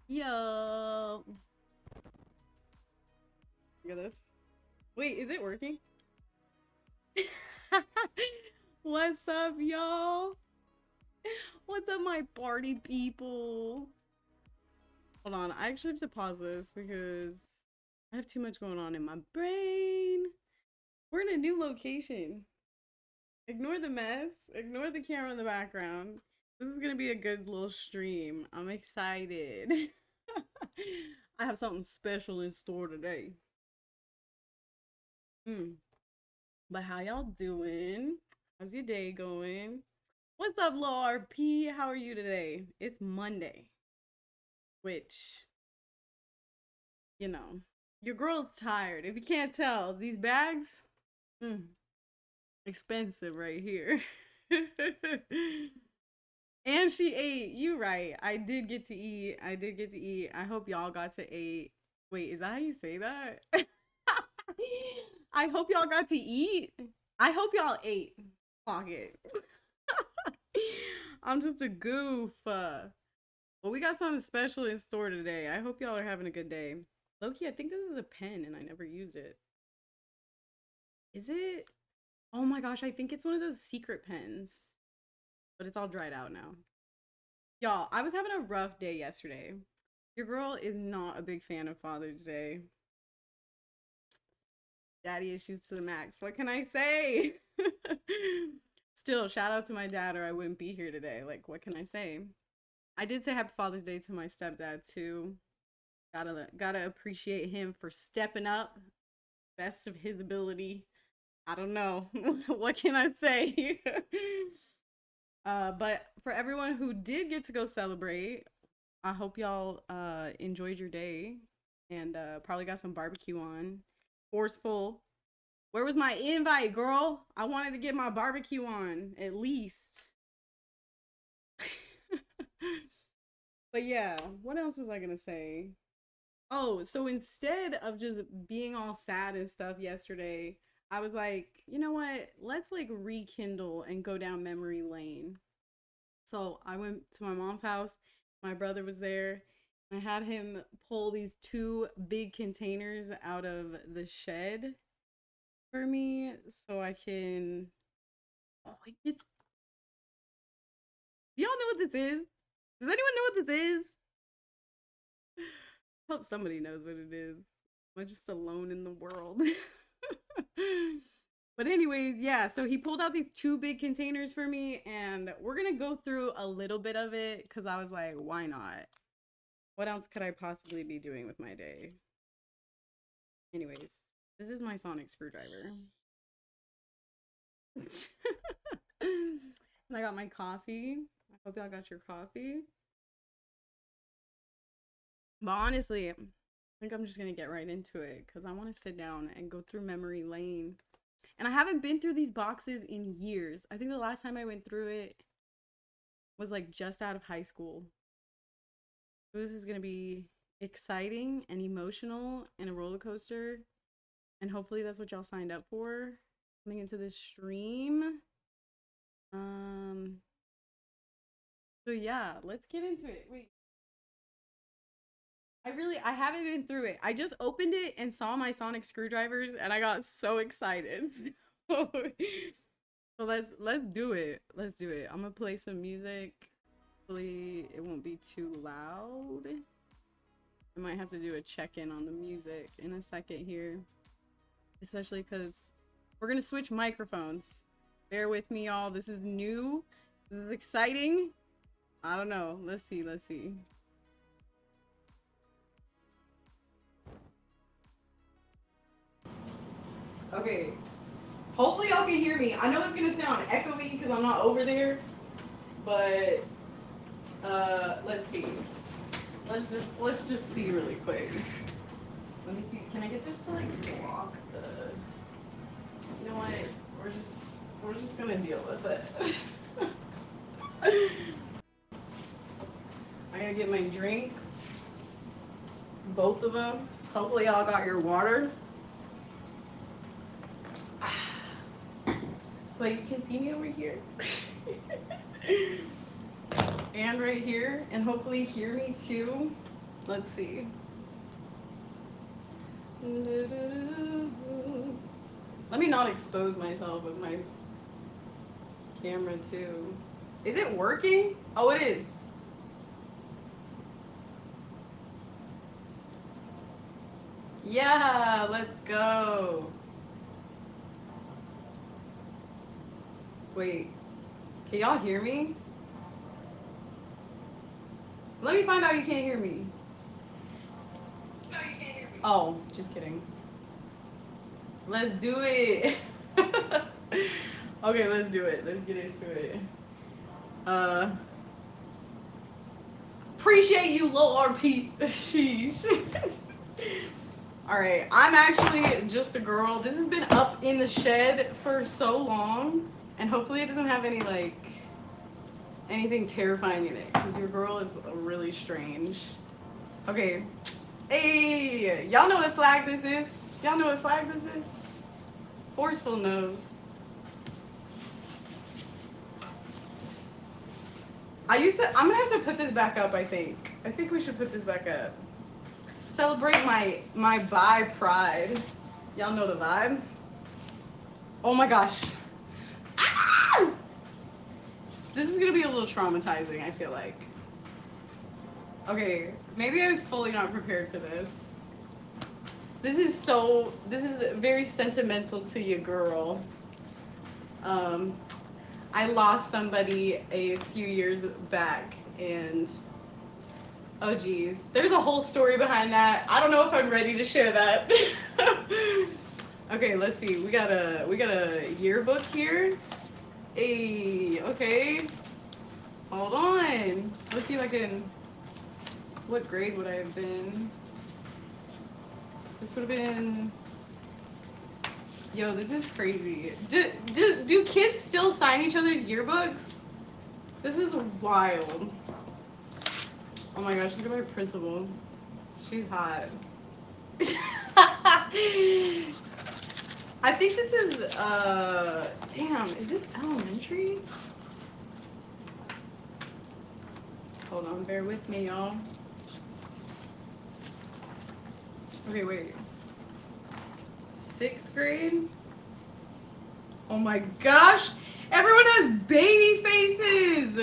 Yo. Look at this. Wait, is it working? What's up, y'all? What's up, my party people? Hold on, I actually have to pause this because I have too much going on in my brain. We're in a new location. Ignore the mess, ignore the camera in the background. This is gonna be a good little stream. I'm excited. I have something special in store today. Hmm. But how y'all doing? How's your day going? What's up, Lil RP? How are you today? It's Monday, which, you know, your girl's tired. If you can't tell, these bags, mm, expensive right here. And she ate. You right. I did get to eat. I did get to eat. I hope y'all got to eat. Wait, is that how you say that? I hope y'all got to eat. I hope y'all ate. Fuck it. I'm just a goof. Well, we got something special in store today. I hope y'all are having a good day. Loki, I think this is a pen and I never used it. Is it? Oh my gosh, I think it's one of those secret pens. But it's all dried out now. Y'all, I was having a rough day yesterday. Your girl is not a big fan of Father's Day. Daddy issues to the max. What can I say? Still, shout out to my dad or I wouldn't be here today. Like, what can I say? I did say Happy Father's Day to my stepdad too. Gotta appreciate him for stepping up, best of his ability. I don't know. What can I say? But for everyone who did get to go celebrate, I hope y'all enjoyed your day and probably got some barbecue on. Forceful. Where was my invite, girl? I wanted to get my barbecue on at least. But yeah, what else was I gonna say? Oh, so instead of just being all sad and stuff yesterday, I was like, you know what? Let's like rekindle and go down memory lane. So I went to my mom's house. My brother was there. I had him pull these two big containers out of the shed for me so I can. Oh, it's. Do y'all know what this is? Does anyone know what this is? Hope somebody knows what it is. I'm just alone in the world. But anyways, yeah, so he pulled out these two big containers for me and we're going to go through a little bit of it cuz I was like, why not? What else could I possibly be doing with my day? Anyways, this is my sonic screwdriver. And I got my coffee. I hope y'all got your coffee. But honestly, I think I'm just going to get right into it cuz I want to sit down and go through memory lane. And I haven't been through these boxes in years. I think the last time I went through it was like just out of high school. So this is going to be exciting and emotional and a roller coaster. And hopefully that's what y'all signed up for coming into this stream. Um so yeah, let's get into it. Wait. I haven't been through it. I just opened it and saw my sonic screwdrivers and I got so excited. So let's do it. Let's do it. I'm gonna play some music. Hopefully it won't be too loud. I might have to do a check-in on the music in a second here. Especially because we're gonna switch microphones. Bear with me, y'all. This is new. This is exciting. I don't know. Let's see. Let's see. Okay. Hopefully y'all can hear me. I know it's gonna sound echoey because I'm not over there, but let's see. Let's just see really quick. Let me see. Can I get this to like block the? You know what? We're just gonna deal with it. I gotta get my drinks, both of them. Hopefully y'all got your water. So you can see me over here. And right here, and hopefully hear me too. Let's see. Let me not expose myself with my camera too. Is it working? Oh, it is. Yeah, let's go. Wait, can y'all hear me? Let me find out you can't hear me. No, you can't hear me. Oh, just kidding. Let's do it. Okay, let's do it. Let's get into it. Appreciate you, Lord Pete. Sheesh. Alright, I'm actually just a girl. This has been up in the shed for so long, and hopefully it doesn't have any, like, anything terrifying in it, because your girl is really strange. Okay. Hey, y'all know what flag this is? Y'all know what flag this is? Forceful knows. I'm gonna have to put this back up, I think. I think we should put this back up. Celebrate my bi pride. Y'all know the vibe? Oh my gosh. Ah! This is gonna be a little traumatizing, I feel like. Okay, maybe I was fully not prepared for this. This is very sentimental to your girl. I lost somebody a few years back, and oh geez, there's a whole story behind that. I don't know if I'm ready to share that. Okay, let's see. We got a yearbook here. Hey, okay. Hold on. Let's see if I can. What grade would I have been? This would have been. Yo, this is crazy. Do kids still sign each other's yearbooks? This is wild. Oh my gosh, look at my principal. She's hot. I think this is, damn, is this elementary? Hold on, bear with me, y'all. Okay, wait. 6th grade? Oh my gosh! Everyone has baby faces!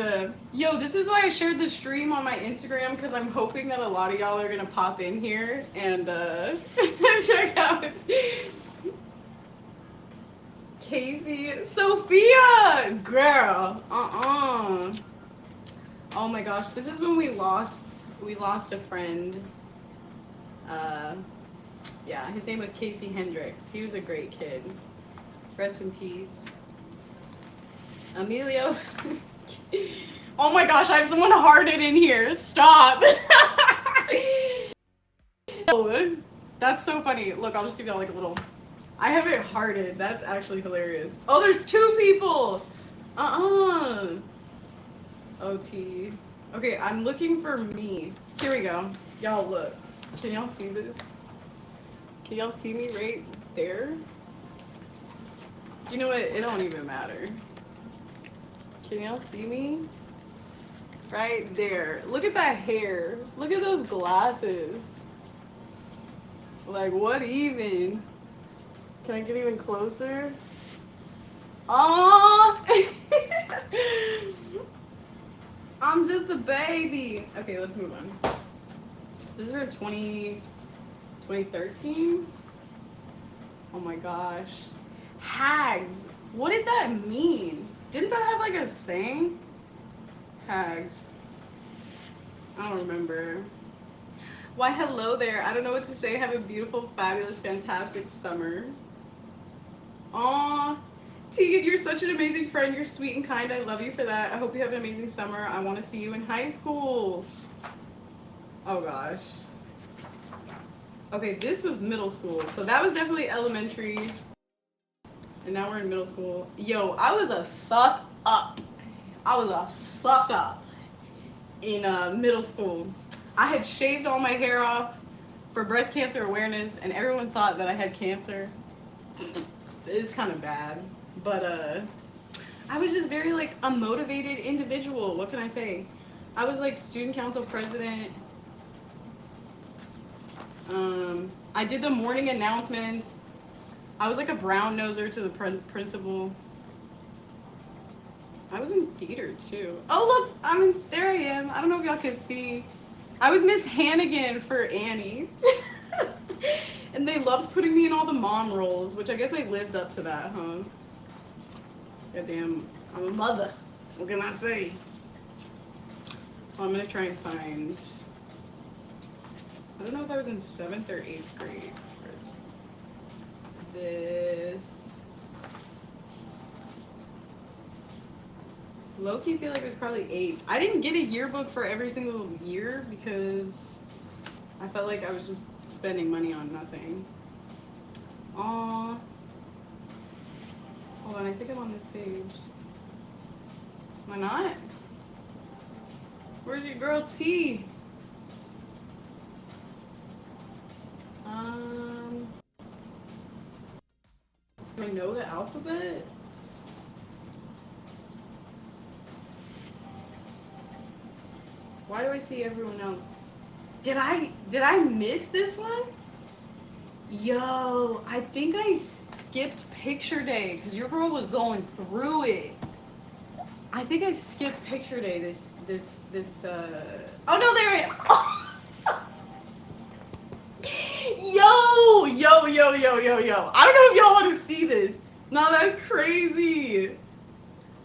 Yo, this is why I shared the stream on my Instagram, because I'm hoping that a lot of y'all are gonna pop in here and check out Casey. Sophia! Girl! Oh my gosh, this is when we lost a friend. Yeah, his name was Casey Hendricks. He was a great kid. Rest in peace. Emilio. Oh my gosh, I have someone hearted in here. Stop. Oh, that's so funny. Look, I'll just give y'all like a little. I have it hearted. That's actually hilarious. Oh, there's 2 people. OT. Okay, I'm looking for me. Here we go. Y'all look. Can y'all see this? Can y'all see me right there? You know what? It don't even matter. Can y'all see me? Right there. Look at that hair. Look at those glasses. Like, what even? Can I get even closer? Aww! I'm just a baby. Okay, let's move on. This is our 2013? Oh my gosh. Hags. What did that mean? Didn't that have like a saying? Hags. I don't remember. Why, hello there. I don't know what to say. Have a beautiful, fabulous, fantastic summer. Aw. Tegan, you're such an amazing friend. You're sweet and kind. I love you for that. I hope you have an amazing summer. I want to see you in high school. Oh gosh. Okay, this was middle school. So that was definitely elementary. And now we're in middle school. Yo, I was a suck up. I was a suck up in middle school. I had shaved all my hair off for breast cancer awareness, and everyone thought that I had cancer. It's kind of bad. But I was just very like a motivated individual. What can I say? I was like student council president. I did the morning announcements. I was like a brown noser to the principal. I was in theater too. Oh look, there I am. I don't know if y'all can see. I was Miss Hannigan for Annie. And they loved putting me in all the mom roles, which I guess I lived up to that, huh? Goddamn, I'm a mother. What can I say? Well, I'm gonna try and find. I don't know if I was in 7th or 8th grade for this. Low-key feel like it was probably 8th. I didn't get a yearbook for every single year because I felt like I was just spending money on nothing. Aww. Hold on, I think I'm on this page. Am I not? Where's your girl T? Do I know the alphabet? Why do I see everyone else? Did I miss this one? Yo, I think I skipped picture day because your girl was going through it. I think I skipped picture day oh no, there it is. Oh. Yo. I don't know if y'all want to see this. No, that's crazy.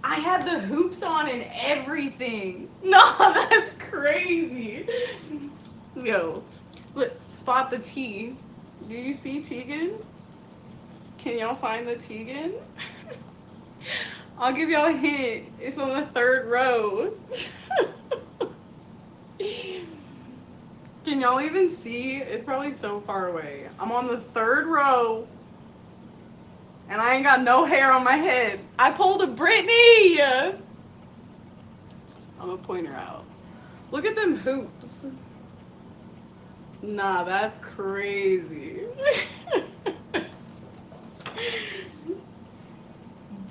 I had the hoops on and everything. No, that's crazy. Yo, look, spot the T. Do you see Tegan? Can y'all find the Tegan? I'll give y'all a hint. It's on the 3rd row. Can y'all even see? It's probably so far away. I'm on the 3rd row. And I ain't got no hair on my head. I pulled a Britney! I'm gonna point her out. Look at them hoops. Nah, that's crazy.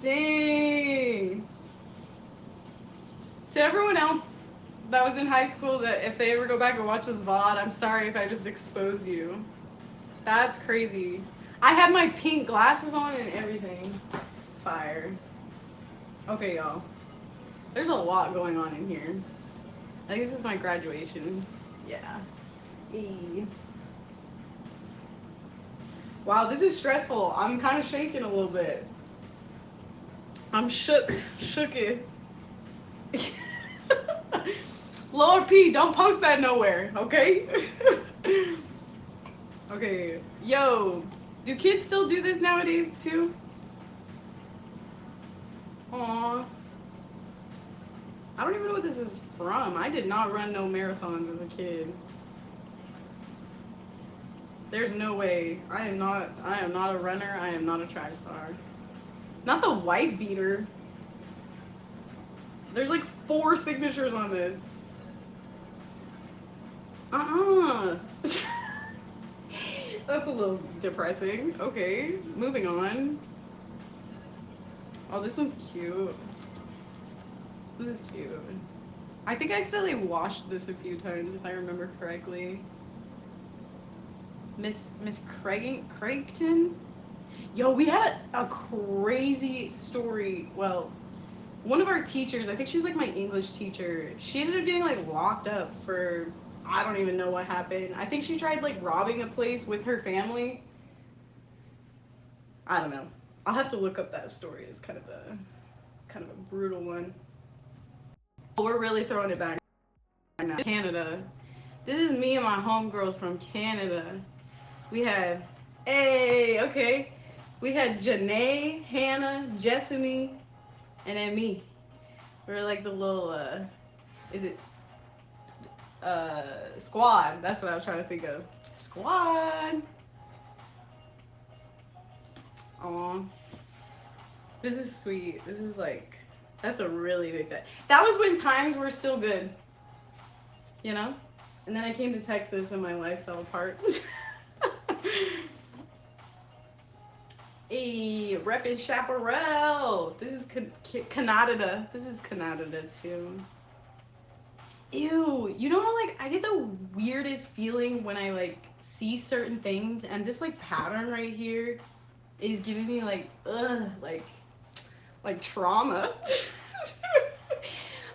Dang. To everyone else that was in high school, that if they ever go back and watch this VOD, I'm sorry if I just exposed you. That's crazy. I had my pink glasses on and everything. Fire. Okay, y'all. There's a lot going on in here. I think this is my graduation. Yeah. Hey. Wow, this is stressful. I'm kind of shaking a little bit. I'm shooketh. Lower P, don't post that nowhere, okay? Okay, yo, do kids still do this nowadays too? Aww. I don't even know what this is from. I did not run no marathons as a kid. There's no way. I am not a runner. I am not a track star. Not the wife beater. There's like 4 signatures on this. That's a little depressing. Okay, moving on. Oh, this one's cute. This is cute. I think I accidentally washed this a few times, if I remember correctly. Miss Craigton? Yo, we had a crazy story. Well, one of our teachers, I think she was like my English teacher, she ended up getting like locked up for, I don't even know what happened. I think she tried like robbing a place with her family. I don't know. I'll have to look up that story. It's kind of a brutal one. We're really throwing it back now. Canada. This is me and my homegirls from Canada. We had, hey, okay. We had Janae, Hannah, Jessamy, and then me. We were like the little, squad. That's what I was trying to think of. Squad. Aw. This is sweet. This is like, that's a really big thing. That was when times were still good. You know? And then I came to Texas and my life fell apart. Hey, reppin' Chaparral. This is Canada. This is Canada too. Ew. You know how like I get the weirdest feeling when I like see certain things, and this like pattern right here is giving me like ugh, like trauma.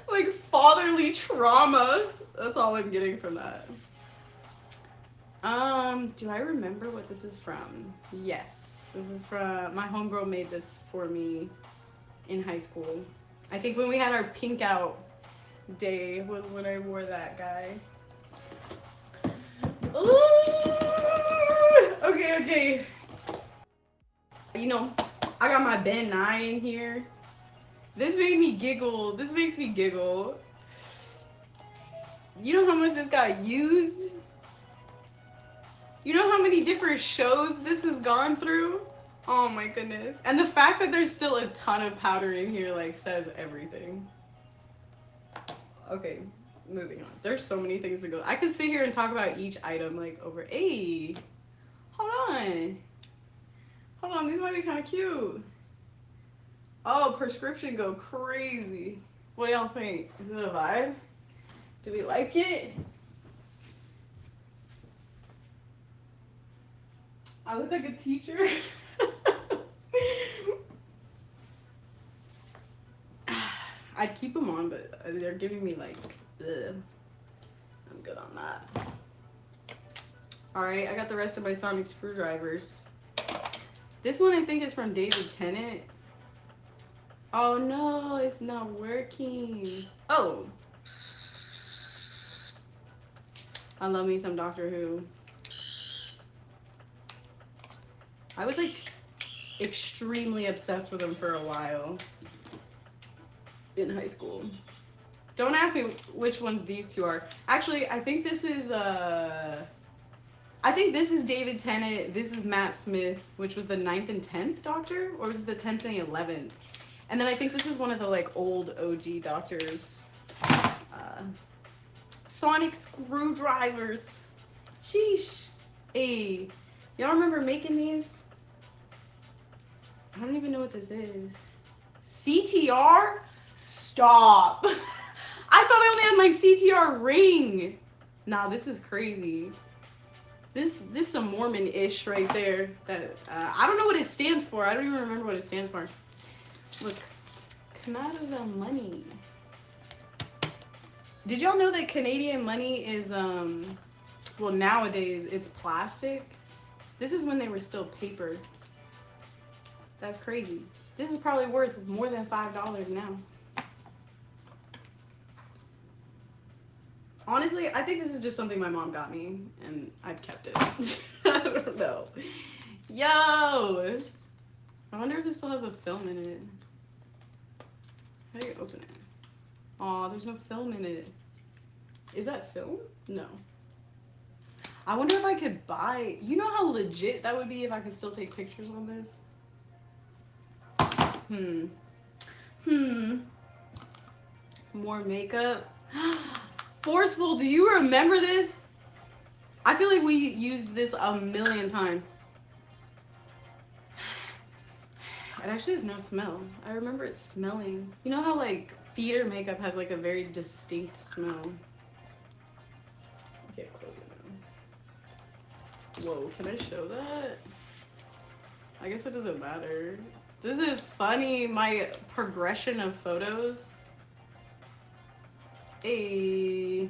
Like fatherly trauma. That's all I'm getting from that. Do I remember what this is from? Yes. This is from my homegirl made this for me in high school. I think when we had our pink out day was when I wore that guy. Ooh! Okay, okay. You know, I got my Ben 9 in here. This made me giggle. This makes me giggle. You know how much this got used? You know how many different shows this has gone through? Oh my goodness. And the fact that there's still a ton of powder in here like says everything. Okay, moving on. There's so many things to go. I could sit here and talk about each item like over. Hey, hold on. Hold on, these might be kind of cute. Oh, prescription go crazy. What do y'all think? Is it a vibe? Do we like it? I look like a teacher. I'd keep them on, but they're giving me like, ugh. I'm good on that. Alright, I got the rest of my sonic screwdrivers. This one I think is from David Tennant. Oh no, it's not working. Oh. I love me some Doctor Who. I was like extremely obsessed with them for a while in high school. Don't ask me which ones these two are. Actually, I think this is David Tennant. This is Matt Smith, which was the 9th and 10th Doctor, or was it the 10th and the 11th? And then I think this is one of the like old OG Doctors. Sonic screwdrivers. Sheesh. Hey, y'all remember making these? I don't even know what this is. CTR? Stop. I thought I only had my CTR ring. Nah, this is crazy. This some Mormon-ish right there. That I don't know what it stands for. I don't even remember what it stands for. Look, Canada money. Did y'all know that Canadian money is well, nowadays it's plastic? This is when they were still paper. That's crazy. This is probably worth more than $5 now. Honestly, I think this is just something my mom got me, and I've kept it. I don't know. Yo! I wonder if this still has a film in it. How do you open it? Aw, there's no film in it. Is that film? No. I wonder if I could buy... You know how legit that would be if I could still take pictures on this? More makeup. Forceful, do you remember this? I feel like we used this a million times. It actually has no smell. I remember it smelling. You know how like theater makeup has like a very distinct smell? Okay, close it now. Whoa, can I show that? I guess it doesn't matter. This is funny, my progression of photos. Hey.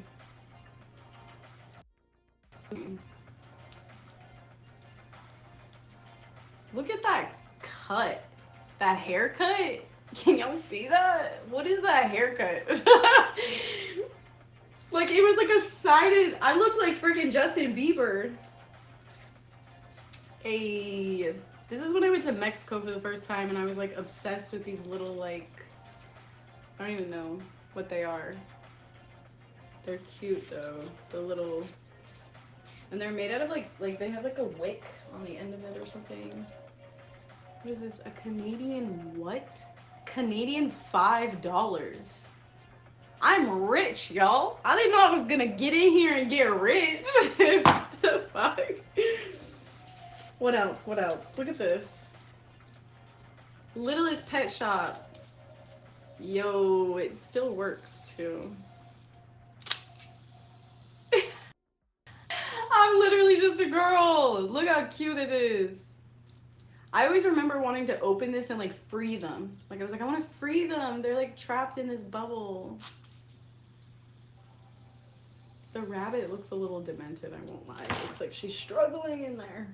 Look at that cut. That haircut. Can y'all see that? What is that haircut? Like it was like a sided. I looked like freaking Justin Bieber. Hey. This is when I went to Mexico for the first time and I was like obsessed with these little like, I don't even know what they are. They're cute though. The little, and they're made out of like they have like a wick on the end of it or something. What is this? A Canadian what? Canadian $5. I'm rich, y'all. I didn't know I was gonna get in here and get rich. The fuck? What else? What else? Look at this. Littlest Pet Shop. Yo, it still works too. just a girl. Look how cute it is. I always remember wanting to open this and like free them. Like I was like, I want to free them. They're like trapped in this bubble. The rabbit looks a little demented, I won't lie. It's like she's struggling in there.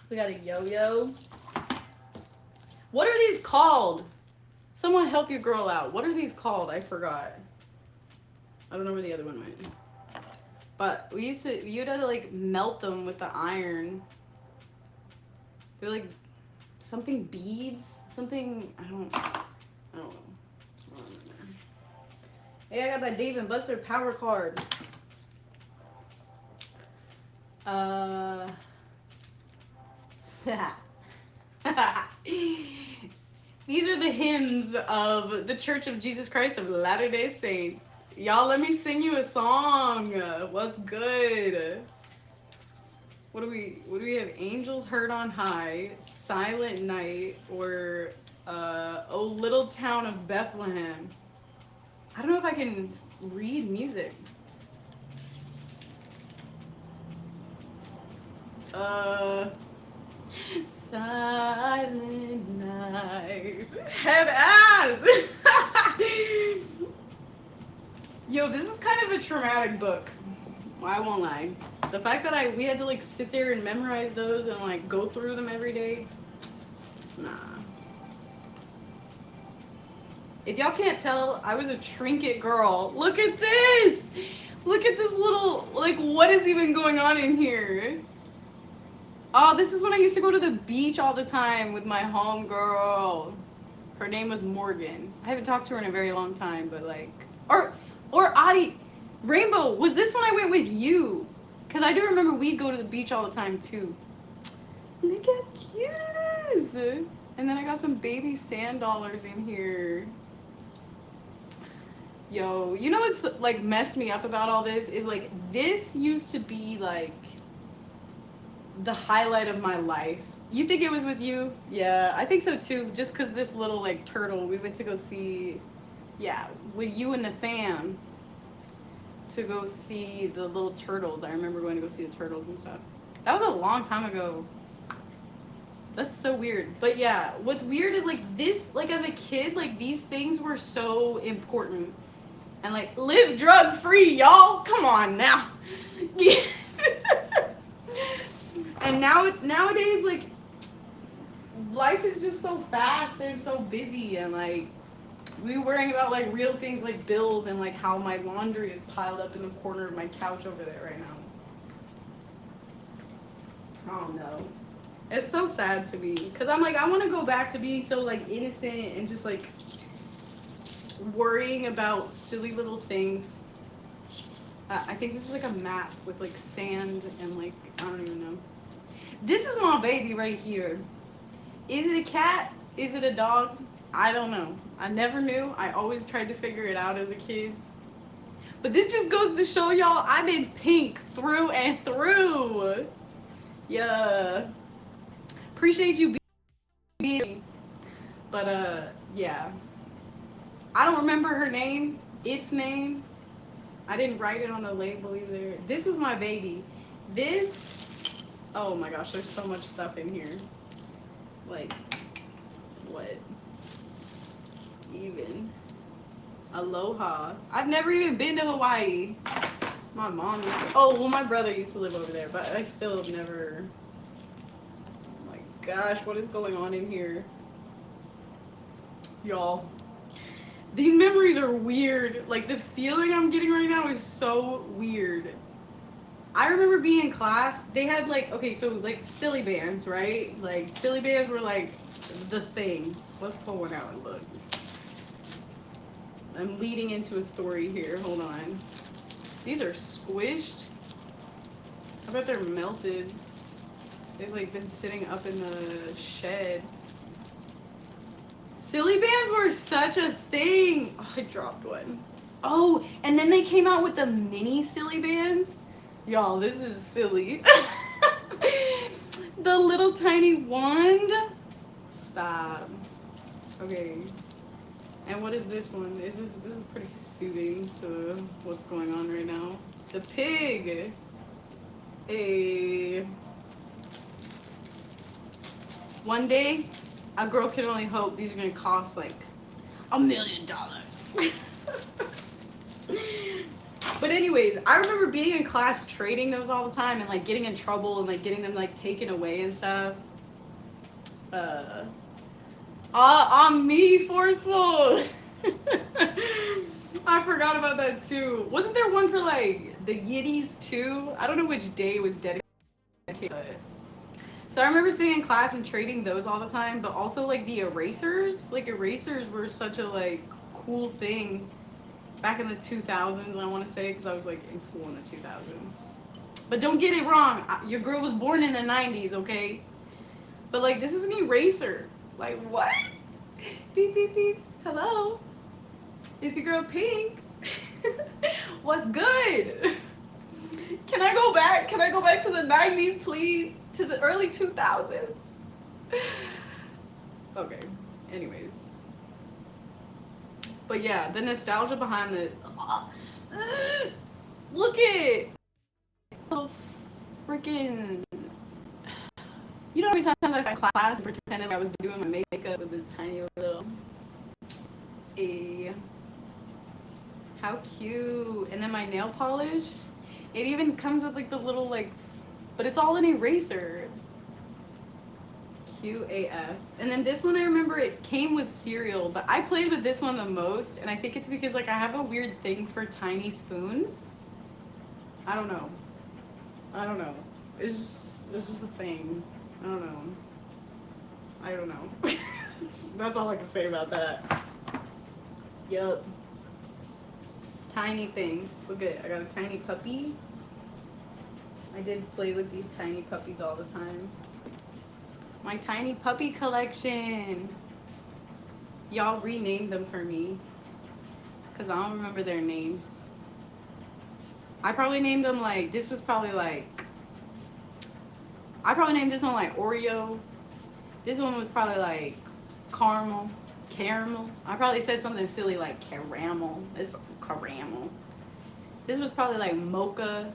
We got a yo-yo. What are these called? Someone help your girl out. What are these called? I forgot. I don't know where the other one went. But you'd have to like melt them with the iron. They're like something beads, something, I don't know. Hey, I got that Dave and Buster power card. These are the hymns of the Church of Jesus Christ of Latter-day Saints. Y'all, let me sing you a song. What's good? What do we have? Angels Heard on High, Silent Night, or Oh Little Town of Bethlehem. I don't know if I can read music. Silent Night. Head ass. Yo, this is kind of a traumatic book. I won't lie. The fact that we had to like sit there and memorize those and like go through them every day. Nah. If y'all can't tell, I was a trinket girl. Look at this! Look at this little, like, what is even going on in here? Oh, this is when I used to go to the beach all the time with my homegirl. Her name was Morgan. I haven't talked to her in a very long time, but like, or Adi, Rainbow, was this when I went with you? Because I do remember we'd go to the beach all the time too. Look how cute it is! And then I got some baby sand dollars in here. Yo, you know what's like messed me up about all this is like this used to be like the highlight of my life. You think it was with you? Yeah, I think so too. Just because this little like turtle, we went to go see, yeah, with you and the fam to go see the little turtles. I remember going to go see the turtles and stuff. That was a long time ago. That's so weird. But yeah, what's weird is like this, like as a kid, like these things were so important. And like live drug free, y'all. Come on now. And nowadays, like life is just so fast and so busy, and like we worrying about like real things like bills and like how my laundry is piled up in the corner of my couch over there right now. I don't know. It's so sad to me because I'm like I want to go back to being so like innocent and just like worrying about silly little things. I think this is like a map with like sand and like I don't even know. This is my baby right here. Is it a cat? Is it a dog? I don't know. I never knew. I always tried to figure it out as a kid. But this just goes to show y'all I'm in pink through and through. Yeah. Appreciate you being. But yeah. I don't remember her name. Its name. I didn't write it on the label either. This was my baby. This. Oh my gosh, there's so much stuff in here. Like, what? Even. Aloha. I've never even been to Hawaii. My mom used to, oh, well, my brother used to live over there, but I still have never. Oh my gosh, what is going on in here? Y'all. These memories are weird. Like, the feeling I'm getting right now is so weird. I remember being in class, they had like, okay, so like silly bands, right? Like silly bands were like the thing. Let's pull one out and look. I'm leading into a story here, hold on. These are squished. I bet they're melted. They've like been sitting up in the shed. Silly bands were such a thing. Oh, I dropped one. Oh, and then they came out with the mini silly bands. Y'all, this is silly. The little tiny wand. Stop. Okay. And what is this one? This is pretty suiting to what's going on right now. The pig. A one day, a girl can only hope these are gonna cost like $1,000,000. But anyways, I remember being in class trading those all the time and like getting in trouble and like getting them like taken away and stuff. On me, forceful. I forgot about that too. Wasn't there one for like the Yiddies too? I don't know which day was dedicated. But... So I remember sitting in class and trading those all the time, but also like the erasers. Like erasers were such a like cool thing back in the 2000s. I want to say because I was like in school in the 2000s. But don't get it wrong. Your girl was born in the 90s, okay? But like this is an eraser. Like what? Beep beep beep. Hello. It's your girl Pink. What's good? Can I go back? Can I go back to the 90s, please? To the early 2000s? Okay. Anyways. But yeah, the nostalgia behind the... Look at... Little freaking... You know how many times I sat in class and pretended I was doing my makeup with this tiny little... How cute. And then my nail polish. It even comes with like the little like... But it's all an eraser. Cute AF. And then this one I remember it came with cereal. But I played with this one the most. And I think it's because like I have a weird thing for tiny spoons. I don't know. It's just a thing. I don't know. That's all I can say about that. Yup. Tiny things. Look at it. I got a tiny puppy. I did play with these tiny puppies all the time. My tiny puppy collection. Y'all renamed them for me. Because I don't remember their names. I probably named them like, this was probably like, I probably named this one like Oreo. This one was probably like caramel. I probably said something silly like caramel. It's caramel. This was probably like mocha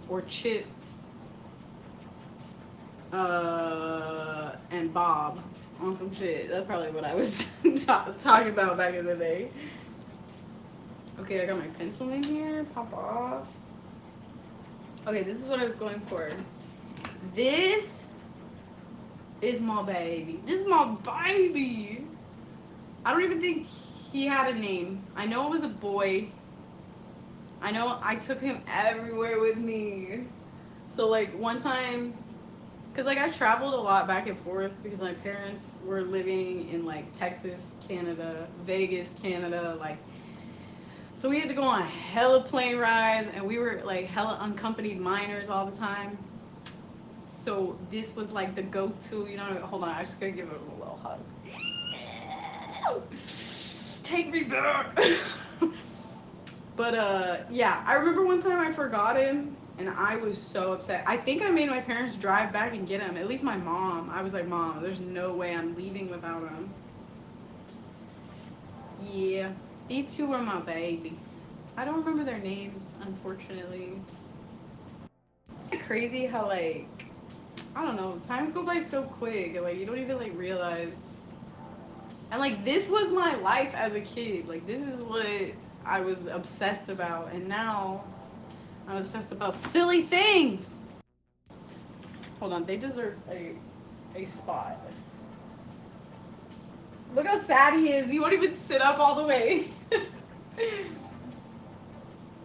or chip. And Bob on some shit. That's probably what I was talking about back in the day. Okay, I got my pencil in here. Pop off. Okay, this is what I was going for. This is my baby. This is my baby. I don't even think he had a name. I know it was a boy. I know I took him everywhere with me. So like one time, because like I traveled a lot back and forth because my parents were living in like Texas, Canada, Vegas, Canada, like, so we had to go on hella plane rides and we were like hella unaccompanied minors all the time. So this was like the go-to, you know, hold on, I just gotta give it a little hug. Take me back. But yeah, I remember one time I forgot him and I was so upset. I think I made my parents drive back and get him, at least my mom. I was like, Mom, there's no way I'm leaving without him. Yeah, these two were my babies. I don't remember their names, unfortunately. Crazy how like, I don't know, times go by so quick and like you don't even like realize. And like this was my life as a kid. Like this is what I was obsessed about, and now I'm obsessed about silly things. Hold on, they deserve a spot. Look how sad he is. He won't even sit up all the way.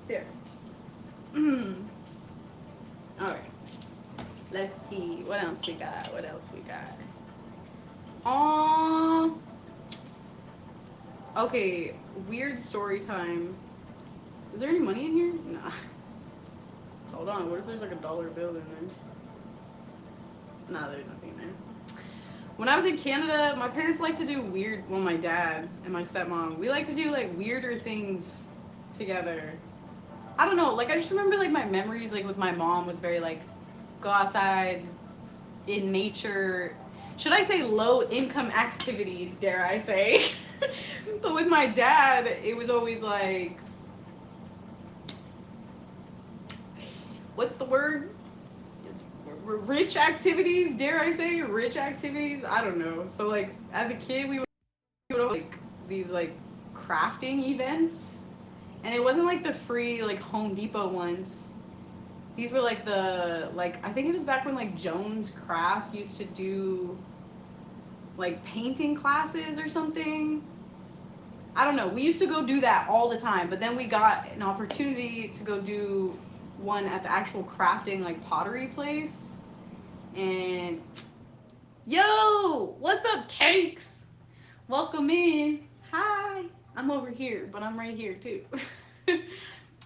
There. Alright. Let's see. What else we got? Okay, weird story time. Is there any money in here? Nah. Hold on, what if there's like a dollar bill in there? Nah, there's nothing in there. When I was in Canada, my parents like to do weird, well, my dad and my stepmom, we like to do like weirder things together. I don't know, like I just remember like my memories like with my mom was very like go outside in nature. Should I say low income activities, dare I say? But with my dad, it was always like, what's the word? rich activities, dare I say, rich activities. I don't know. So like as a kid, we would go to like these like crafting events, and it wasn't like the free like Home Depot ones. These were like the like I think it was back when like Jones Crafts used to do like painting classes or something. I don't know. We used to go do that all the time, but then we got an opportunity to go do one at the actual crafting like pottery place. And yo, what's up, cakes? Welcome in. Hi. I'm over here, but I'm right here too.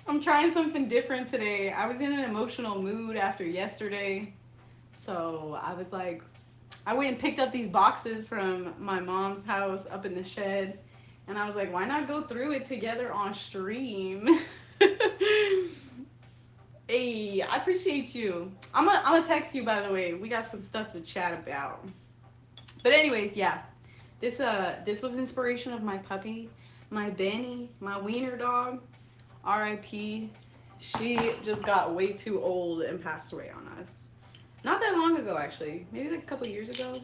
I'm trying something different today. I was in an emotional mood after yesterday. So I was like, I went and picked up these boxes from my mom's house up in the shed. And I was like, why not go through it together on stream? Hey, I appreciate you. I'm gonna text you, by the way. We got some stuff to chat about. But anyways, yeah. This was inspiration of my puppy, my Benny, my wiener dog. R.I.P. She just got way too old and passed away on us. Not that long ago, actually. Maybe like a couple years ago.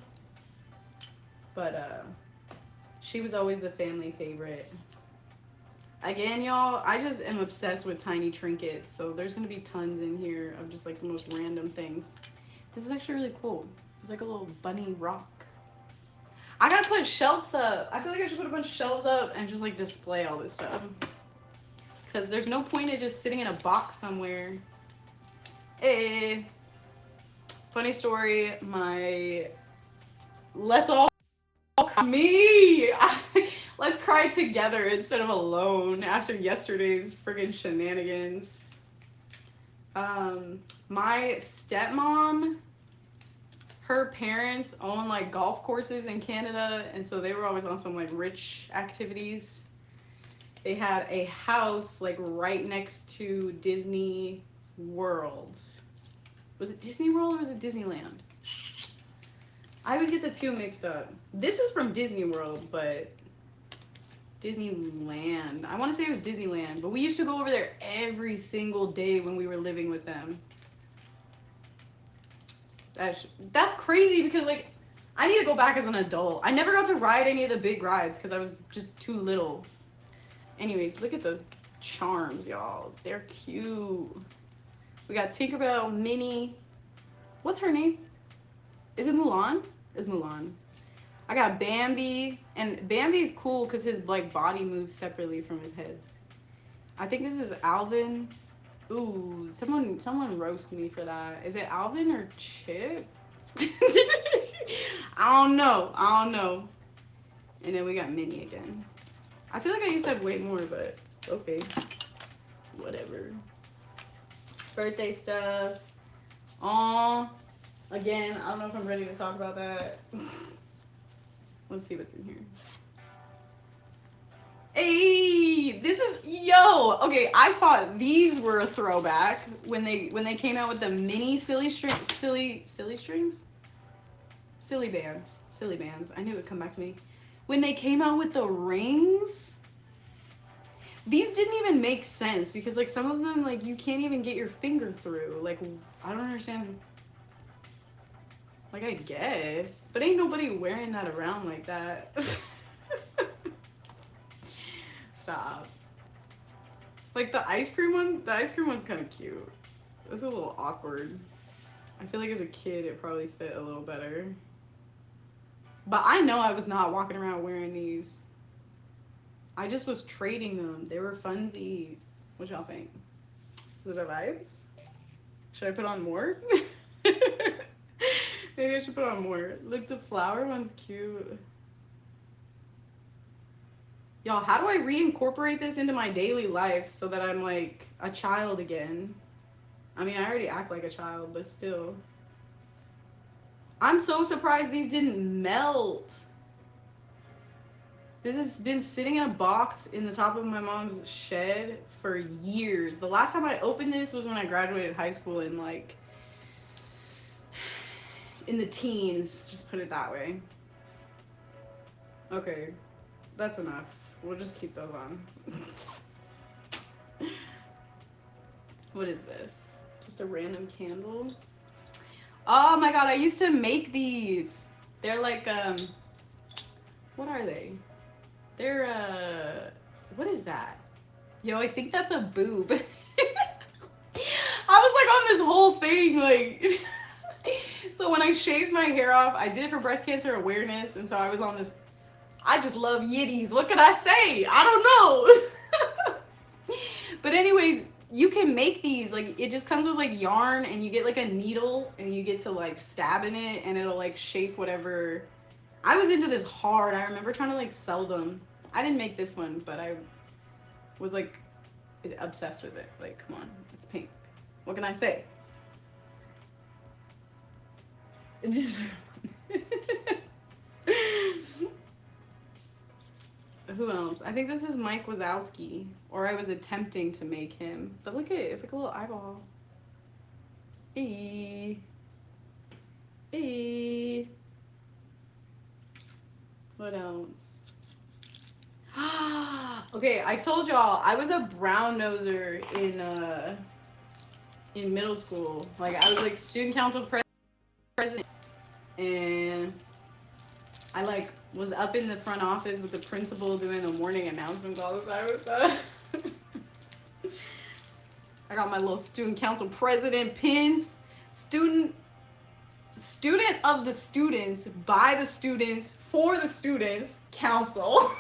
But she was always the family favorite. Again, y'all, I just am obsessed with tiny trinkets. So there's gonna be tons in here of just like the most random things. This is actually really cool. It's like a little bunny rock. I gotta put shelves up. I feel like I should put a bunch of shelves up and just like display all this stuff. Because there's no point in just sitting in a box somewhere. Hey. Funny story, let's all me! Let's cry together instead of alone after yesterday's friggin' shenanigans. My stepmom, her parents own like golf courses in Canada, and so they were always on some like rich activities. They had a house like right next to Disney World. Was it Disney World or was it Disneyland? I always get the two mixed up. This is from Disney World, but Disneyland. I want to say it was Disneyland, but we used to go over there every single day when we were living with them. That's crazy because like I need to go back as an adult. I never got to ride any of the big rides because I was just too little. Anyways, look at those charms, y'all. They're cute. We got Tinkerbell, Minnie. What's her name? Is it Mulan? It's Mulan. I got Bambi, and Bambi's cool because his like body moves separately from his head. I think this is Alvin. Ooh, someone roast me for that. Is it Alvin or Chip? I don't know. And then we got Minnie again. I feel like I used to have way more, but okay. Whatever. Birthday stuff. Aw. Again, I don't know if I'm ready to talk about that. Let's see what's in here. Hey, this is okay, I thought these were a throwback when they came out with the mini silly bands. I knew it would come back to me. When they came out with the rings, these didn't even make sense because like some of them like you can't even get your finger through. Like I don't understand. Like I guess, but ain't nobody wearing that around like that. Stop. Like the ice cream one's kind of cute. It's a little awkward. I feel like as a kid it probably fit a little better. But I know I was not walking around wearing these. I just was trading them. They were funsies. What y'all think? Is it a vibe? Should I put on more? Maybe I should put on more. Look, the flower one's cute. Y'all, how do I reincorporate this into my daily life so that I'm like a child again? I mean, I already act like a child, but still. I'm so surprised these didn't melt. This has been sitting in a box in the top of my mom's shed for years. The last time I opened this was when I graduated high school in like in the teens, just put it that way. Okay, that's enough. We'll just keep those on. What is this? Just a random candle? Oh my god, I used to make these. They're like what are they? They're what is that? Yo, I think that's a boob. I was like on this whole thing like so when I shaved my hair off, I did it for breast cancer awareness, and so I was on this. I just love yitties. What can I say? I don't know. But anyways, you can make these. Like it just comes with like yarn, and you get like a needle, and you get to like stab in it, and it'll like shape whatever. I was into this hard. I remember trying to like sell them. I didn't make this one, but I was like obsessed with it. Like, come on, it's pink. What can I say? It just who else? I think this is Mike Wazowski, or I was attempting to make him. But look at it, it's like a little eyeball. Eee. Eee. What else? Okay, I told y'all I was a brown noser in middle school. Like I was like student council president, and I like was up in the front office with the principal doing the morning announcements all the time. I got my little student council president pins. Student of the students, by the students, for the students, council.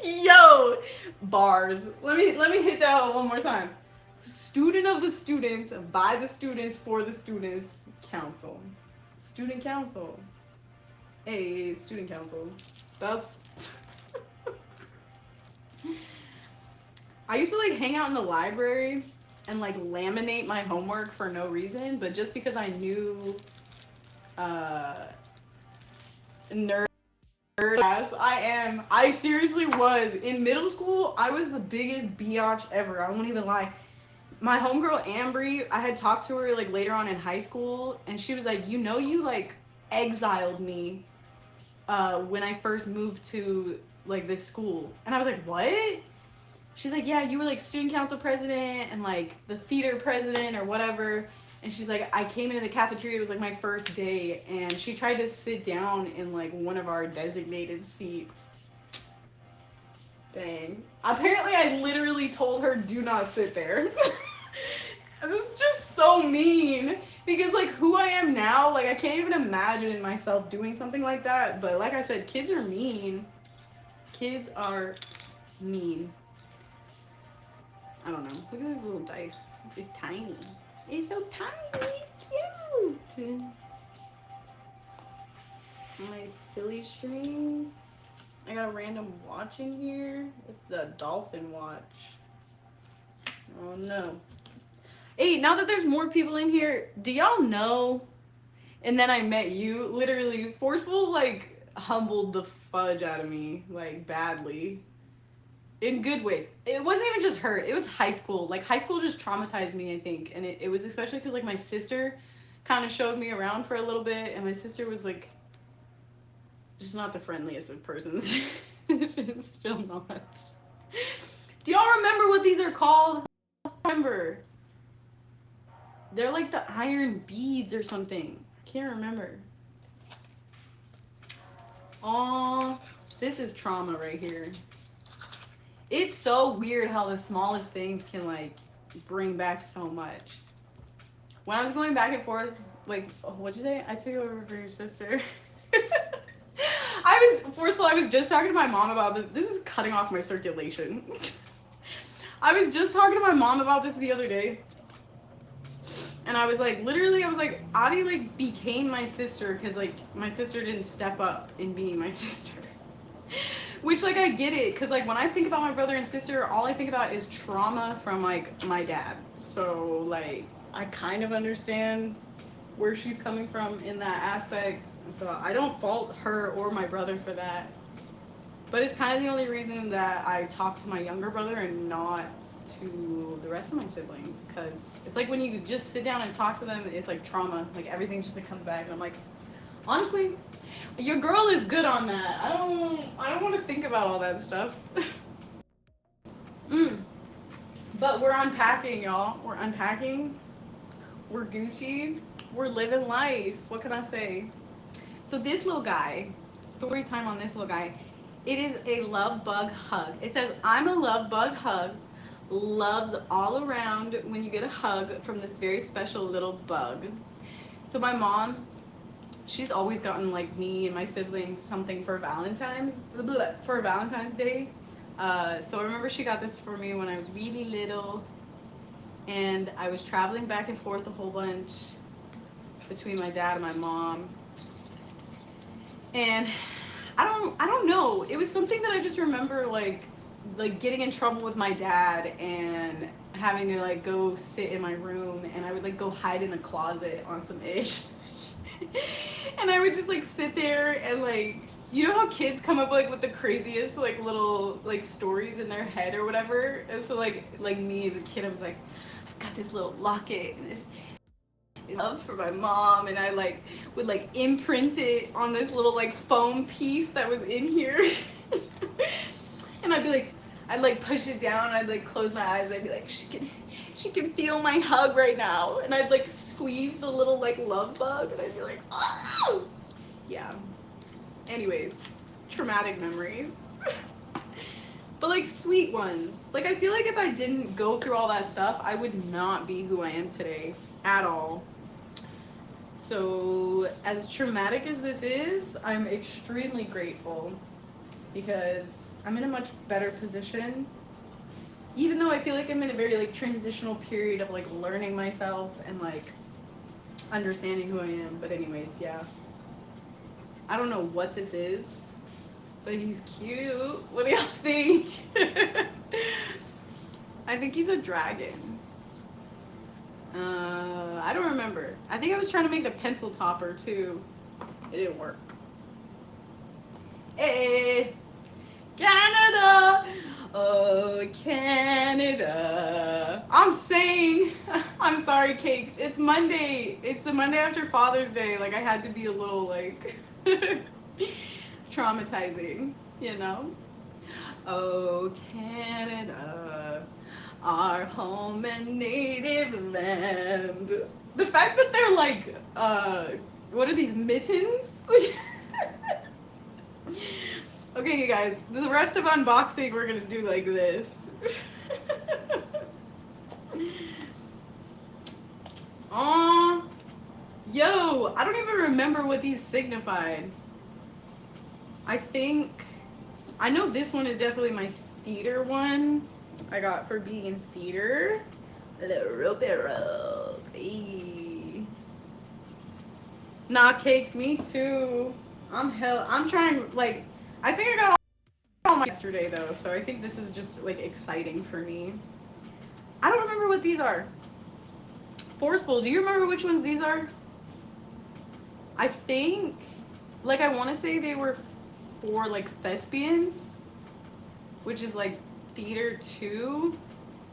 Yo, bars. Let me hit that one more time. Student of the students, by the students, for the students, council. Student council. Hey, student council. That's I used to like hang out in the library and like laminate my homework for no reason, but just because I knew nerd ass I seriously was. In middle school, I was the biggest biatch ever. I won't even lie. My homegirl Ambry, I had talked to her like later on in high school, and she was like, you like exiled me when I first moved to like this school. And I was like, what? She's like, yeah, you were like student council president and like the theater president or whatever. And she's like, I came into the cafeteria, it was like my first day, and she tried to sit down in like one of our designated seats. Dang. Apparently, I literally told her, do not sit there. This is just so mean. Because like who I am now, like I can't even imagine myself doing something like that. But like I said, kids are mean. Kids are mean. I don't know. Look at this little dice. It's tiny. It's so tiny. It's cute. My silly strings. I got a random watch in here. It's the dolphin watch. Oh no. Hey, now that there's more people in here, do y'all know? And then I met you. Literally, Forceful like humbled the fudge out of me, like badly. In good ways. It wasn't even just her. It was high school. Like high school just traumatized me, I think, and it was especially because like my sister kind of showed me around for a little bit, and my sister was like just not the friendliest of persons. She's still not. Do y'all remember what these are called? I remember. They're like the iron beads or something. Can't remember. Aw, this is trauma right here. It's so weird how the smallest things can like bring back so much. When I was going back and forth, like, what'd you say? I took over for your sister. I was forceful. I was just talking to my mom about this. This is cutting off my circulation. I was just talking to my mom about this the other day. And I was like, literally, I was like, Adi like became my sister because like my sister didn't step up in being my sister. Which like I get it, because like when I think about my brother and sister, all I think about is trauma from like my dad. So like I kind of understand where she's coming from in that aspect. So I don't fault her or my brother for that. But it's kind of the only reason that I talk to my younger brother and not to the rest of my siblings. Because it's like when you just sit down and talk to them, it's like trauma. Like everything just like comes back. And I'm like, honestly, your girl is good on that. I don't want to think about all that stuff. But we're unpacking, y'all. We're unpacking. We're Gucci. we're living life. What can I say? So this little guy, story time on this little guy. It is a love bug hug. It says, I'm a love bug hug. Loves all around when you get a hug from this very special little bug. So my mom, she's always gotten like me and my siblings something for Valentine's Day. So I remember she got this for me when I was really little, and I was traveling back and forth a whole bunch between my dad and my mom. And I don't know. It was something that I just remember like getting in trouble with my dad and having to like go sit in my room, and I would like go hide in a closet on some ish. And I would just like sit there and like, you know how kids come up like with the craziest like little like stories in their head or whatever. And so like me as a kid, I was like, I've got this little locket and this love for my mom, and I like would like imprint it on this little like foam piece that was in here. And I'd like push it down, I'd like close my eyes, I'd be like, she can feel my hug right now, and I'd like squeeze the little like love bug, and I'd be like, oh yeah. Anyways, traumatic memories. But like sweet ones. Like I feel like if I didn't go through all that stuff, I would not be who I am today at all. So as traumatic as this is, I'm extremely grateful because I'm in a much better position. Even though I feel like I'm in a very like transitional period of like learning myself and like understanding who I am. But anyways, yeah. I don't know what this is, but he's cute. What do y'all think? I think he's a dragon. I don't remember. I think I was trying to make it a pencil topper too. It didn't work. Hey, Canada! Oh, Canada. I'm saying, I'm sorry, Cakes. It's Monday. It's the Monday after Father's Day. Like, I had to be a little, like, traumatizing, you know? Oh, Canada, our home and native land. The fact that they're, like, what are these, mittens? Okay, you guys, the rest of unboxing we're gonna do like this. Aw, yo, I don't even remember what these signified. I know this one is definitely my theater one I got for being in theater. A little ropey rope. Nah, Cakes, me too. I'm trying, like, I think I got all my yesterday though, so I think this is just like exciting for me. I don't remember what these are. Forceful, do you remember which ones these are? I think, like, I want to say they were for like thespians, which is like theater 2,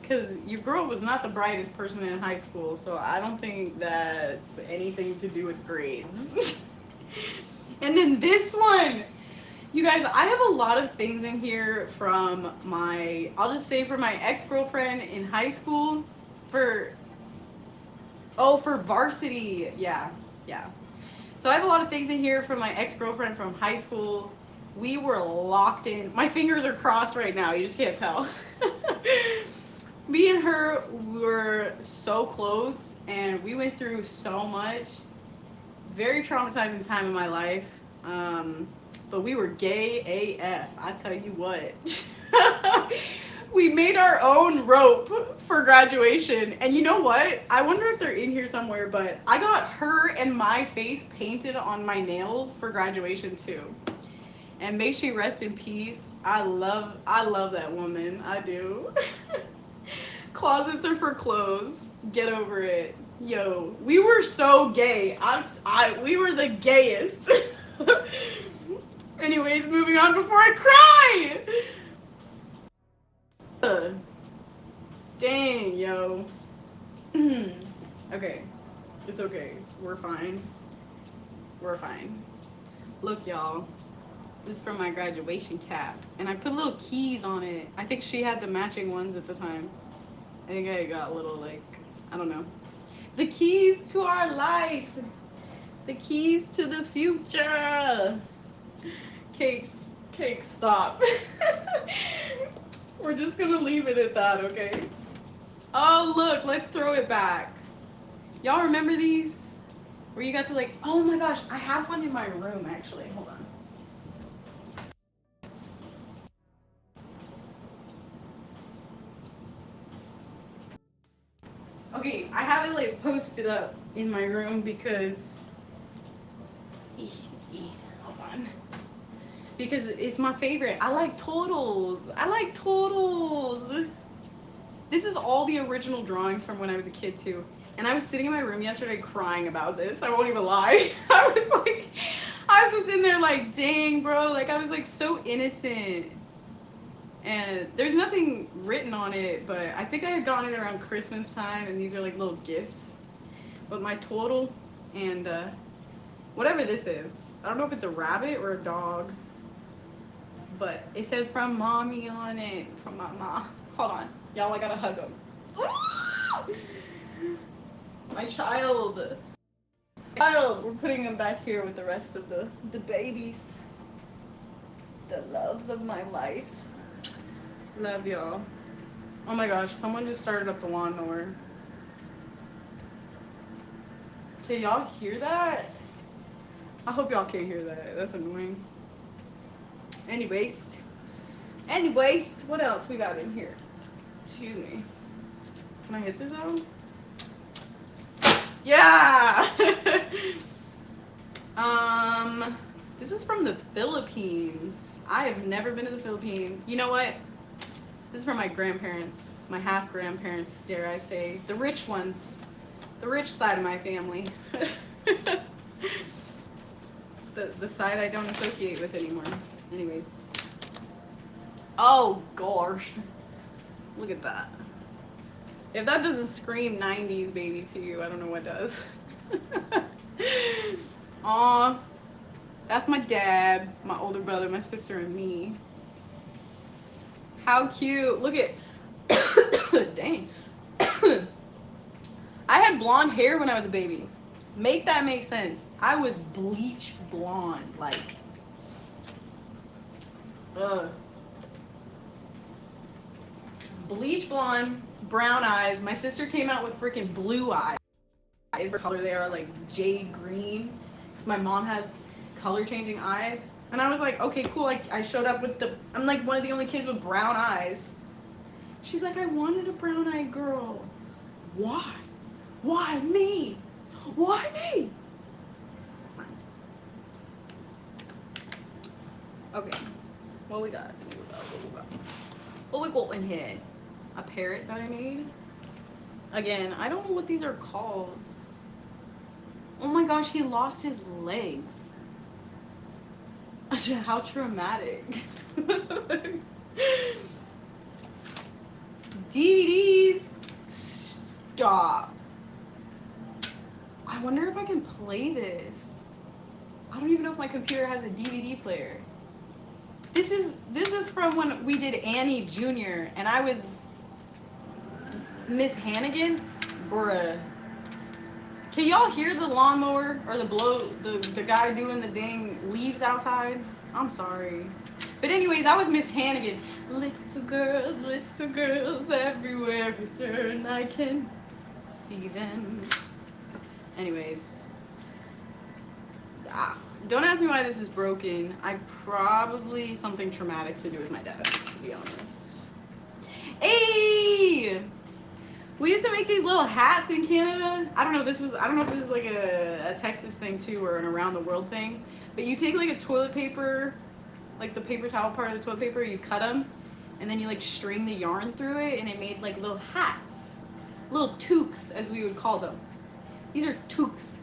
because your girl was not the brightest person in high school, so I don't think that's anything to do with grades. And then this one, you guys, I have a lot of things in here from I'll just say for my ex-girlfriend in high school, for varsity, yeah. So I have a lot of things in here from my ex-girlfriend from high school. We were locked in. My fingers are crossed right now, you just can't tell. Me and her were so close, and we went through so much. Very traumatizing time in my life. But we were gay AF, I tell you what. We made our own rope for graduation. And you know what? I wonder if they're in here somewhere, but I got her and my face painted on my nails for graduation too. And may she rest in peace. I love that woman. I do. Closets are for clothes. Get over it. Yo, we were so gay. We were the gayest. Anyways, moving on before I cry. Dang, yo. Okay, it's okay. We're fine. We're fine. Look, y'all. This is from my graduation cap, and I put little keys on it. I think she had the matching ones at the time. I think I got a little, like, I don't know. The keys to our life. The keys to the future. Cakes, stop. We're just gonna leave it at that, okay? Oh, look, let's throw it back. Y'all remember these? Where you got to like, oh my gosh, I have one in my room actually. Hold on. Okay, I have it like posted up in my room because hold on. Because it's my favorite. I like totals. This is all the original drawings from when I was a kid too. And I was sitting in my room yesterday crying about this. I won't even lie. I was just in there like, dang, bro. Like, I was like so innocent. And there's nothing written on it, but I think I had gotten it around Christmas time, and these are like little gifts. But my total and whatever this is, I don't know if it's a rabbit or a dog, but it says from mommy on it, from my mom. Hold on, y'all, I gotta hug him. My child. We're putting him back here with the rest of the babies, the loves of my life. Love y'all. Oh my gosh, someone just started up the lawnmower. Can y'all hear that? I hope y'all can't hear that. That's annoying. Anyways, what else we got in here? Excuse me. Can I hit this out? Yeah! This is from the Philippines. I have never been to the Philippines. You know what? This is from my grandparents, my half-grandparents, dare I say. The rich ones. The rich side of my family. the side I don't associate with anymore. Anyways. Oh, gosh. Look at that. If that doesn't scream 90s baby to you, I don't know what does. Aw. That's my dad, my older brother, my sister, and me. How cute. Look at dang. I had blonde hair when I was a baby. Make that make sense. I was bleach blonde, like bleach blonde, brown eyes. My sister came out with freaking blue eyes. Her color they are like jade green. Cause my mom has color changing eyes. And I was like, okay, cool. Like, I showed up with I'm like one of the only kids with brown eyes. She's like, I wanted a brown-eyed girl. Why? Why me? Why me? It's fine. Okay. What we got? What we got in here? A parrot that I made? Again, I don't know what these are called. Oh my gosh, he lost his legs. How traumatic. DVDs. Stop. I wonder if I can play this. I don't even know if my computer has a DVD player. This is from when we did Annie Jr. and I was Miss Hannigan. Bruh. Can y'all hear the lawnmower or the guy doing the dang leaves outside? I'm sorry. But anyways, I was Miss Hannigan. Little girls everywhere we turn, I can see them. Anyways. Don't ask me why this is broken. Probably something traumatic to do with my dad, to be honest. Hey! We used to make these little hats in Canada. I don't know if this is like a Texas thing too, or an around the world thing. But you take like a toilet paper, like the paper towel part of the toilet paper, you cut them, and then you like string the yarn through it, and it made like little hats. Little toques, as we would call them. These are toques.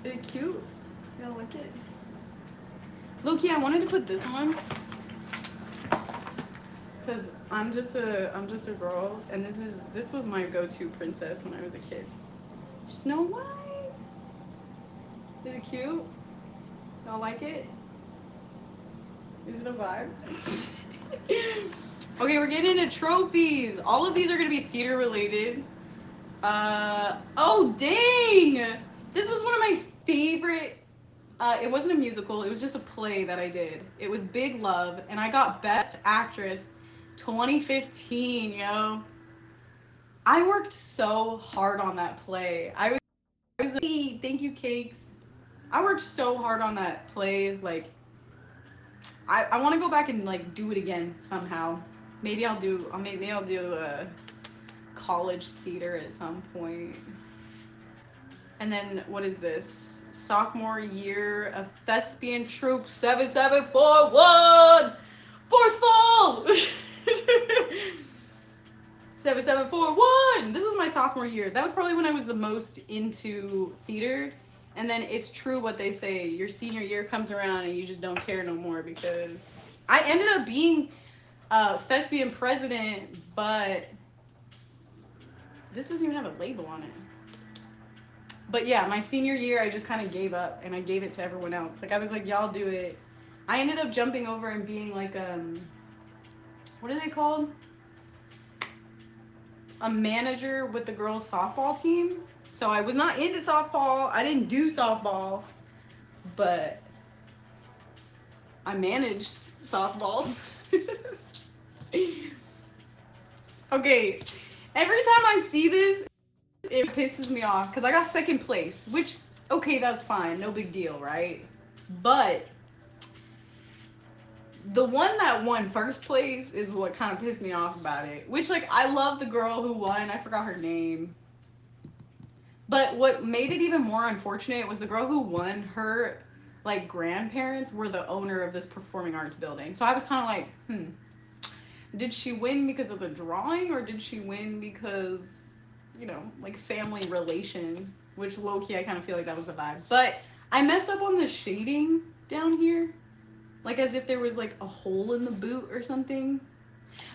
Is it cute? You don't like it? Low-key, I wanted to put this on. Cause I'm just a girl, and this was my go-to princess when I was a kid. Snow White. Is it cute? Y'all like it? Is it a vibe? Okay, we're getting into trophies. All of these are gonna be theater related. Oh dang! This was one of my favorite. It wasn't a musical. It was just a play that I did. It was Big Love, and I got Best Actress, 2015. Yo, I worked so hard on that play. I was like, hey, thank you, cakes. I worked so hard on that play. Like, I want to go back and like do it again somehow. Maybe I'll do a college theater at some point. And then what is this? Sophomore year of thespian troupe 7741 forceful 7741. This was my sophomore year. That was probably when I was the most into theater. And then it's true what they say. Your senior year comes around and you just don't care no more, because I ended up being thespian president, but this doesn't even have a label on it. But yeah, my senior year, I just kind of gave up and I gave it to everyone else. Like, I was like, y'all do it. I ended up jumping over and being like, what are they called? A manager with the girls' softball team. So I was not into softball. I didn't do softball, but I managed softball. Okay, every time I see this, it pisses me off because I got second place, which, okay, that's fine, no big deal, right? But the one that won first place is what kind of pissed me off about it. Which, like, I love the girl who won. I forgot her name. But what made it even more unfortunate was the girl who won, her, like, grandparents were the owner of this performing arts building. So I was kind of like, did she win because of the drawing, or did she win because, you know, like, family relation? Which, low-key, I kind of feel like that was the vibe. But I messed up on the shading down here. Like, as if there was, like, a hole in the boot or something.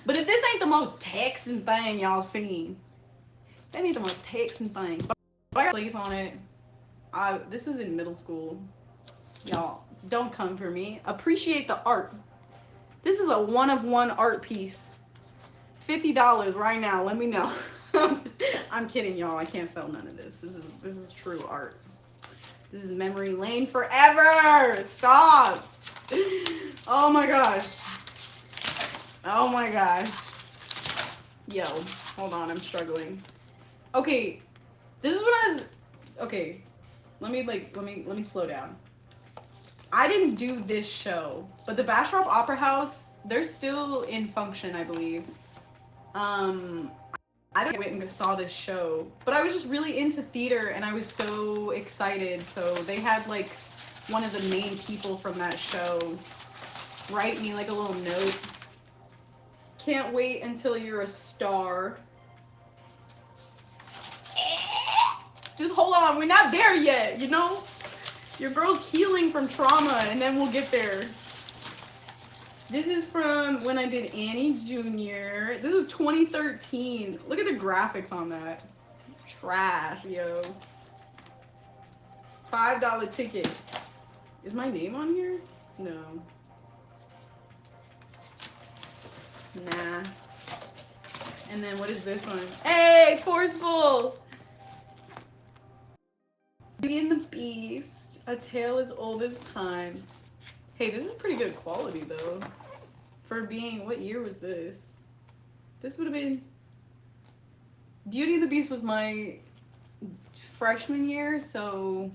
But if this ain't the most Texan thing y'all seen, that ain't the most Texan thing. But I got place on it. This was in middle school. Y'all, don't come for me. Appreciate the art. This is a one-of-one art piece. $50 right now. Let me know. I'm kidding, y'all. I can't sell none of this. This is true art. This is memory lane forever. Stop. Oh my gosh. Oh my gosh. Yo, hold on, I'm struggling. Okay, this is when I was, okay, let me slow down. I didn't do this show, but the Bastrop Opera House, they're still in function, I believe. I don't went and saw this show, but I was just really into theater and I was so excited. So they had like one of the main people from that show write me like a little note. Can't wait until you're a star. Just hold on, we're not there yet, you know? Your girl's healing from trauma and then we'll get there. This is from when I did Annie Jr. This was 2013. Look at the graphics on that. Trash, yo. $5 tickets. Is my name on here? No. Nah. And then what is this one? Hey, Forceful! Beauty and the Beast. A Tale as Old as Time. Hey, this is pretty good quality though. For being, what year was this? This would have been, Beauty and the Beast was my freshman year, so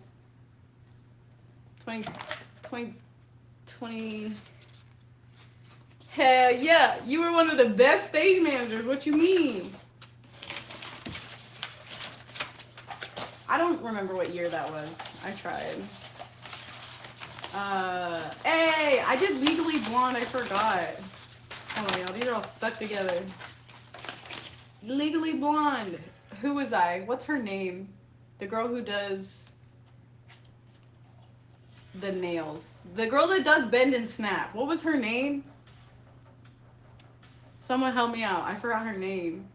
2020. Hell yeah, you were one of the best stage managers. What you mean? I don't remember what year that was. I tried. Hey, I did Legally Blonde. I forgot. Hold on, y'all. These are all stuck together. Legally Blonde. Who was I? What's her name? The girl who does the nails. The girl that does Bend and Snap. What was her name? Someone help me out. I forgot her name.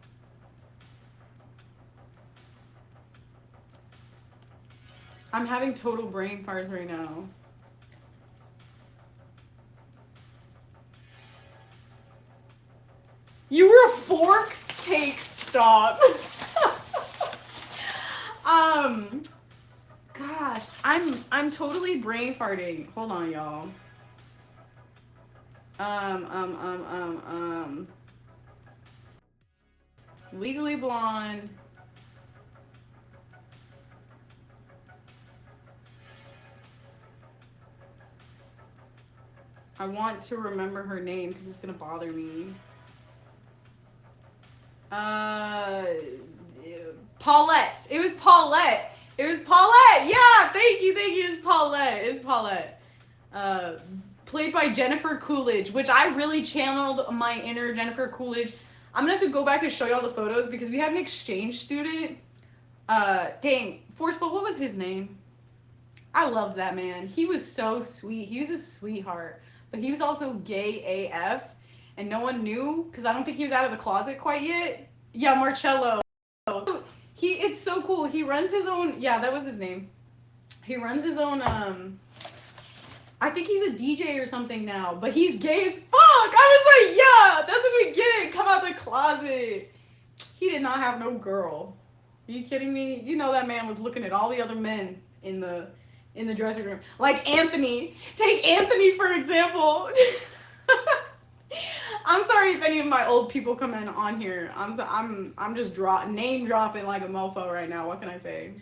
I'm having total brain farts right now. stop. Gosh, I'm totally brain farting. Hold on, y'all. Um, um, um, um, um. Legally Blonde. I want to remember her name because it's gonna bother me. Uh, Paulette. It was Paulette. It was Paulette. Yeah, thank you. It's Paulette. It's Paulette. Uh, Played by Jennifer Coolidge, which I really channeled my inner Jennifer Coolidge. I'm gonna have to go back and show y'all the photos because we had an exchange student. Dang, Forceful. What was his name? I loved that man. He was so sweet. He was a sweetheart, but he was also gay AF, and no one knew because I don't think he was out of the closet quite yet. Yeah, Marcello. It's so cool. He runs his own. Yeah, that was his name. He runs his own. I think he's a DJ or something now, but he's gay as fuck. I was like, yeah, that's what we get. Come out the closet. He did not have no girl. Are you kidding me? You know that man was looking at all the other men in the dressing room. Like Anthony. Take Anthony for example. I'm sorry if any of my old people come in on here. I'm just name dropping like a mofo right now. What can I say?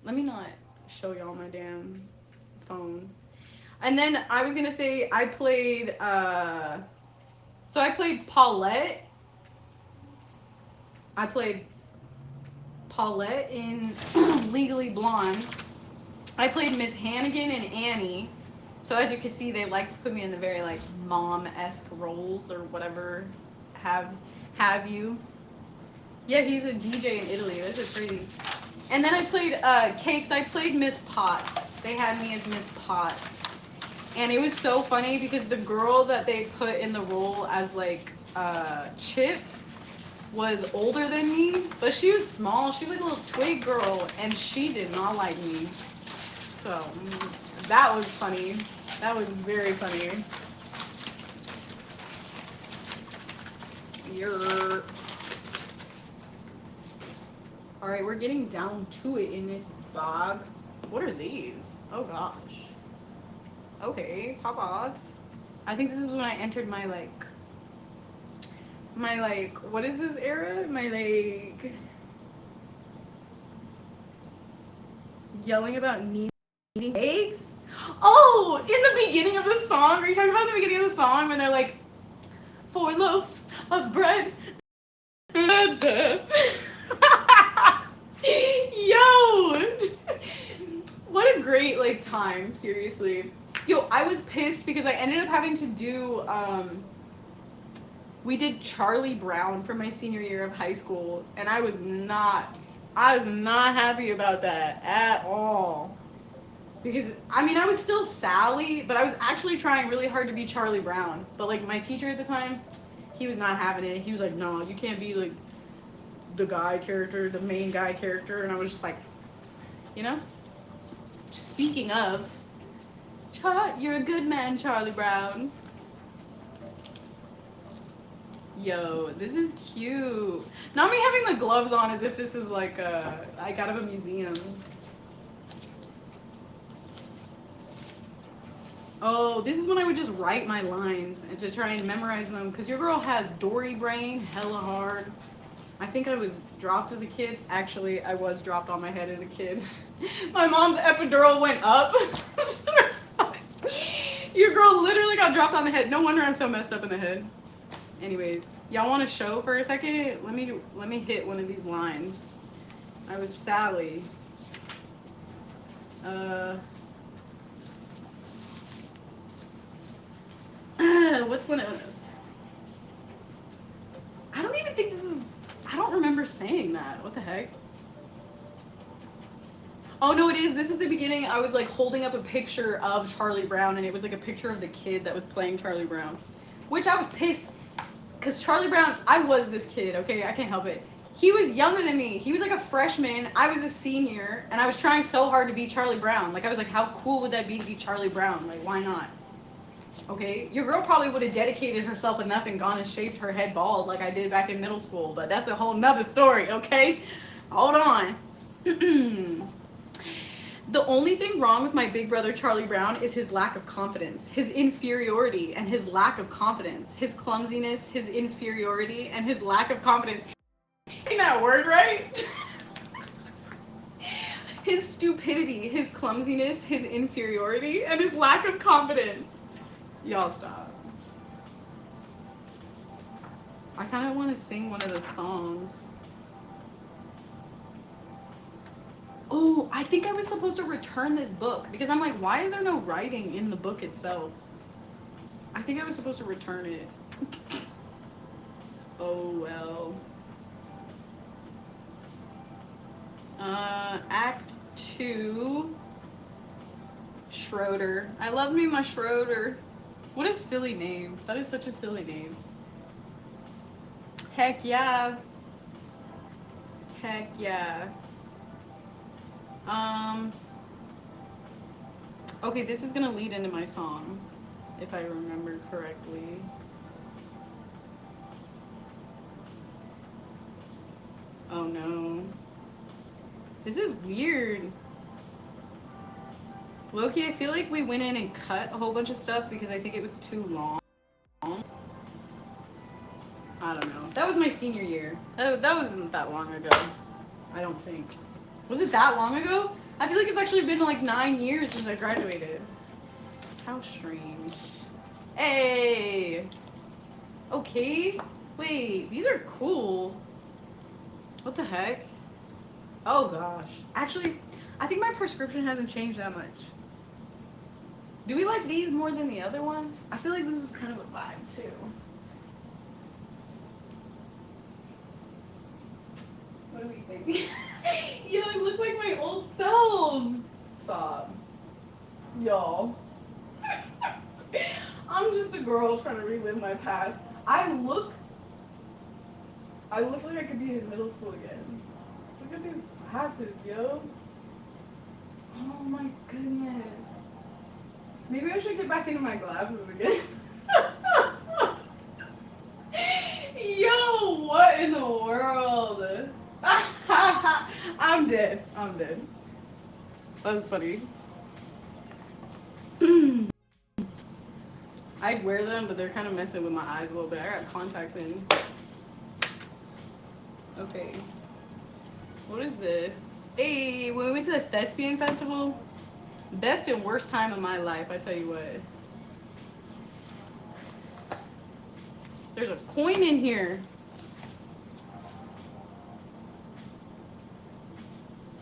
Let me not show y'all my damn phone. And then I was gonna say I played so I played Paulette. I played Paulette in Legally Blonde. I played Miss Hannigan and Annie. So as you can see, they like to put me in the very like mom-esque roles or whatever have you. Yeah, he's a DJ in Italy. This is crazy. And then I played Cakes. I played Miss Potts. They had me as Miss Potts. And it was so funny because the girl that they put in the role as like Chip was older than me, but she was small. She was like a little twig girl, and she did not like me. So that was funny. That was very funny. All right, we're getting down to it in this bog. What are these? Oh gosh. Okay, pop off. I think this is when I entered my what is this era? My like yelling about needing eggs. Oh, in the beginning of the song. Are you talking about the beginning of the song when they're like 4 loaves of bread and death? Yo, what a great like time. Seriously. Yo, I was pissed because I ended up having to do, we did Charlie Brown for my senior year of high school, and I was not happy about that at all. Because, I mean, I was still Sally, but I was actually trying really hard to be Charlie Brown. But, like, my teacher at the time, he was not having it. He was like, no, you can't be, like, the guy character, the main guy character. And I was just like, you know? Speaking of, you're a good man, Charlie Brown. Yo, this is cute. Not me having the gloves on as if this is like like out of a museum. Oh, this is when I would just write my lines and to try and memorize them because your girl has Dory brain hella hard. I think I was dropped as a kid. Actually, I was dropped on my head as a kid. My mom's epidural went up. Your girl literally got dropped on the head. No wonder I'm so messed up in the head. Anyways, y'all want to show for a second? Let me hit one of these lines. I was Sally. What's one of this? I don't even think this is. I don't remember saying that. What the heck? Oh no, it is. This is the beginning. I was like holding up a picture of Charlie Brown, and it was like a picture of the kid that was playing Charlie Brown, which I was pissed because Charlie Brown. I was this kid. Okay, I can't help it. He was younger than me. He was like a freshman. I was a senior, and I was trying so hard to be Charlie Brown. Like I was like, how cool would that be to be Charlie Brown? Like why not? Okay, your girl probably would have dedicated herself enough and gone and shaved her head bald like I did back in middle school, but that's a whole nother story, okay? Hold on. The only thing wrong with my big brother Charlie Brown is his lack of confidence, his inferiority, and his lack of confidence, his clumsiness, his inferiority, and his lack of confidence. Saying that word right? His stupidity, his clumsiness, his inferiority, and his lack of confidence. Y'all stop. I kind of want to sing one of the songs. Oh, I think I was supposed to return this book because I'm like, why is there no writing in the book itself? I think I was supposed to return it. Oh well. Act 2. Schroeder. I love me my Schroeder. What a silly name. That is such a silly name. Heck yeah. Heck yeah. Okay, this is gonna lead into my song, if I remember correctly. Oh no. This is weird. Loki, I feel like we went in and cut a whole bunch of stuff because I think it was too long. I don't know. That was my senior year. That wasn't that long ago. I don't think. Was it that long ago? I feel like it's actually been like 9 years since I graduated. How strange. Hey! Okay. Wait, these are cool. What the heck? Oh gosh. Actually, I think my prescription hasn't changed that much. Do we like these more than the other ones? I feel like this is kind of a vibe too. What do we think? Yo, I look like my old self. Stop. Y'all. I'm just a girl trying to relive my past. I look like I could be in middle school again. Look at these glasses, yo. Oh my goodness. Maybe I should get back into my glasses again. Yo, what in the world? I'm dead. I'm dead. That was funny. I'd wear them, but they're kind of messing with my eyes a little bit. I got contacts in. Okay. What is this? Hey, when we went to the Thespian Festival, best and worst time of my life, I tell you what. There's a coin in here.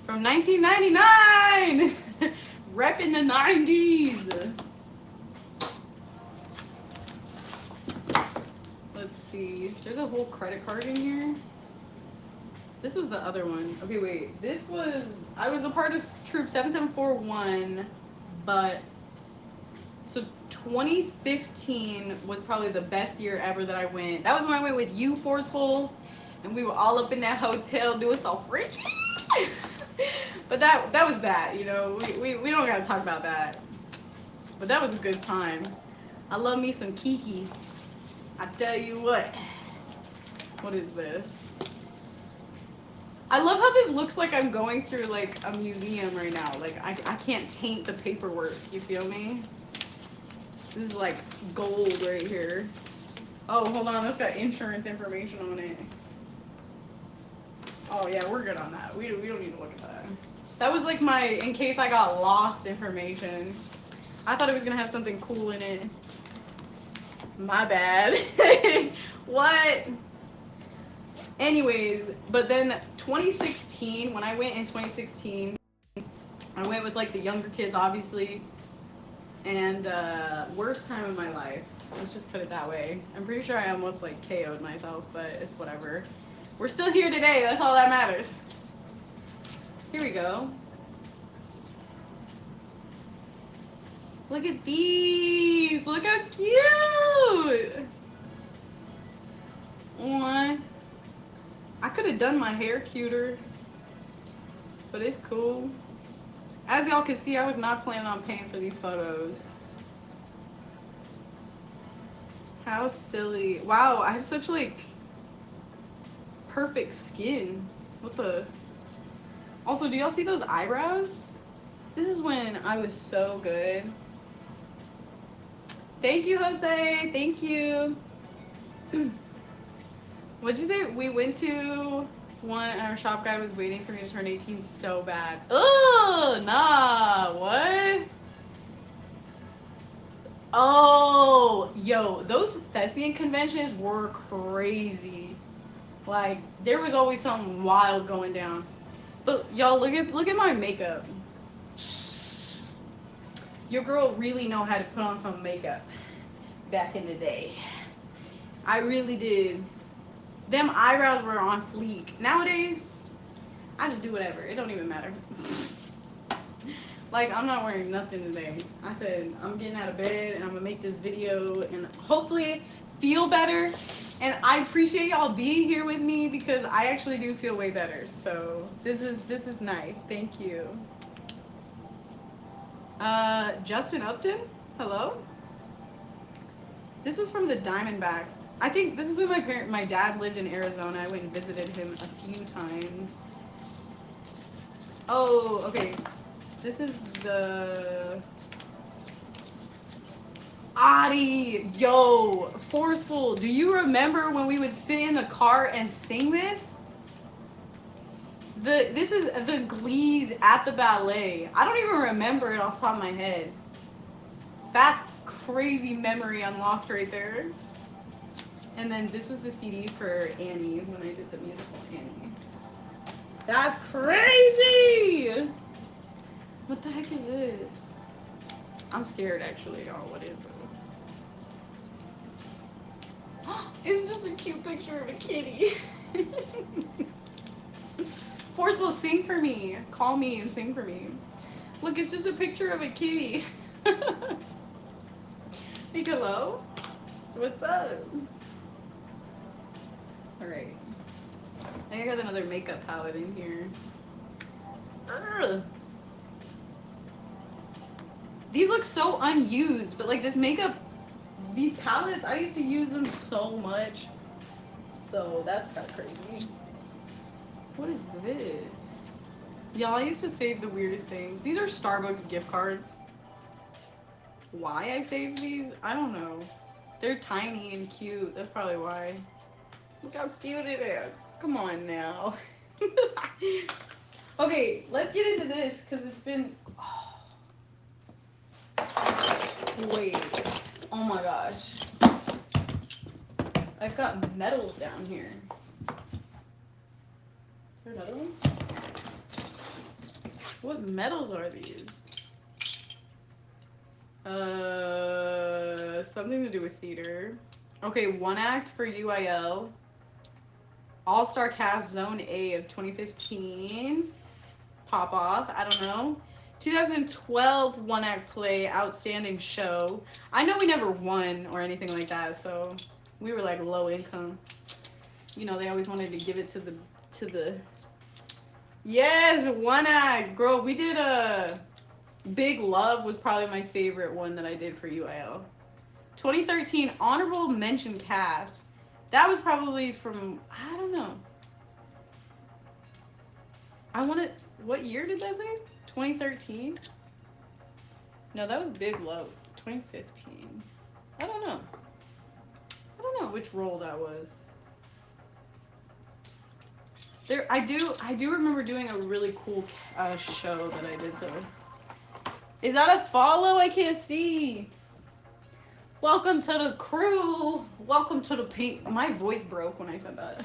From 1999! Repping the 90s. Let's see. There's a whole credit card in here. This was the other one. Okay, wait. This was... I was a part of Troop 7741, but... So 2015 was probably the best year ever that I went. That was when I went with you, Forceful, and we were all up in that hotel doing so freaky. But that was that, you know. We don't gotta talk about that. But that was a good time. I love me some Kiki. I tell you what. What is this? I love how this looks like I'm going through like a museum right now. Like I can't taint the paperwork, you feel me? This is like gold right here. Oh, hold on, that's got insurance information on it. Oh yeah, we're good on that. We don't need to look at that. That was like my, in case I got lost information. I thought it was gonna have something cool in it. My bad. What? Anyways, but then 2016, when I went in 2016, I went with like the younger kids, obviously. And worst time of my life. Let's just put it that way. I'm pretty sure I almost like KO'd myself, but it's whatever. We're still here today. That's all that matters. Here we go. Look at these. Look how cute. Aww. I could have done my hair cuter, but it's cool. As y'all can see, I was not planning on paying for these photos. How silly. Wow, I have such like perfect skin. What the? Also, do y'all see those eyebrows? This is when I was so good. Thank you, Jose. Thank you. What'd you say? We went to one and our shop guy was waiting for me to turn 18 so bad. Ugh, nah, what? Oh, yo, those thespian conventions were crazy. Like, there was always something wild going down. But y'all, look at my makeup. Your girl really know how to put on some makeup back in the day. I really did. Them eyebrows were on fleek. Nowadays, I just do whatever. It don't even matter. Like, I'm not wearing nothing today. I said, I'm getting out of bed and I'm gonna make this video and hopefully feel better. And I appreciate y'all being here with me because I actually do feel way better. So this is nice. Thank you. Justin Upton? Hello? This was from the Diamondbacks. I think this is when my dad lived in Arizona. I went and visited him a few times. Oh, okay. This is the Adi. Yo, Forceful. Do you remember when we would sit in the car and sing this? This is the Glees at the ballet. I don't even remember it off the top of my head. That's crazy memory unlocked right there. And then this was the CD for Annie when I did the musical Annie. That's crazy! What the heck is this? I'm scared actually, y'all. What is this? It's just a cute picture of a kitty. Forceful, sing for me. Call me and sing for me. Look, it's just a picture of a kitty. Hey, hello? What's up? Alright. I got another makeup palette in here. Urgh. These look so unused, but like this makeup, these palettes, I used to use them so much. So that's kind of crazy. What is this? Y'all, I used to save the weirdest things. These are Starbucks gift cards. Why I saved these? I don't know. They're tiny and cute. That's probably why. Look how cute it is. Come on now. Okay, let's get into this because it's been... Wait. Oh my gosh. I've got medals down here. Is there another one? What medals are these? Something to do with theater. Okay, one act for UIL. All-Star Cast Zone A of 2015. Pop off. I don't know. 2012 one act play, outstanding show. I know we never won or anything like that, so we were like low income. You know, they always wanted to give it to the yes, one act. Girl, we did a Big Love was probably my favorite one that I did for UIL. 2013 honorable mention cast. That was probably from, I don't know. I want to, what year did that say? 2013? No, that was Big Love. 2015. I don't know. I don't know which role that was. There, I do remember doing a really cool show that I did. So, is that a follow? I can't see. Welcome to the crew. Welcome to the pink. My voice broke when I said that.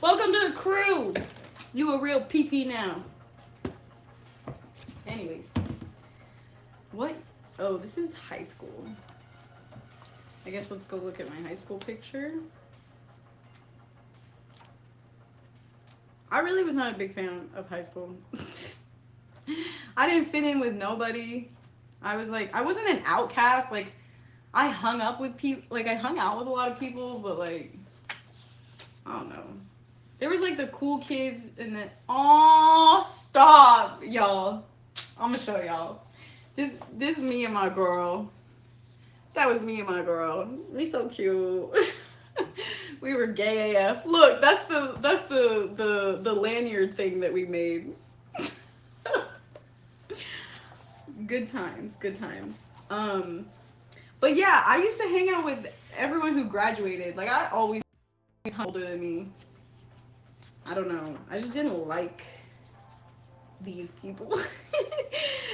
Welcome to the crew. You a real PP now. Anyways, what? Oh, this is high school. I guess let's go look at my high school picture. I really was not a big fan of high school. I didn't fit in with nobody. I was like, I wasn't an outcast. Like, I hung up with people. Like, I hung out with a lot of people, but like, I don't know. There was like the cool kids and then, oh, stop, y'all. I'm gonna show y'all. This is me and my girl. That was me and my girl. We so cute. We were gay AF. Look, that's the lanyard thing that we made. Good times, good times. Um, but yeah, I used to hang out with everyone who graduated. Like I always older than me. I don't know. I just didn't like these people.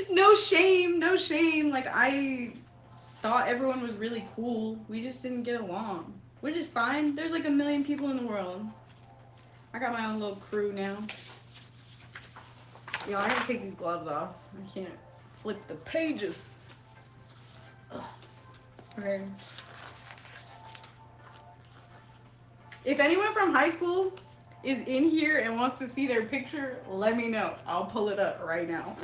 No shame, no shame. Like I thought everyone was really cool. We just didn't get along, which is fine. There's like a million people in the world. I got my own little crew now. Yo, I gotta take these gloves off. I can't flip the pages. Ugh. Okay. If anyone from high school is in here and wants to see their picture, let me know. I'll pull it up right now.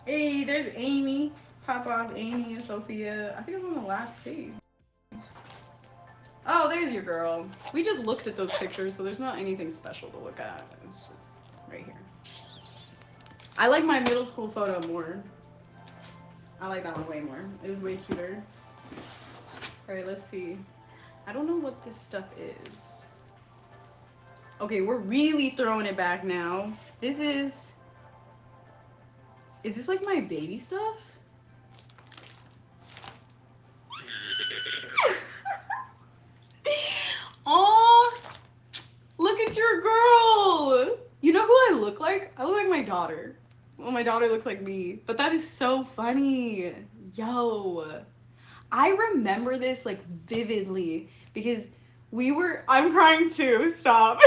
Hey, there's Amy. Pop off Amy and Sophia. I think it's on the last page. Oh, there's your girl. We just looked at those pictures, so there's not anything special to look at. It's just right here. I like my middle school photo more. I like that one way more. It is way cuter. Alright, let's see. I don't know what this stuff is. Okay, we're really throwing it back now. This is this like my baby stuff? Oh, look at your girl. You know who I look like? I look like my daughter. Well, my daughter looks like me, but that is so funny. Yo, I remember this like vividly because I'm crying too, stop.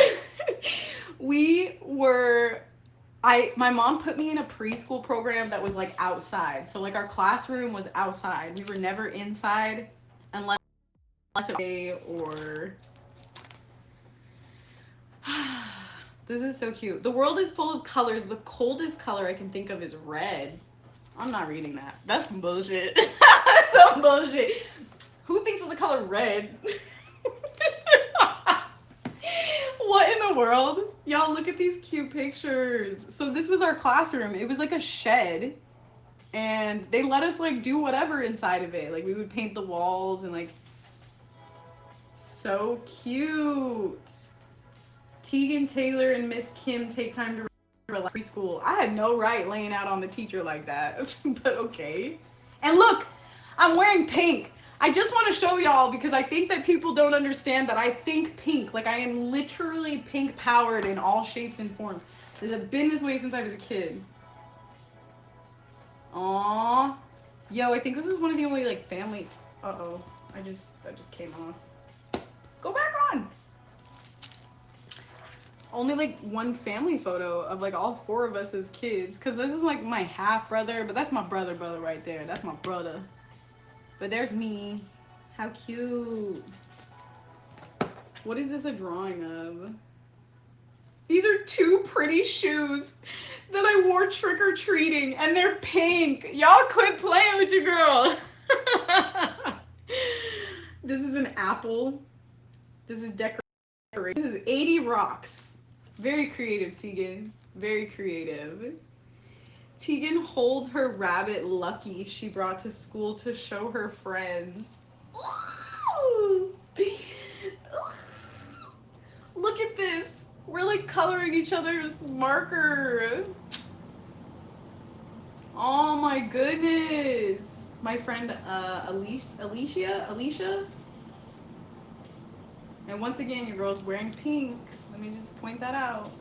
My mom put me in a preschool program that was like outside. So like our classroom was outside. We were never inside unless it was or this is so cute. The world is full of colors. The coldest color I can think of is red. I'm not reading that. That's some bullshit. That's some bullshit. Who thinks of the color red? What in the world? Y'all, look at these cute pictures. So this was our classroom. It was like a shed. And they let us like do whatever inside of it. Like we would paint the walls and like so cute. Tegan Taylor and Miss Kim take time to relax. Preschool. I had no right laying out on the teacher like that, but okay. And look, I'm wearing pink. I just want to show y'all because I think that people don't understand that I think pink. Like I am literally pink powered in all shapes and forms. I've been this way since I was a kid. Aww. Yo, I think this is one of the only like family. Uh-oh. That just came off. Go back on. Only like one family photo of like all four of us as kids, because this is like my half brother, but that's my brother right there. That's my brother. But there's me. How cute. What is this a drawing of? These are two pretty shoes that I wore trick-or-treating, and they're pink. Y'all quit playing with your girl. This is an apple. This is decoration. This is 80 rocks. Very creative, Tegan. Very creative. Tegan holds her rabbit Lucky she brought to school to show her friends. Ooh. Look at this. We're like coloring each other's marker. Oh my goodness. My friend Alicia. And once again, your girl's wearing pink. Let me just point that out.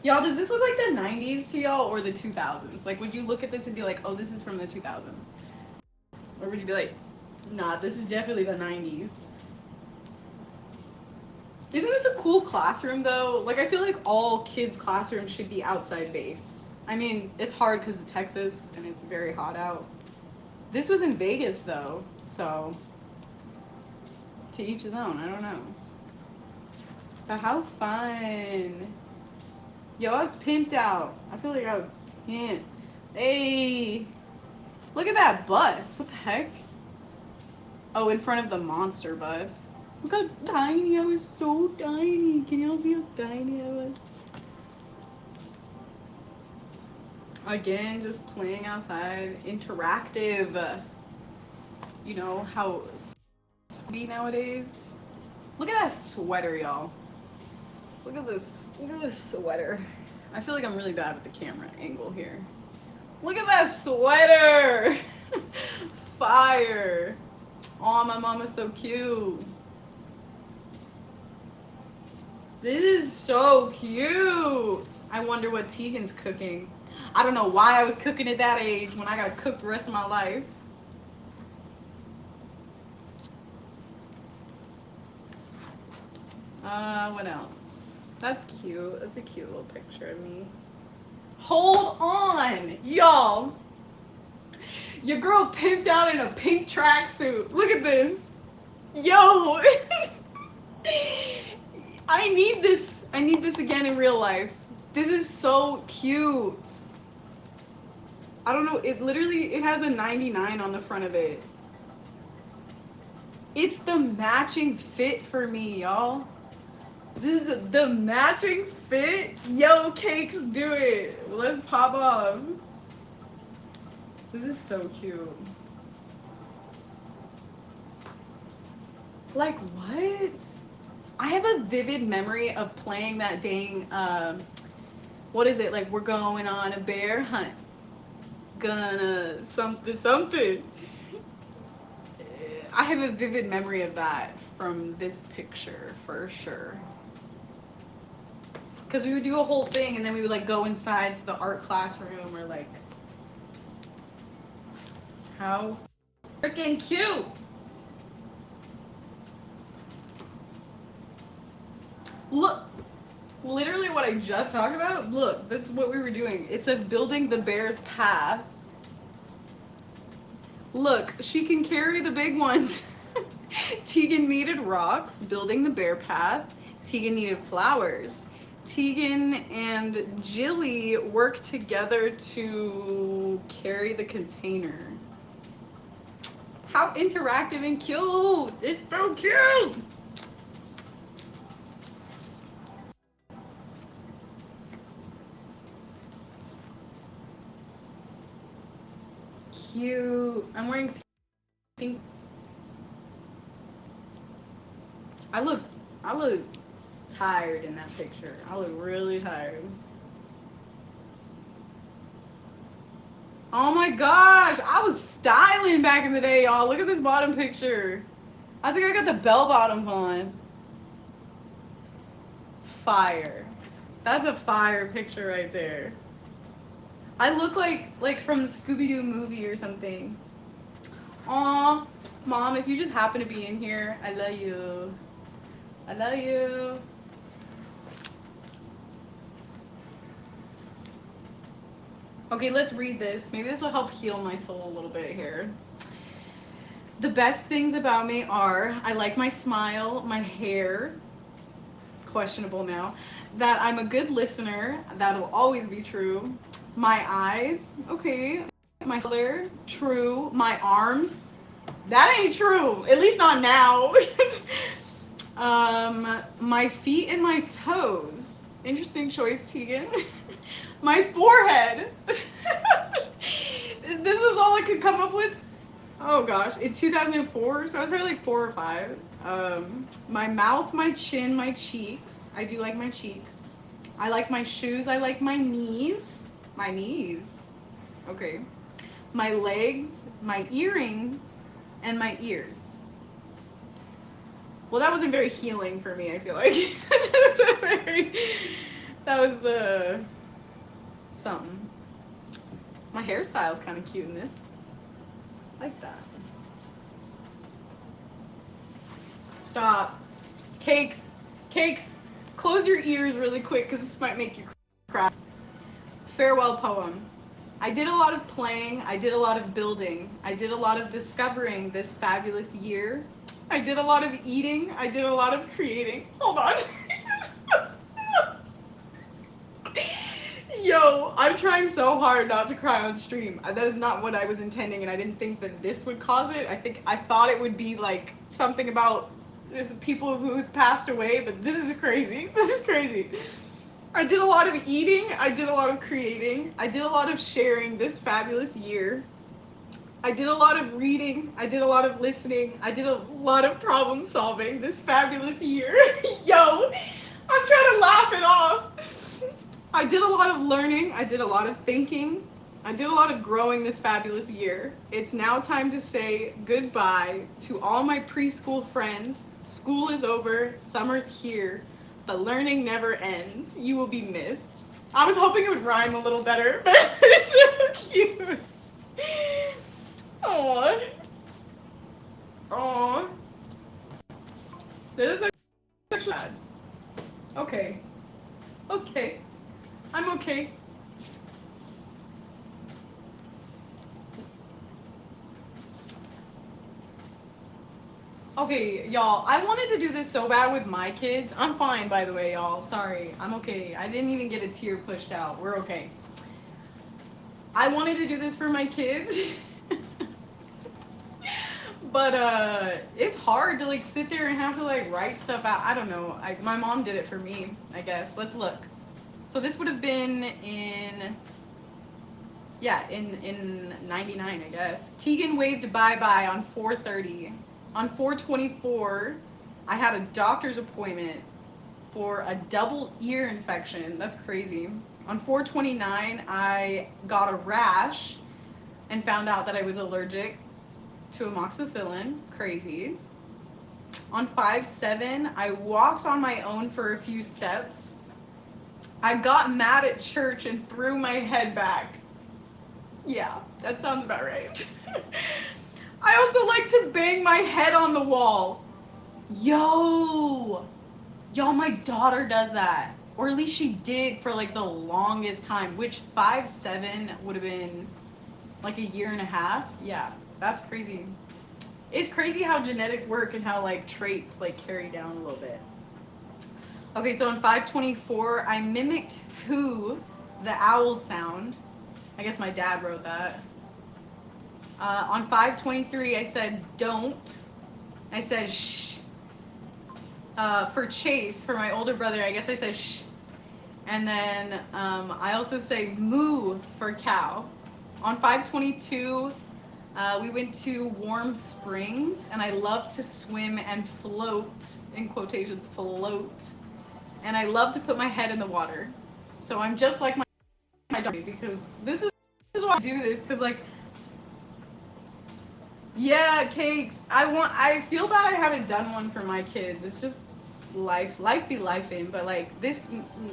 Y'all, does this look like the 90s to y'all or the 2000s? Like, would you look at this and be like, oh, this is from the 2000s? Or would you be like, nah, this is definitely the 90s? Isn't this a cool classroom, though? Like, I feel like all kids' classrooms should be outside based. I mean, it's hard because it's Texas and it's very hot out. This was in Vegas, though, so to each his own. I don't know. But how fun. Yo, I was pimped out. I feel like I was pimped. Hey, look at that bus. What the heck? Oh, in front of the monster bus. Look how tiny I was. So tiny. Can y'all see how tiny I was? Again, just playing outside, interactive. You know how sweet nowadays. Look at that sweater, y'all. Look at this. Look at this sweater. I feel like I'm really bad with the camera angle here. Look at that sweater. Fire. Oh, my mom is so cute. This is so cute. I wonder what Tegan's cooking. I don't know why I was cooking at that age when I gotta cook the rest of my life. What else? That's cute. That's a cute little picture of me. Hold on, y'all. Your girl pimped out in a pink tracksuit. Look at this. Yo. I need this. I need this again in real life. This is so cute. I don't know. It has a 99 on the front of it. It's the matching fit for me, y'all. This is the matching fit. Yo, cakes, do it. Let's pop off. This is so cute. Like, what? I have a vivid memory of playing that dang, what is it? Like, we're going on a bear hunt. Gonna something. I have a vivid memory of that from this picture, for sure. Because we would do a whole thing and then we would like go inside to the art classroom or like, how freaking cute. Look, literally what I just talked about. Look, that's what we were doing. It says building the bear's path. Look, she can carry the big ones. Tegan needed rocks, building the bear path. Tegan needed flowers. Tegan and Jilly worked together to carry the container. How interactive and cute! It's so cute! Cute. I'm wearing pink. I look tired in that picture. I look really tired. Oh my gosh, I was styling back in the day, y'all. Look at this bottom picture. I think I got the bell bottoms on. Fire. That's a fire picture right there. I look like from the Scooby-Doo movie or something. Aw, Mom, if you just happen to be in here, I love you. I love you. Okay, let's read this. Maybe this will help heal my soul a little bit here. The best things about me are I like my smile, my hair, questionable now, that I'm a good listener, that'll always be true, my eyes, okay, my color, true, my arms, that ain't true, at least not now. My feet and my toes, interesting choice, Tegan. My forehead. This is all I could come up with. Oh gosh, in 2004, so I was probably like 4 or 5. My mouth, my chin, my cheeks. I do like my cheeks. I like my shoes. I like my knees. My knees. Okay. My legs, my earring, and my ears. Well, that wasn't very healing for me, I feel like. That was something. My hairstyle's kind of cute in this. Like that. Stop. Cakes. Cakes. Close your ears really quick because this might make you cry. Farewell poem. I did a lot of playing. I did a lot of building. I did a lot of discovering this fabulous year. I did a lot of eating. I did a lot of creating. Hold on. Yo, I'm trying so hard not to cry on stream. That is not what I was intending, and I didn't think that this would cause it. I thought it would be like something about there's people who's passed away, but this is crazy. This is crazy. I did a lot of eating. I did a lot of creating. I did a lot of sharing this fabulous year. I did a lot of reading. I did a lot of listening. I did a lot of problem solving this fabulous year. Yo, I'm trying to laugh it off. I did a lot of learning. I did a lot of thinking. I did a lot of growing this fabulous year. It's now time to say goodbye to all my preschool friends. School is over. Summer's here. But learning never ends. You will be missed. I was hoping it would rhyme a little better, but it's so cute. Aww. Aww. This is actually bad. Okay. Okay. I'm okay. Okay, y'all, I wanted to do this so bad with my kids. I'm fine, by the way, y'all. Sorry. I'm okay. I didn't even get a tear pushed out. We're okay. I wanted to do this for my kids. But it's hard to like sit there and have to like write stuff out. I don't know. My mom did it for me, I guess. Let's look. So this would have been in in 99, I guess. Tegan waved bye-bye on 4:30. On 4:24, I had a doctor's appointment for a double ear infection. That's crazy. On 4:29, I got a rash and found out that I was allergic to amoxicillin. Crazy. On 5/7, I walked on my own for a few steps. I got mad at church and threw my head back. Yeah, that sounds about right. I also like to bang my head on the wall. Yo! Y'all, my daughter does that. Or at least she did for like the longest time, which 5/7 would have been like a year and a half. Yeah, that's crazy. It's crazy how genetics work and how like traits like carry down a little bit. Okay, so on 5/24, I mimicked who the owl sound. I guess my dad wrote that. On 5/23, I said don't. I said shh. For Chase, for my older brother, I guess I said shh. And then I also say moo for cow. On 5/22, we went to Warm Springs, and I love to swim and float, in quotations, float. And I love to put my head in the water. So I'm just like my dog, because this is why I do this, because like, yeah, cakes. I feel bad I haven't done one for my kids. It's just life be lifing. But like this,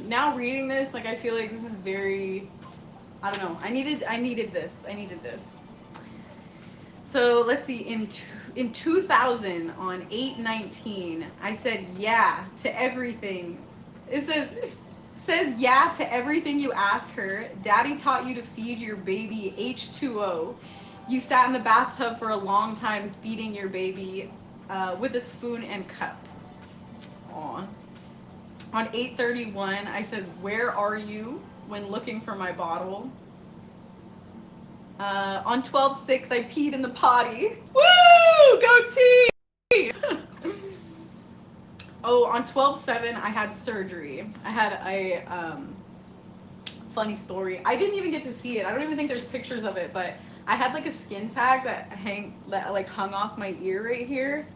now reading this, like I feel like this is very, I don't know. I needed this. So let's see. In 2000, on 8/19, I said yeah to everything. It says yeah to everything you ask her. Daddy taught you to feed your baby H2O. You sat in the bathtub for a long time feeding your baby with a spoon and cup. Aw. On 8/31, I says, where are you, when looking for my bottle. On 12/6, I peed in the potty. Woo! Go team! Oh, on 12/7, I had surgery. I had a funny story. I didn't even get to see it. I don't even think there's pictures of it, but I had like a skin tag that hung off my ear right here.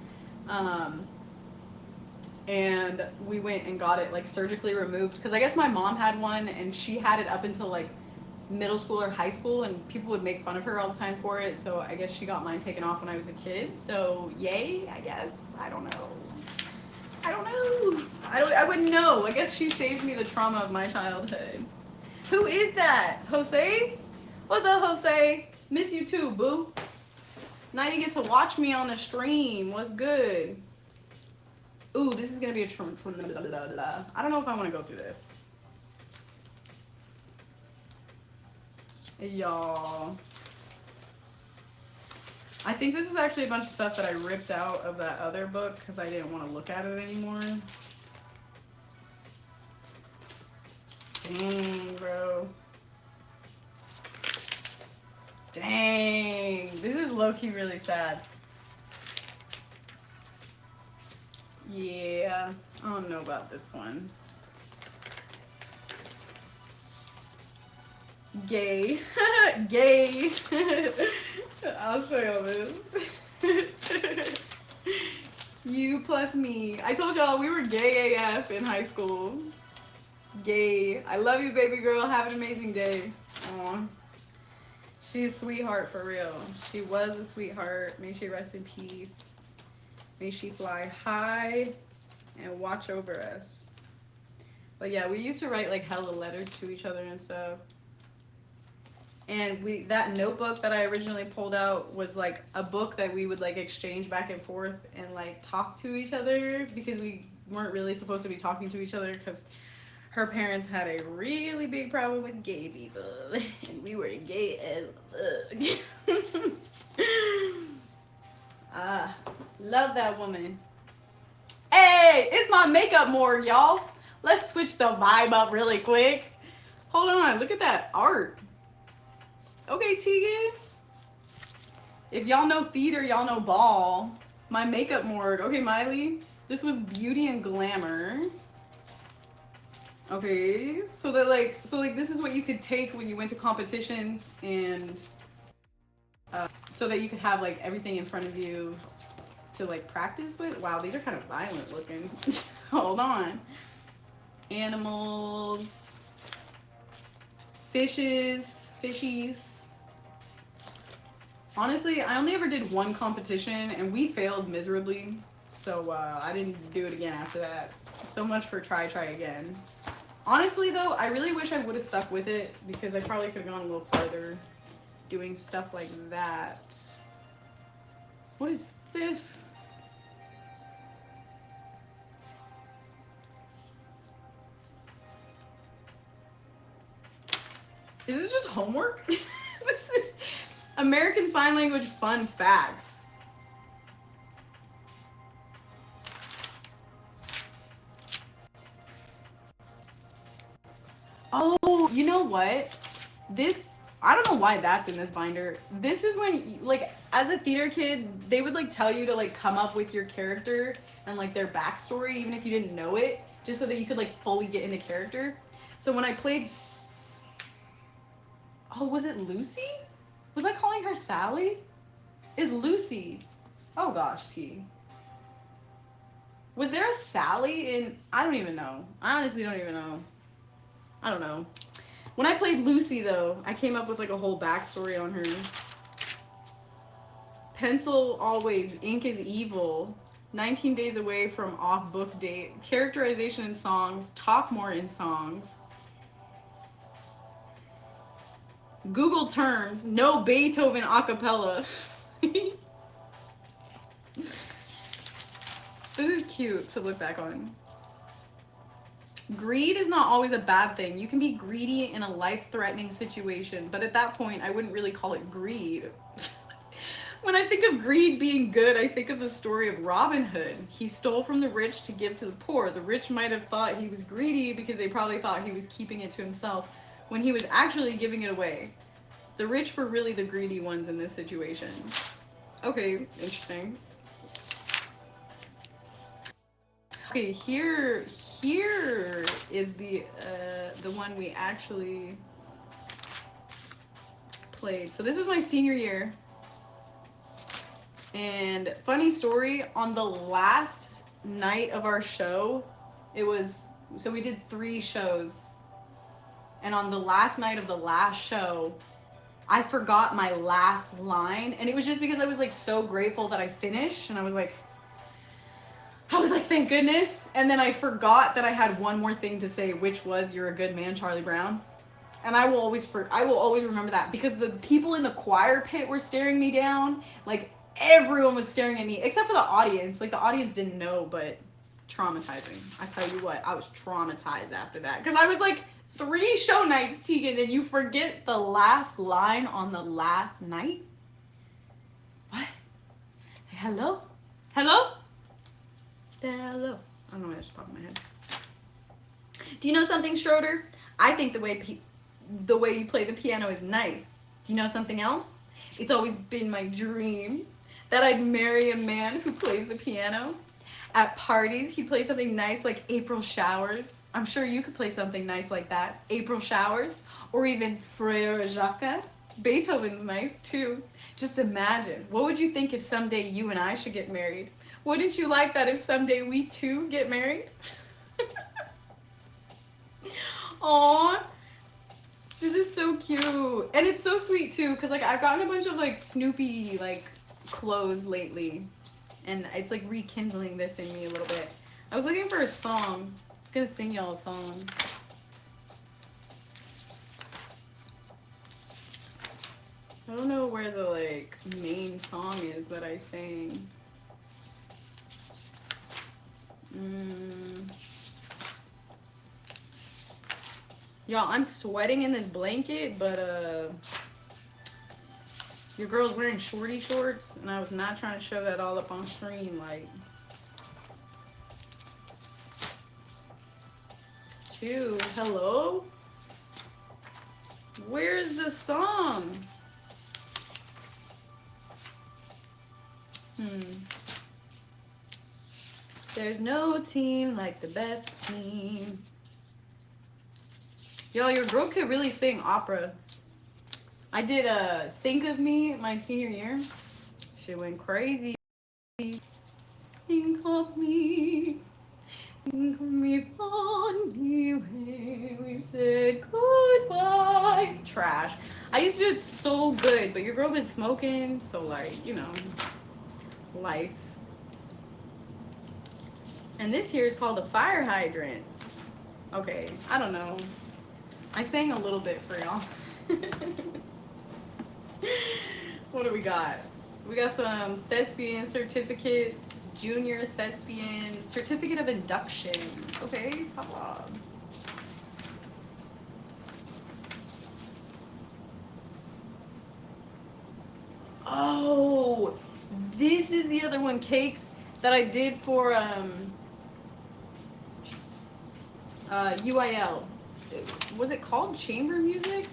And we went and got it like surgically removed, because I guess my mom had one and she had it up until like middle school or high school, and people would make fun of her all the time for it. So I guess she got mine taken off when I was a kid. So yay, I guess. I don't know. I wouldn't know. I guess she saved me the trauma of my childhood. Who is that? Jose? What's up, Jose? Miss you too, boo. Now you get to watch me on the stream. What's good? Ooh, this is gonna be a I don't know if I want to go through this. Y'all. I think this is actually a bunch of stuff that I ripped out of that other book because I didn't want to look at it anymore. Dang, bro. Dang. This is low-key really sad. Yeah. I don't know about this one. Gay. Gay. I'll show y'all this. You plus me. I told y'all we were gay AF in high school. Gay. I love you, baby girl. Have an amazing day. Aw. She's a sweetheart for real. She was a sweetheart. May she rest in peace. May she fly high and watch over us. But yeah, we used to write like hella letters to each other and stuff. And that notebook that I originally pulled out was like a book that we would like exchange back and forth and like talk to each other, because we weren't really supposed to be talking to each other because her parents had a really big problem with gay people, and we were gay as fuck. Love that woman. Hey, it's my makeup morgue, y'all. Let's switch the vibe up really quick. Hold on, look at that art. Okay, Tegan. If y'all know theater, y'all know ball. My makeup morgue. Okay, Miley. This was Beauty and Glamour. Okay, so this is what you could take when you went to competitions, and so that you could have like everything in front of you to like practice with. Wow, these are kind of violent looking. Hold on. Animals, fishes, fishies. Honestly, I only ever did one competition and we failed miserably, so I didn't do it again after that. So much for try again. Honestly though, I really wish I would have stuck with it, because I probably could have gone a little farther doing stuff like that. What is this? Is this just homework? This is American Sign Language fun facts. Oh, you know what? This, I don't know why that's in this binder. This is when, like, as a theater kid, they would, like, tell you to, like, come up with your character and, like, their backstory, even if you didn't know it, just so that you could, like, fully get into character. So when I played, oh, was it Lucy? Was I calling her Sally? Is Lucy? Oh gosh, T. Was there a Sally in? I don't even know. I honestly don't even know. I don't know. When I played Lucy, though, I came up with like a whole backstory on her. Pencil always, ink is evil. 19 days away from off book date. Characterization in songs. Talk more in songs. Google terms. No Beethoven a cappella. This is cute to look back on. Greed is not always a bad thing. You can be greedy in a life-threatening situation, but at that point, I wouldn't really call it greed. When I think of greed being good, I think of the story of Robin Hood. He stole from the rich to give to the poor. The rich might have thought he was greedy because they probably thought he was keeping it to himself when he was actually giving it away. The rich were really the greedy ones in this situation. Okay, interesting. Okay, here is the one we actually played. So this was my senior year. And funny story, on the last night of our show, so we did 3 shows. And on the last night of the last show, I forgot my last line. And it was just because I was like so grateful that I finished, and I was like, thank goodness. And then I forgot that I had one more thing to say, which was, "You're a good man, Charlie Brown." And I will always remember that, because the people in the choir pit were staring me down. Like, everyone was staring at me, except for the audience. Like, the audience didn't know, but traumatizing. I tell you what, I was traumatized after that. Because I was like, 3 show nights, Tegan, and you forget the last line on the last night? What? Hello? Hello? Hello. I don't know why that just popped in my head. Do you know something, Schroeder? I think the way you play the piano is nice. Do you know something else? It's always been my dream that I'd marry a man who plays the piano. At parties, he'd play something nice like April Showers. I'm sure you could play something nice like that. April Showers. Or even Frere Jacques. Beethoven's nice too. Just imagine, what would you think if someday you and I should get married? Wouldn't you like that if someday we too get married? Aw, this is so cute. And it's so sweet too, because like I've gotten a bunch of like Snoopy like clothes lately. And it's like rekindling this in me a little bit. I was looking for a song. I was gonna sing y'all a song. I don't know where the like main song is that I sang. Y'all, I'm sweating in this blanket, but your girl's wearing shorty shorts, and I was not trying to show that all up on stream, like. Two, hello? Where's the song? There's no team like the best team. Yo, your girl could really sing opera. I did Think of Me my senior year. She went crazy. Think of me. Think of me fondly when we said goodbye. Trash. I used to do it so good, but your girl been smoking, so like, you know, life. And this here is called a fire hydrant. Okay, I don't know. I sang a little bit for y'all. What do we got? We got some thespian certificates, junior thespian, certificate of induction. Okay, pop. Oh, this is the other one, cakes, that I did for UIL. Was it called chamber music?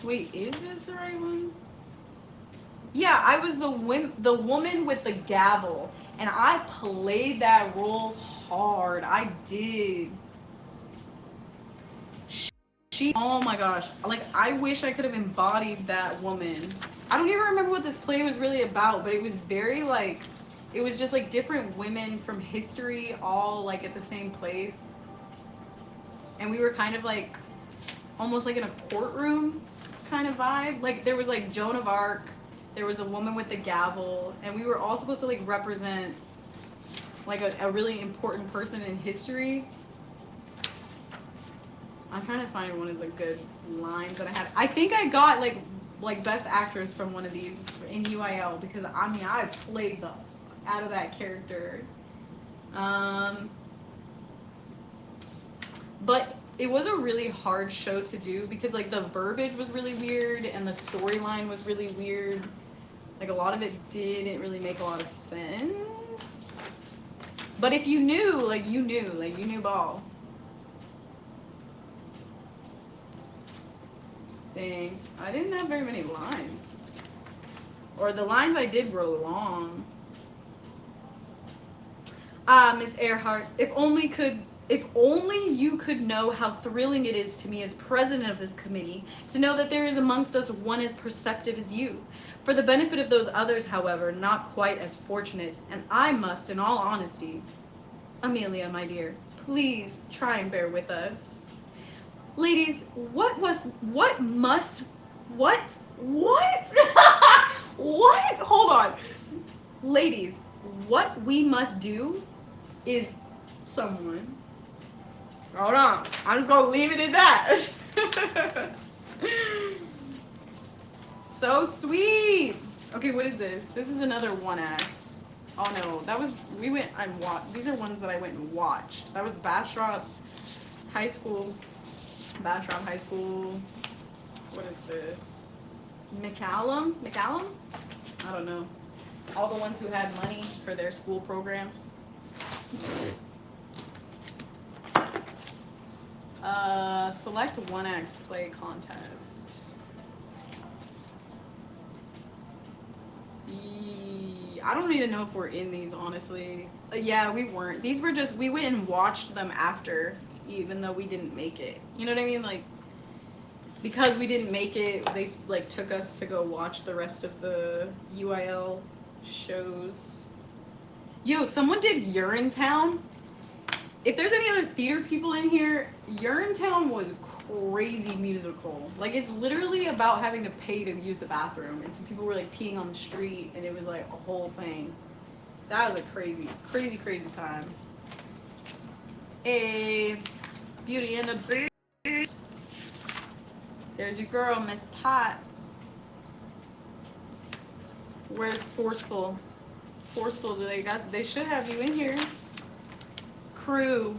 Wait, is this the right one? Yeah, I was the woman with the gavel, and I played that role hard. I did. Oh my gosh, like I wish I could have embodied that woman. I don't even remember what this play was really about, but it was very like, it was just like different women from history all like at the same place. And we were kind of like, almost like in a courtroom kind of vibe. Like there was like Joan of Arc, there was a woman with the gavel, and we were all supposed to like represent like a really important person in history. I'm trying to find one of the good lines that I had. I think I got like best actress from one of these in UIL because I mean I played the out of that character. But it was a really hard show to do because like the verbiage was really weird and the storyline was really weird. Like a lot of it didn't really make a lot of sense. But if you knew, like you knew ball. Dang, I didn't have very many lines. Or the lines I did were long. Ah, Miss Earhart, if only you could know how thrilling it is to me as president of this committee to know that there is amongst us one as perceptive as you. For the benefit of those others, however, not quite as fortunate, and I must, in all honesty, Amelia, my dear, please try and bear with us. Ladies, what? What? What? Hold on. Ladies, what we must do is someone. Hold on. I'm just gonna leave it at that. So sweet. Okay, what is this? This is another one act. Oh no, that was, we went and watched. These are ones that I went and watched. That was Bastrop High School. Bastrop High School. What is this? McCallum? I don't know. All the ones who had money for their school programs. Select one act play contest. I don't even know if we're in these, honestly. Yeah, we weren't. These were just, we went and watched them after, even though we didn't make it. You know what I mean? Like, because we didn't make it, they like took us to go watch the rest of the UIL shows. Yo, someone did Urinetown. If there's any other theater people in here, Urinetown was crazy musical. Like, it's literally about having to pay to use the bathroom, and some people were like peeing on the street, and it was like a whole thing. That was a crazy, crazy, crazy time. A Beauty and the Beast. There's your girl, Miss Potts. Where's Forceful? Forceful, they should have you in here. Crew.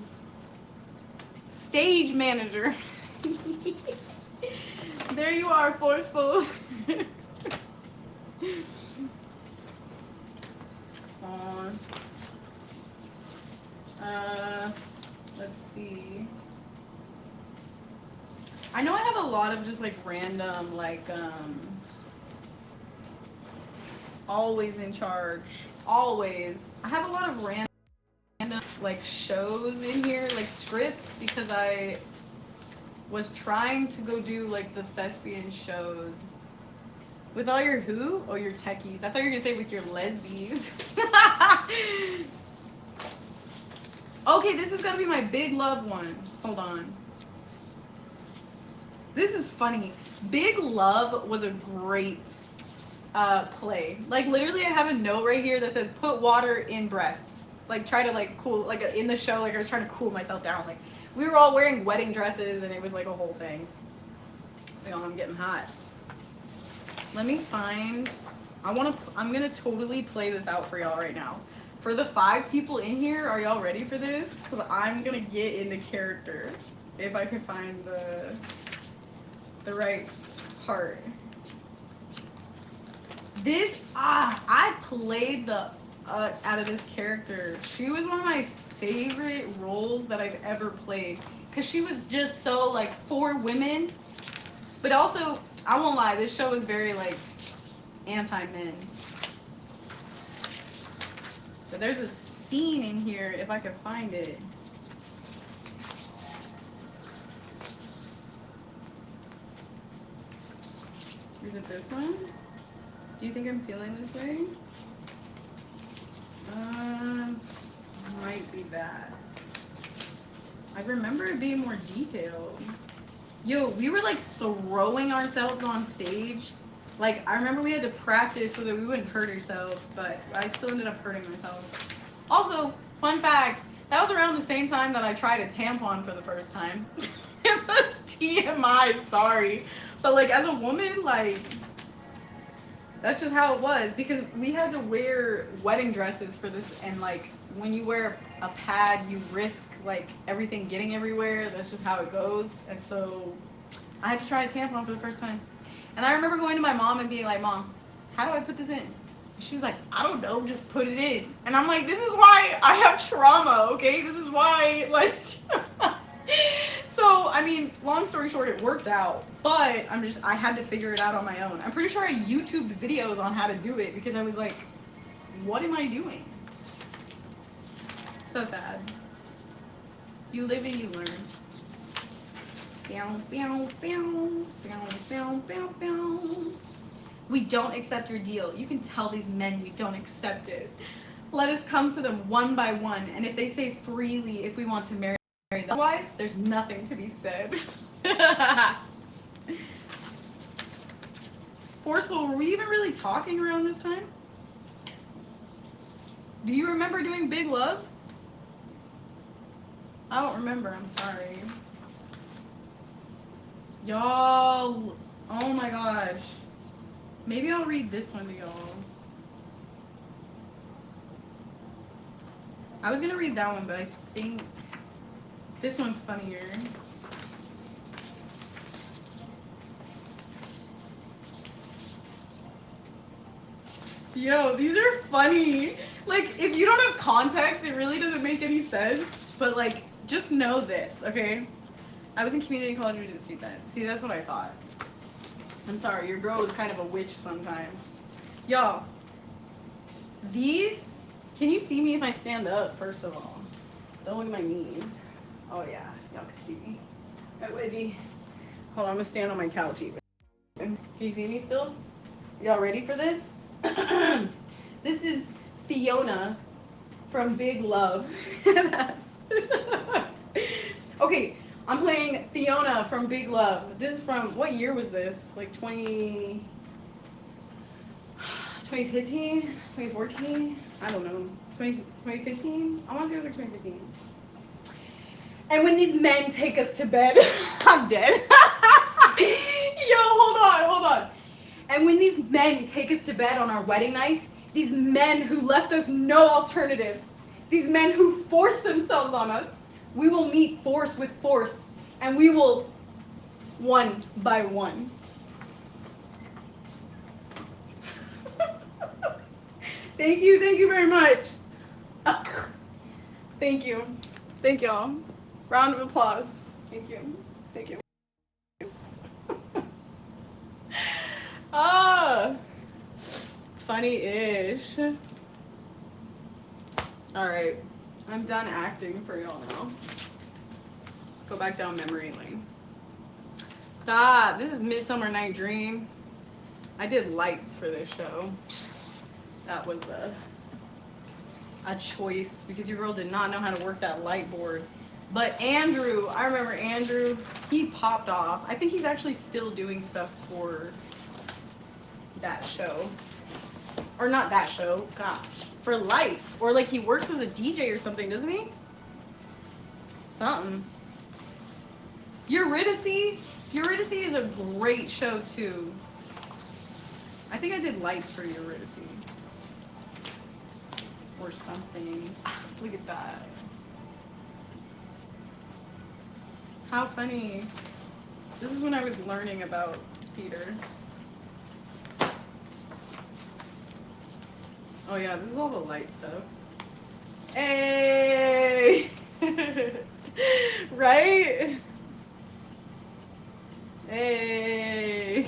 Stage manager. There you are, Forceful. On. Let's see. I know I have a lot of just like random, like, always in charge. Always. I have a lot of random, like, shows in here, like scripts, because I was trying to go do like the thespian shows. With all your who? Oh, your techies. I thought you were gonna say with your lesbies. Okay, this is gonna be my big love one. Hold on. This is funny. Big Love was a great play. Like, literally, I have a note right here that says put water in breasts. Like, try to like cool, like in the show, like I was trying to cool myself down. Like, we were all wearing wedding dresses and it was like a whole thing. You know, I'm getting hot. Let me find, I'm gonna totally play this out for y'all right now. For the 5 people in here, are y'all ready for this? Because I'm gonna get into character. If I can find the right part. This, I played the out of this character. She was one of my favorite roles that I've ever played. Because she was just so, like, for women. But also, I won't lie, this show is very, like, anti-men. But there's a scene in here, if I can find it. Is it this one? Do you think I'm feeling this way? Might be that. I remember it being more detailed. Yo, we were like throwing ourselves on stage. Like, I remember we had to practice so that we wouldn't hurt ourselves, but I still ended up hurting myself. Also, fun fact, that was around the same time that I tried a tampon for the first time. If that's TMI, sorry. But like, as a woman, like, that's just how it was, because we had to wear wedding dresses for this, and like, when you wear a pad, you risk like everything getting everywhere. That's just how it goes. And so I had to try a tampon for the first time. And I remember going to my mom and being like, Mom, how do I put this in? And she was like, I don't know, just put it in. And I'm like, this is why I have trauma, okay? This is why, like, so, I mean, long story short, it worked out, but I had to figure it out on my own. I'm pretty sure I YouTubed videos on how to do it, because I was like, what am I doing? So sad. You live and you learn. We don't accept your deal. You can tell these men we don't accept it. Let us come to them one by one, and if they say freely if we want to marry them. Otherwise, there's nothing to be said. Forceful, were we even really talking around this time? Do you remember doing Big Love? I don't remember, I'm sorry. Y'all, oh my gosh. Maybe I'll read this one to y'all. I was gonna read that one, but I think this one's funnier. Yo, these are funny. Like, if you don't have context, it really doesn't make any sense. But like, just know this, okay? I was in community college, we didn't speak that. See, that's what I thought. I'm sorry, your girl was kind of a witch sometimes. Y'all, These, can you see me if I stand up, first of all? Don't look at my knees. Oh yeah, y'all can see me. Right, wedgie. Hold on, I'm gonna stand on my couch even. Can you see me still? Y'all ready for this? This is Fiona from Big Love. Okay, I'm playing Fiona from Big Love. This is from, what year was this? Like 2015? 2014? I don't know. 2015? I want to say it was like 2015. And when these men take us to bed, I'm dead. Yo, hold on. And when these men take us to bed on our wedding night, these men who left us no alternative, these men who forced themselves on us, we will meet force with force, and we will one by one. Thank you very much. Thank you. Thank y'all. Round of applause. Thank you. Ah, funny-ish. All right, I'm done acting for y'all now. Let's go back down memory lane. Stop. This is Midsummer Night Dream. I did lights for this show. That was a choice because your girl did not know how to work that light board. But Andrew, I remember Andrew, he popped off. I think he's actually still doing stuff for that show. Or not that show, gosh. For lights. Or like he works as a DJ or something, doesn't he? Something. Eurydice is a great show too. I think I did lights for Eurydice. Or something. Look at that. How funny. This is when I was learning about theater. Oh yeah, this is all the light stuff. Hey! Right? Hey!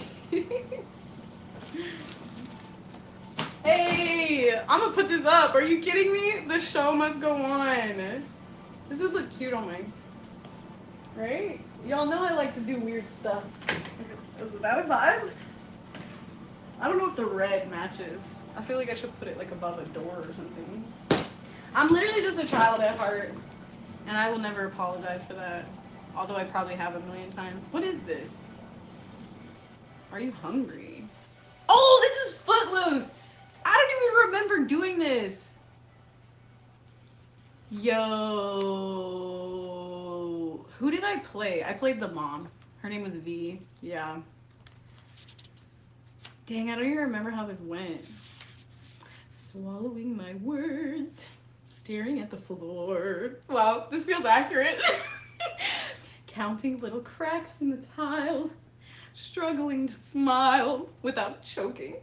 Hey! I'm gonna put this up. Are you kidding me? The show must go on. This would look cute on my... Right? Y'all know I like to do weird stuff. Is that a vibe? I don't know if the red matches. I feel like I should put it like above a door or something. I'm literally just a child at heart, and I will never apologize for that. Although I probably have 1,000,000 times. What is this? Are you hungry? Oh, this is Footloose! I don't even remember doing this. Yo, who did I play? I played the mom. Her name was V. Yeah. Dang, I don't even remember how this went. Swallowing my words, staring at the floor. Wow, this feels accurate. Counting little cracks in the tile, struggling to smile without choking.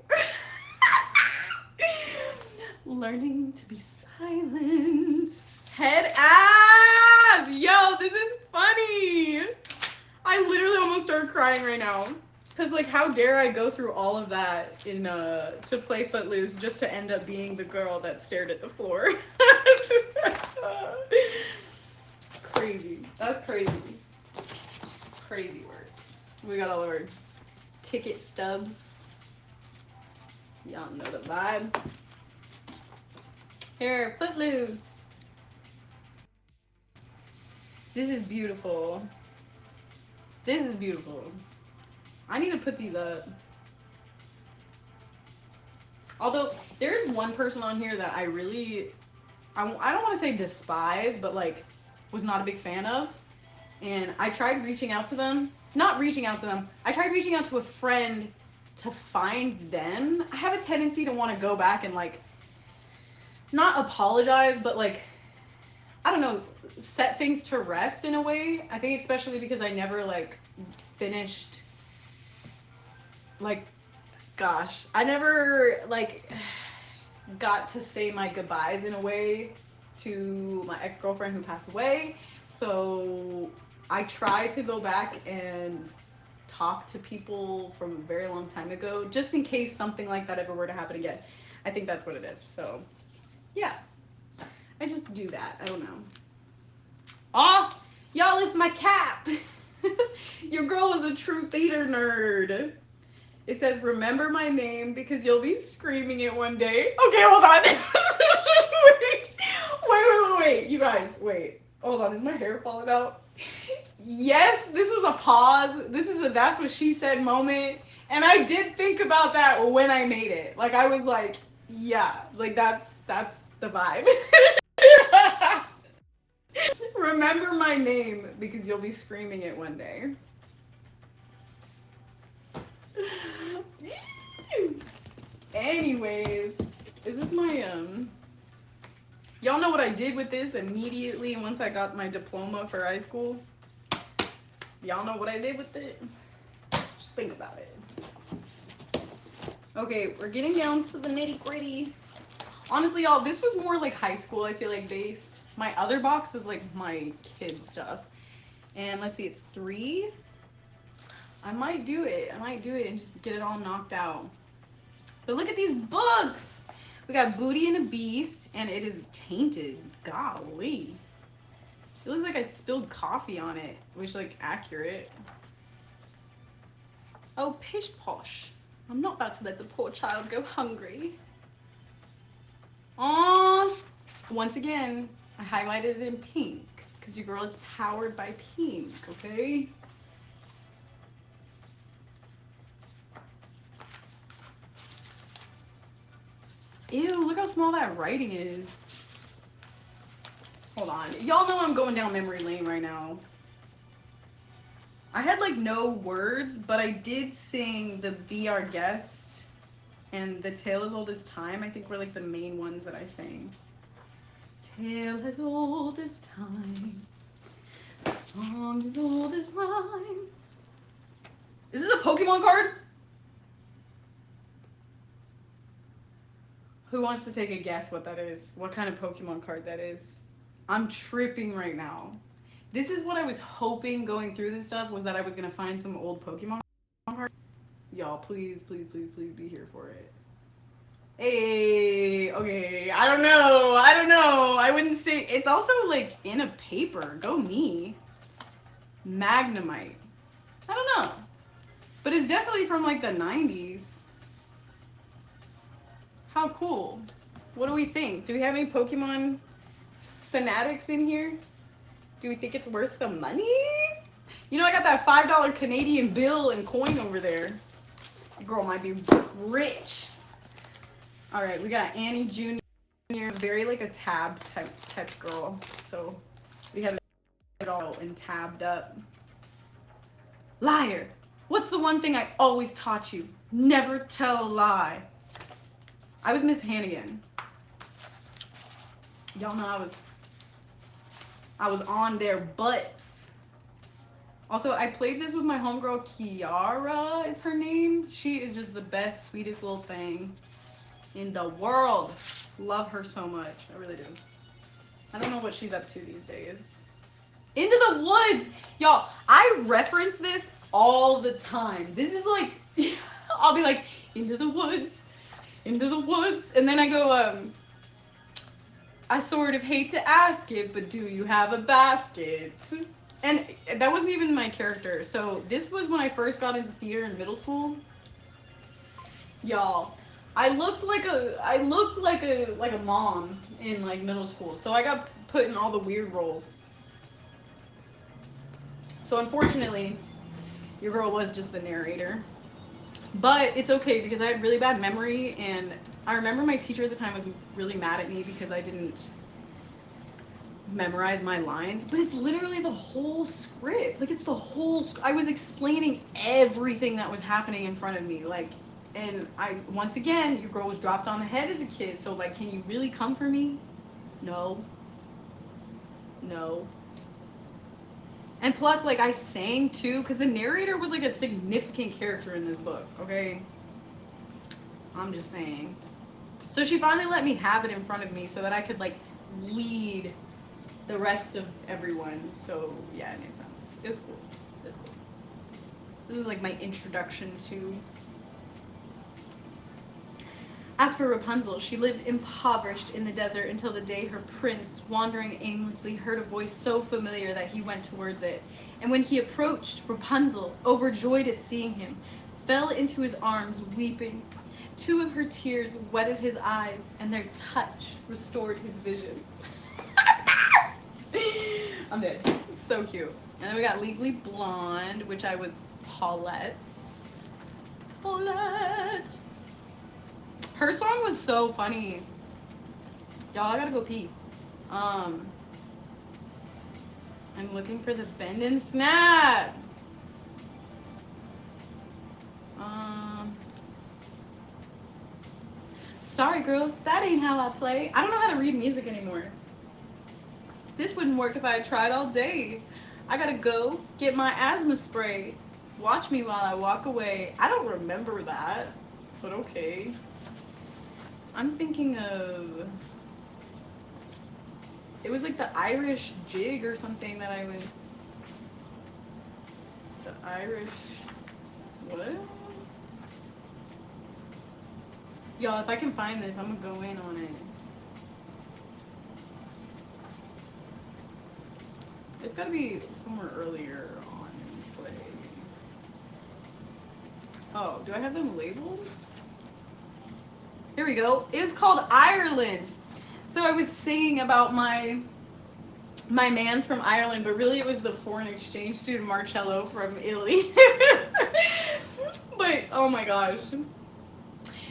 Learning to be silent. Head ass! Yo, this is funny! I literally almost started crying right now. Cause like, how dare I go through all of that in to play Footloose just to end up being the girl that stared at the floor. Crazy. That's crazy. Crazy work. We got all our ticket stubs. Y'all know the vibe. Here, Footloose. This is beautiful. This is beautiful. I need to put these up. Although, there's one person on here that I really, I don't want to say despise, but like, was not a big fan of. And I tried reaching out to them. Not reaching out to them. I tried reaching out to a friend to find them. I have a tendency to want to go back and like, not apologize, but like, I don't know, set things to rest in a way. I think especially because I never like finished, like, gosh, I never like got to say my goodbyes in a way to my ex-girlfriend who passed away. So I try to go back and talk to people from a very long time ago, just in case something like that ever were to happen again. I think that's what it is. So, yeah. I just do that. I don't know. Oh, y'all, it's my cap. Your girl was a true theater nerd. It says, remember my name because you'll be screaming it one day. Okay, hold on. wait. You guys, wait. Hold on, is my hair falling out? Yes, this is a pause. This is a that's what she said moment. And I did think about that when I made it. Like, I was like, yeah, like that's the vibe. Remember my name because you'll be screaming it one day. Anyways, is this my y'all know what I did with this immediately once I got my diploma for high school? Y'all know what I did with it? Just think about it. Okay, we're getting down to the nitty-gritty. Honestly, y'all, this was more like high school, I feel like, based. My other box is like my kid stuff. And let's see, it's 3. I might do it and just get it all knocked out. But look at these books. We got Booty and a Beast, and it is tainted. Golly. It looks like I spilled coffee on it, which, like, accurate. Oh, pish posh. I'm not about to let the poor child go hungry. Aww. Once again, I highlighted it in pink, because your girl is powered by pink, okay? Ew, look how small that writing is. Hold on. Y'all know I'm going down memory lane right now. I had like no words, but I did sing the Be Our Guest and The Tale as Old as Time. I think were like the main ones that I sang. Tale as old as time, song as old as rhyme. Is this a Pokemon card? Who wants to take a guess what that is? What kind of Pokemon card that is? I'm tripping right now. This is what I was hoping going through this stuff was that I was going to find some old Pokemon cards. Y'all, please, please, please, please be here for it. Hey, okay, I don't know. I wouldn't say, it's also like in a paper. Go me. Magnemite. I don't know. But it's definitely from like the 90s. How cool. What do we think? Do we have any Pokemon fanatics in here? Do we think it's worth some money? You know, I got that $5 Canadian bill and coin over there. The girl might be rich. All right, we got Annie Jr. Very like a tab type girl. So we have it all and tabbed up. Liar. What's the one thing I always taught you? Never tell a lie. I was Miss Hannigan. Y'all know I was on their butts. Also, I played this with my homegirl Kiara is her name. She is just the best, sweetest little thing in the world. Love her so much. I really do. I don't know what she's up to these days. Into the Woods. Y'all, I reference this all the time. This is like, I'll be like, into the woods. Into the woods. And then I go, I sort of hate to ask it, but do you have a basket? And that wasn't even my character. So this was when I first got into theater in middle school. Y'all, I looked like a mom in like middle school. So I got put in all the weird roles. So unfortunately, your girl was just the narrator. But it's okay because I had really bad memory, and I remember my teacher at the time was really mad at me because I didn't memorize my lines, but it's literally the whole script. Like, it's the whole I was explaining everything that was happening in front of me, like, and once again, your girl was dropped on the head as a kid, so like, can you really come for me? No. And plus, like, I sang too, because the narrator was like a significant character in this book, okay? I'm just saying. So she finally let me have it in front of me so that I could like lead the rest of everyone. So yeah, it made sense. It was cool. This was like my introduction to As for Rapunzel, she lived impoverished in the desert until the day her prince, wandering aimlessly, heard a voice so familiar that he went towards it. And when he approached, Rapunzel, overjoyed at seeing him, fell into his arms, weeping. Two of her tears wetted his eyes, and their touch restored his vision. I'm dead. So cute. And then we got Legally Blonde, which I was Paulette. Paulette. Her song was so funny. Y'all, I gotta go pee. I'm looking for the bend and snap. Sorry, girls, that ain't how I play. I don't know how to read music anymore. This wouldn't work if I had tried all day. I gotta go get my asthma spray. Watch me while I walk away. I don't remember that, but okay. I'm thinking of... It was like the Irish jig or something that I was... The Irish... What? Y'all, if I can find this, I'm gonna go in on it. It's gotta be somewhere earlier on play. Oh, do I have them labeled? Here we go. It's called Ireland. So I was singing about my man's from Ireland, but really it was the foreign exchange student Marcello from Italy. But oh my gosh.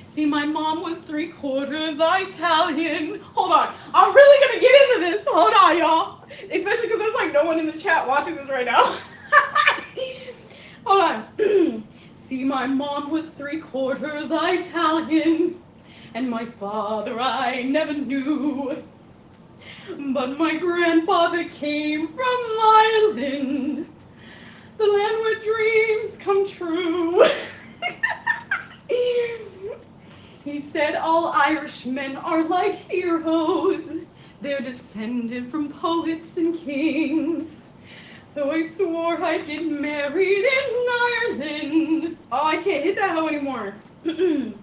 See, my mom was 3/4 Italian. Hold on. I'm really gonna get into this. Hold on, y'all. Especially because there's like no one in the chat watching this right now. Hold on. See, my mom was 3/4 Italian, and my father I never knew. But my grandfather came from Ireland, the land where dreams come true. He said all Irishmen are like heroes. They're descended from poets and kings. So I swore I'd get married in Ireland. Oh, I can't hit that hoe anymore. In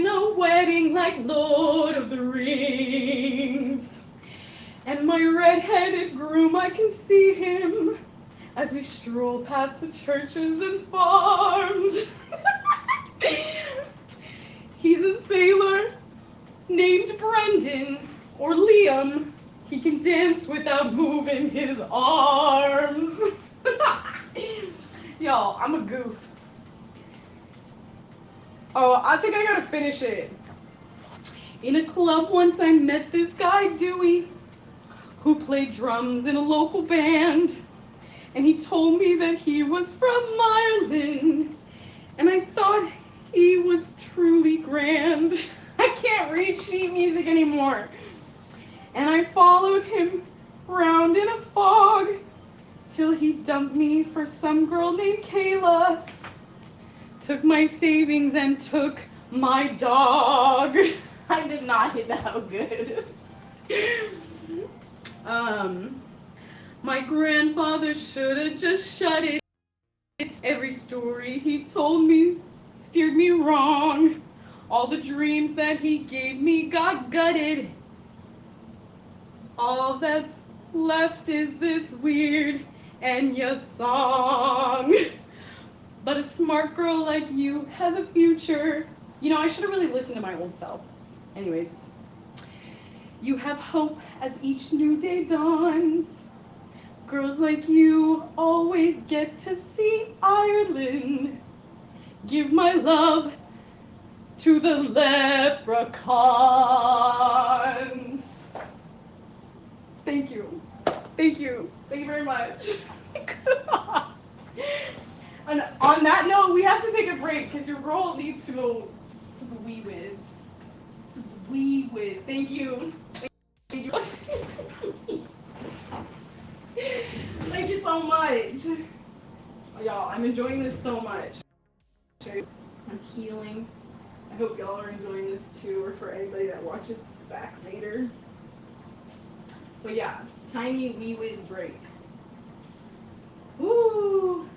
a wedding like Lord of the Rings. And my red-headed groom, I can see him as we stroll past the churches and farms. He's a sailor named Brendan, or Liam. He can dance without moving his arms. Y'all, I'm a goof. Oh, I think I gotta finish it. In a club once I met this guy, Dewey, who played drums in a local band. And he told me that he was from Ireland. And I thought he was truly grand. I can't read sheet music anymore. And I followed him round in a fog till he dumped me for some girl named Kayla. Took my savings and took my dog. I did not hit that good. My grandfather should have just shut it. Every story he told me steered me wrong. All the dreams that he gave me got gutted. All that's left is this weird Enya song. But a smart girl like you has a future. You know, I should have really listened to my old self. Anyways, you have hope as each new day dawns. Girls like you always get to see Ireland. Give my love to the leprechauns. Thank you. Thank you. Thank you very much. And on that note, we have to take a break because your girl needs to go to the wee whiz. To the wee whiz. Thank you. Thank you. Thank you so much. Y'all, I'm enjoying this so much. I'm healing. I hope y'all are enjoying this too, or for anybody that watches back later. But yeah, tiny wee whiz break. Woo!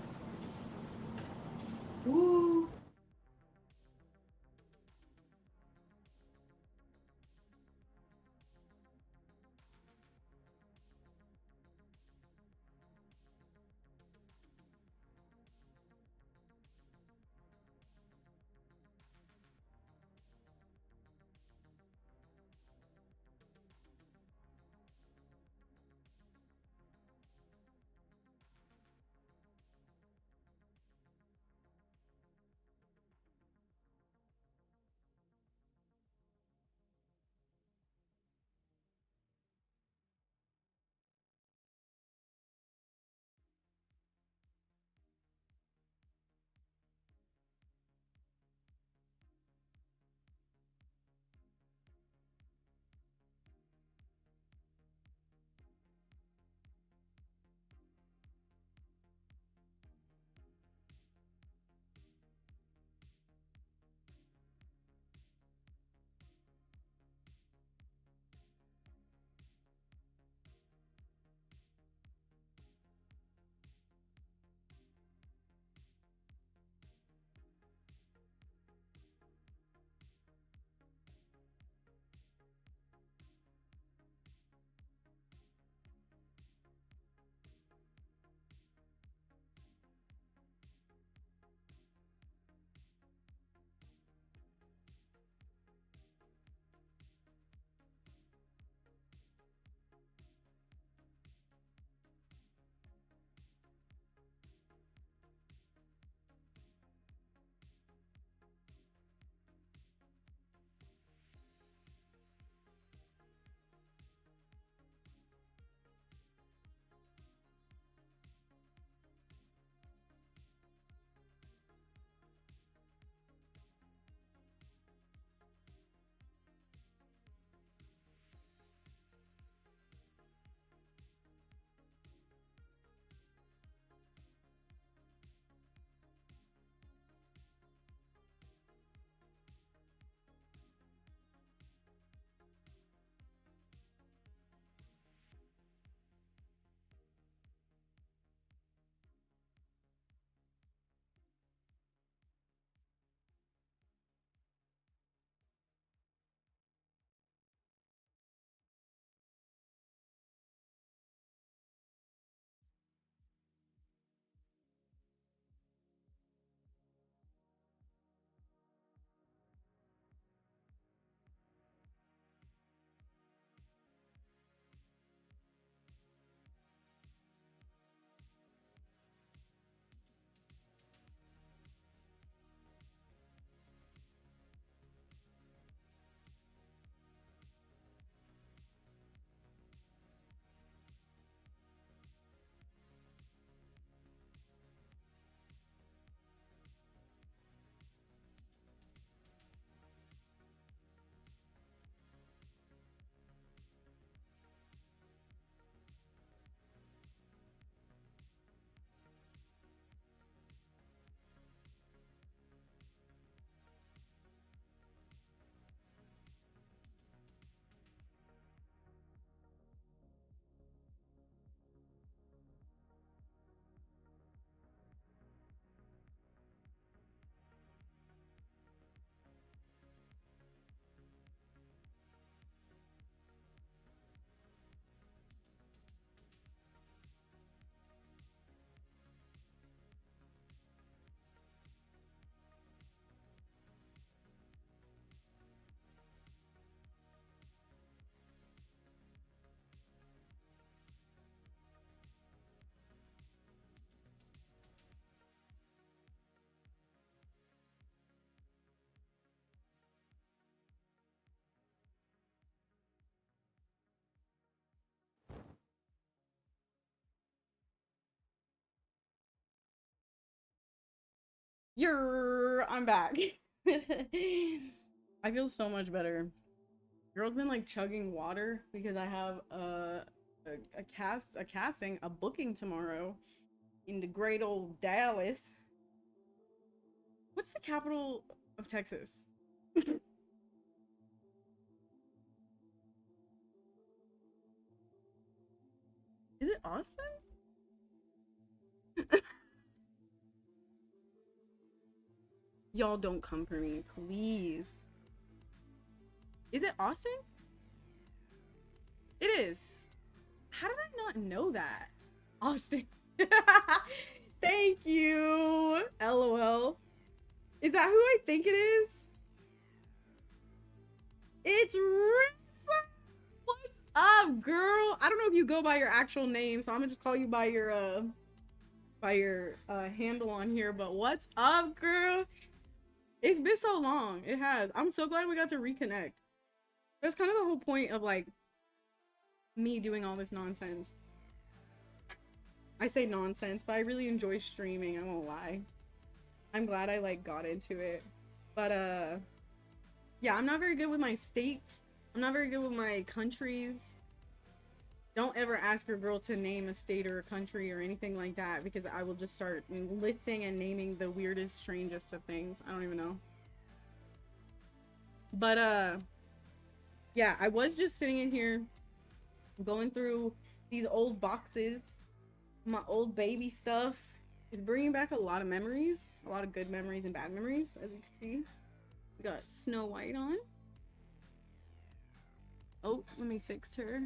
I'm back. I feel so much better. Girl's been like chugging water because I have a booking tomorrow in the great old Dallas. What's the capital of Texas? Is it Austin? Y'all don't come for me, please. Is it Austin? It is. How did I not know that? Austin. Thank you. LOL. Is that who I think it is? It's Risa. What's up, girl? I don't know if you go by your actual name, so I'm gonna just call you by your handle on here, but what's up, girl? It's been so long. It has. I'm so glad we got to reconnect. That's kind of the whole point of like me doing all this nonsense. I say nonsense, but I really enjoy streaming, I won't lie. I'm glad I like got into it. But yeah, I'm not very good with my states. I'm not very good with my countries. Don't ever ask your girl to name a state or a country or anything like that, because I will just start listing and naming the weirdest, strangest of things. I don't even know. But yeah, I was just sitting in here going through these old boxes. My old baby stuff is bringing back a lot of memories, a lot of good memories and bad memories. As you can see, we got Snow White on. Oh, let me fix her.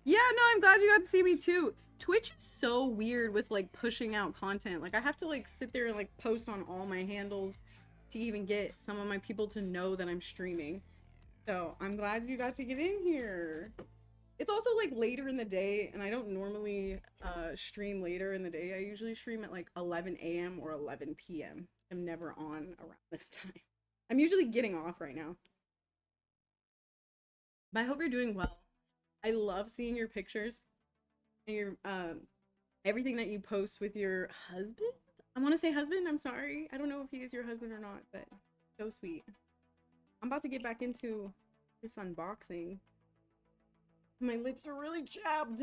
Yeah, no, I'm glad you got to see me too. Twitch is so weird with like pushing out content. Like I have to like sit there and like post on all my handles to even get some of my people to know that I'm streaming. So I'm glad you got to get in here. It's also like later in the day, and I don't normally stream later in the day. I usually stream at like 11 a.m. or 11 p.m. I'm never on around this time. I'm usually getting off right now. But I hope you're doing well. I love seeing your pictures and your everything that you post with your husband. I want to say husband. I'm sorry. I don't know if he is your husband or not, but so sweet. I'm about to get back into this unboxing. My lips are really chapped.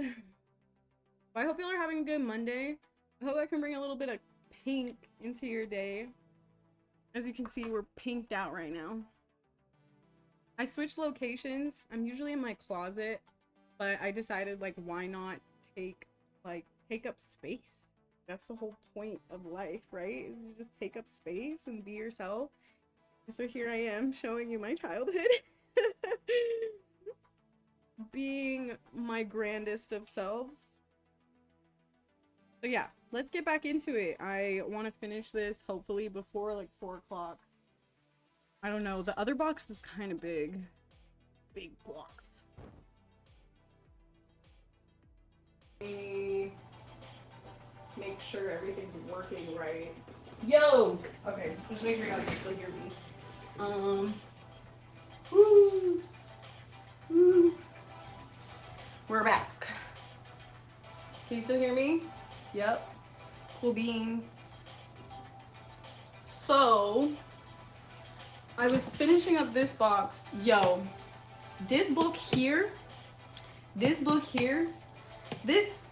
But I hope y'all are having a good Monday. I hope I can bring a little bit of pink into your day. As you can see, we're pinked out right now. I switched locations. I'm usually in my closet, but I decided like why not take up space? That's the whole point of life, right? Is to just take up space and be yourself. And so here I am showing you my childhood. Being my grandest of selves. So yeah, let's get back into it. I want to finish this hopefully before like 4 o'clock. I don't know. The other box is kind of big. Big box. Make sure everything's working right. Yo! Okay, just make sure y'all can still hear me. Woo! Woo! We're back. Can you still hear me? Yep. Cool beans. So, I was finishing up this box. Yo, this book here, this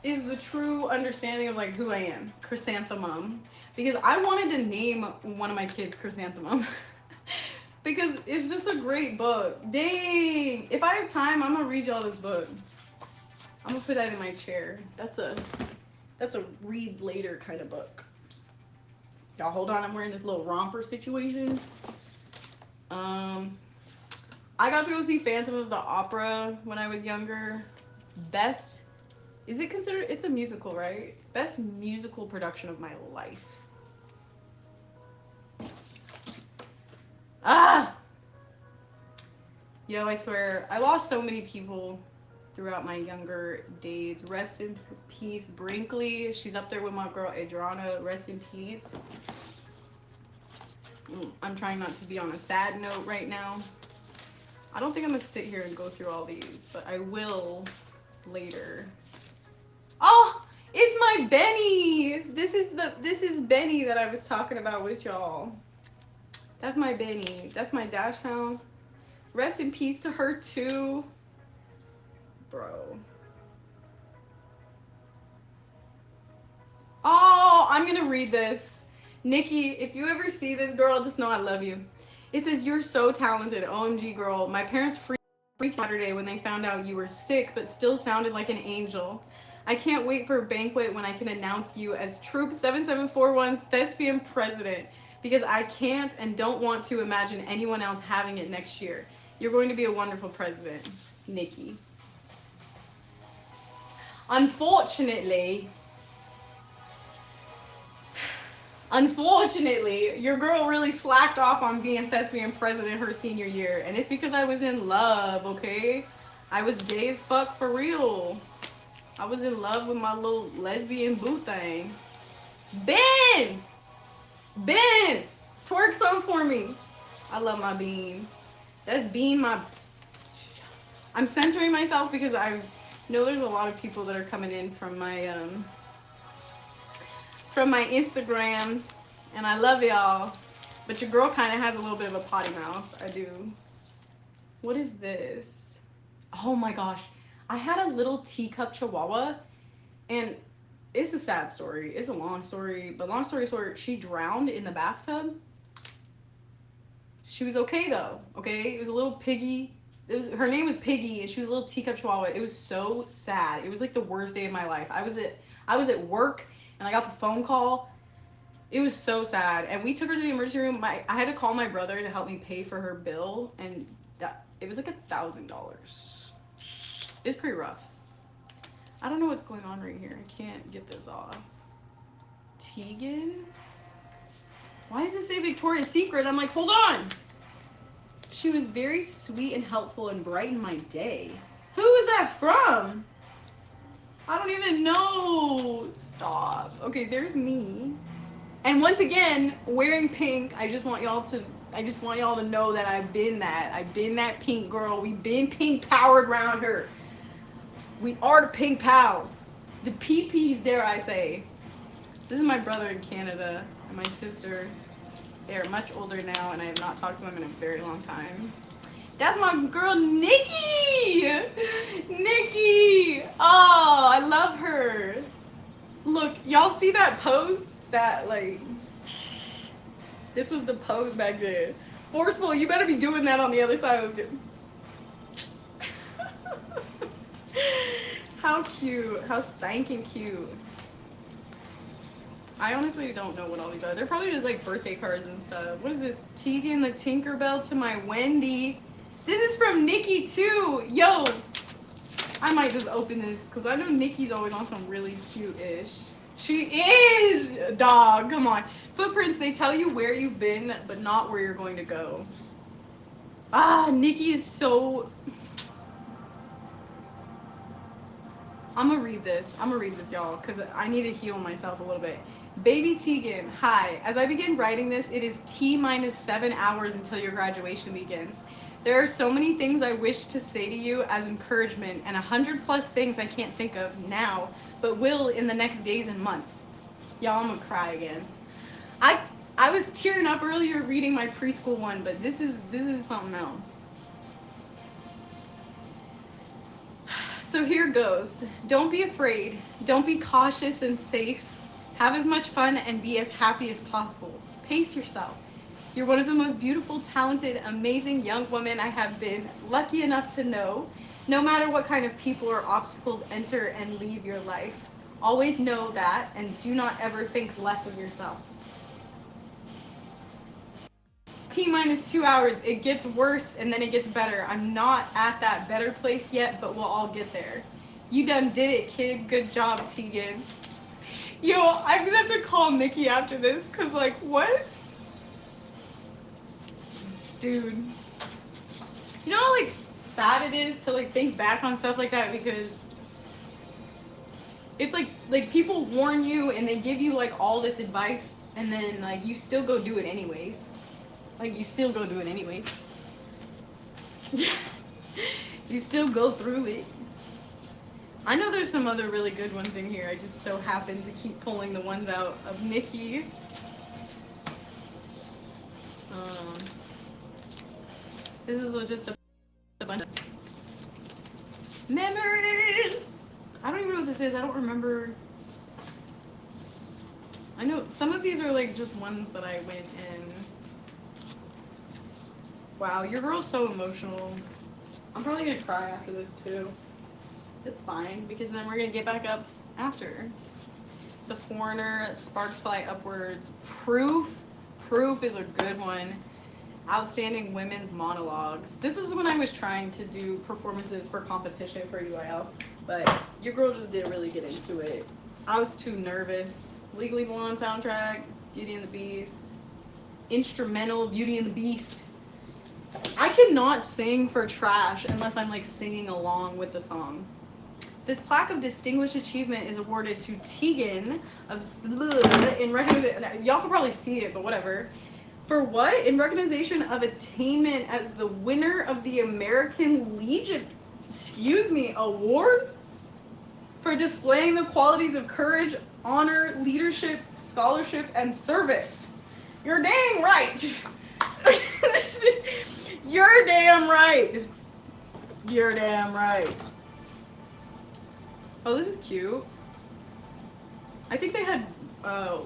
is the true understanding of like who I am, Chrysanthemum. Because I wanted to name one of my kids Chrysanthemum. Because it's just a great book. Dang! If I have time, I'm gonna read y'all this book. I'm gonna put that in my chair. That's a read later kind of book. Y'all hold on, I'm wearing this little romper situation. I got to go see Phantom of the Opera when I was younger. Is it considered, it's a musical, right? Best musical production of my life. Ah! Yo, I swear, I lost so many people throughout my younger days. Rest in peace, Brinkley. She's up there with my girl Adriana. Rest in peace. I'm trying not to be on a sad note right now. I don't think I'm gonna sit here and go through all these, but I will later. Oh, it's my Benny. This is This is Benny that I was talking about with y'all. That's my Benny. That's my dash hound. Rest in peace to her too. Bro. Oh, I'm gonna read this. Nikki, if you ever see this, girl, just know I love you. It says, you're so talented. OMG, girl. My parents freaked Saturday when they found out you were sick, but still sounded like an angel. I can't wait for a banquet when I can announce you as Troop 7741's thespian president, because I can't and don't want to imagine anyone else having it next year. You're going to be a wonderful president, Nikki. Unfortunately, your girl really slacked off on being thespian president her senior year, and it's because I was in love, okay? I was gay as fuck for real. I was in love with my little lesbian boo thing. Ben! Ben! Twerk some for me. I love my bean. That's bean my... I'm censoring myself because I know there's a lot of people that are coming in from my Instagram, and I love y'all, but your girl kind of has a little bit of a potty mouth. I do. What is this? Oh my gosh, I had a little teacup chihuahua, and it's a sad story. It's a long story, but long story short, she drowned in the bathtub. She was okay though. Okay, it was a little piggy. Her name was Piggy, and she was a little teacup chihuahua. It was so sad. It was like the worst day of my life. I was at work, and I got the phone call. It was so sad, and we took her to the emergency room. I had to call my brother to help me pay for her bill, and it was like $1,000. It's pretty rough. I don't know what's going on right here. I can't get this off. Tegan? Why does it say Victoria's Secret? I'm like, hold on. She was very sweet and helpful and brightened my day. Who is that from? I don't even know. Stop. Okay, there's me. And once again, wearing pink. I just want y'all to know that I've been that. I've been that pink girl. We've been pink powered around her. We are the pink pals. The PPs, dare I say. This is my brother in Canada and my sister. They are much older now, and I have not talked to them in a very long time. That's my girl, Nikki! Nikki! Oh, I love her. Look, y'all see that pose? That, like, this was the pose back then. Forceful, you better be doing that on the other side of the... How cute. How stinking cute. I honestly don't know what all these are. They're probably just like birthday cards and stuff. What is this? Tegan the Tinkerbell to my Wendy. This is from Nikki too. Yo, I might just open this because I know Nikki's always on some really cute-ish. She is, dog. Come on. Footprints, they tell you where you've been, but not where you're going to go. Ah, Nikki is so... I'm gonna read this, y'all, because I need to heal myself a little bit. Baby Tegan, hi. As I begin writing this, it is T-7 hours until your graduation begins. There are so many things I wish to say to you as encouragement, and 100+ things I can't think of now, but will in the next days and months. Y'all, I'm gonna cry again. I was tearing up earlier reading my preschool one, but this is something else. So here goes. Don't be afraid. Don't be cautious and safe. Have as much fun and be as happy as possible. Pace yourself. You're one of the most beautiful, talented, amazing young women I have been lucky enough to know. No matter what kind of people or obstacles enter and leave your life, always know that and do not ever think less of yourself. T-2 hours, it gets worse and then it gets better. I'm not at that better place yet, but we'll all get there. You done did it, kid. Good job, Tegan. Yo, I'm gonna have to call Nikki after this, cause like, what? Dude. You know how like sad it is to like think back on stuff like that, because it's like people warn you and they give you like all this advice and then like you still go do it anyways. Like, you still go do it anyways. You still go through it. I know there's some other really good ones in here. I just so happen to keep pulling the ones out of Nikki. This is just a bunch of memories. I don't even know what this is. I don't remember. I know some of these are like just ones that I went in. Wow, your girl's so emotional. I'm probably gonna cry after this too. It's fine, because then we're gonna get back up after. The Foreigner, Sparks Fly Upwards, Proof. Proof is a good one. Outstanding Women's Monologues. This is when I was trying to do performances for competition for UIL, but your girl just didn't really get into it. I was too nervous. Legally Blonde soundtrack, Beauty and the Beast. Instrumental, Beauty and the Beast. I cannot sing for trash unless I'm like singing along with the song. This plaque of distinguished achievement is awarded to Tegan of in recognition. Y'all can probably see it, but whatever. For what? In recognition of attainment as the winner of the American Legion, award for displaying the qualities of courage, honor, leadership, scholarship, and service. You're dang right. You're damn right. You're damn right. Oh, this is cute. I think they had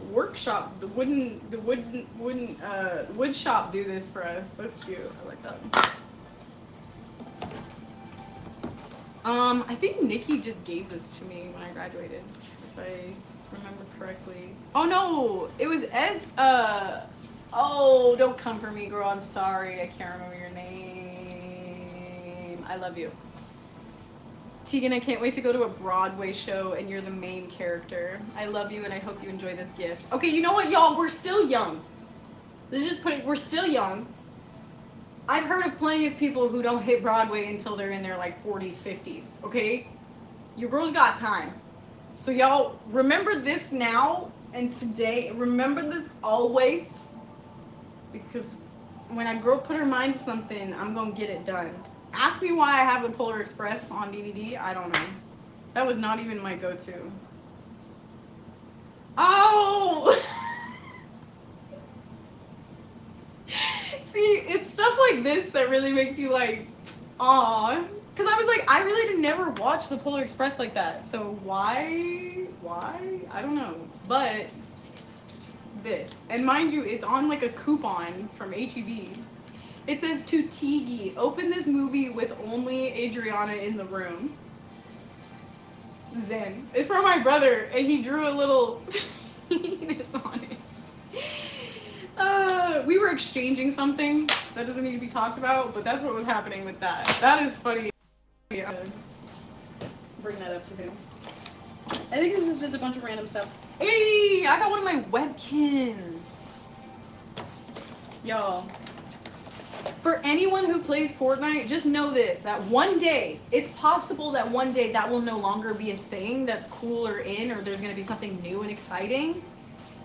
workshop, the wood shop do this for us. That's cute. I like that. I think Nikki just gave this to me when I graduated, if I remember correctly. Oh no, it was oh, don't come for me, girl. I'm sorry. I can't remember your name. I love you. Tegan, I can't wait to go to a Broadway show and you're the main character. I love you and I hope you enjoy this gift. Okay, you know what, y'all? We're still young. Let's just put it, we're still young. I've heard of plenty of people who don't hit Broadway until they're in their like 40s, 50s, okay? Your girl's got time. So y'all, remember this now and today. Remember this always. Because when a girl put her mind to something, I'm gonna get it done. Ask me why I have the Polar Express on DVD. I don't know. That was not even my go-to. Oh! See, it's stuff like this that really makes you like, aw. Because I was like, I really did never watch the Polar Express like that. So why? I don't know. But this. And mind you, it's on like a coupon from HEB. It says to Tigi, open this movie with only Adriana in the room. Zen. It's from my brother, and he drew a little penis on it. We were exchanging something that doesn't need to be talked about, but that's what was happening with that. That is funny. Yeah. Bring that up to him. I think this is just a bunch of random stuff. Hey, I got one of my Webkins. Y'all. For anyone who plays Fortnite, just know this, that one day, it's possible that one day that will no longer be a thing that's cool or in, or there's going to be something new and exciting.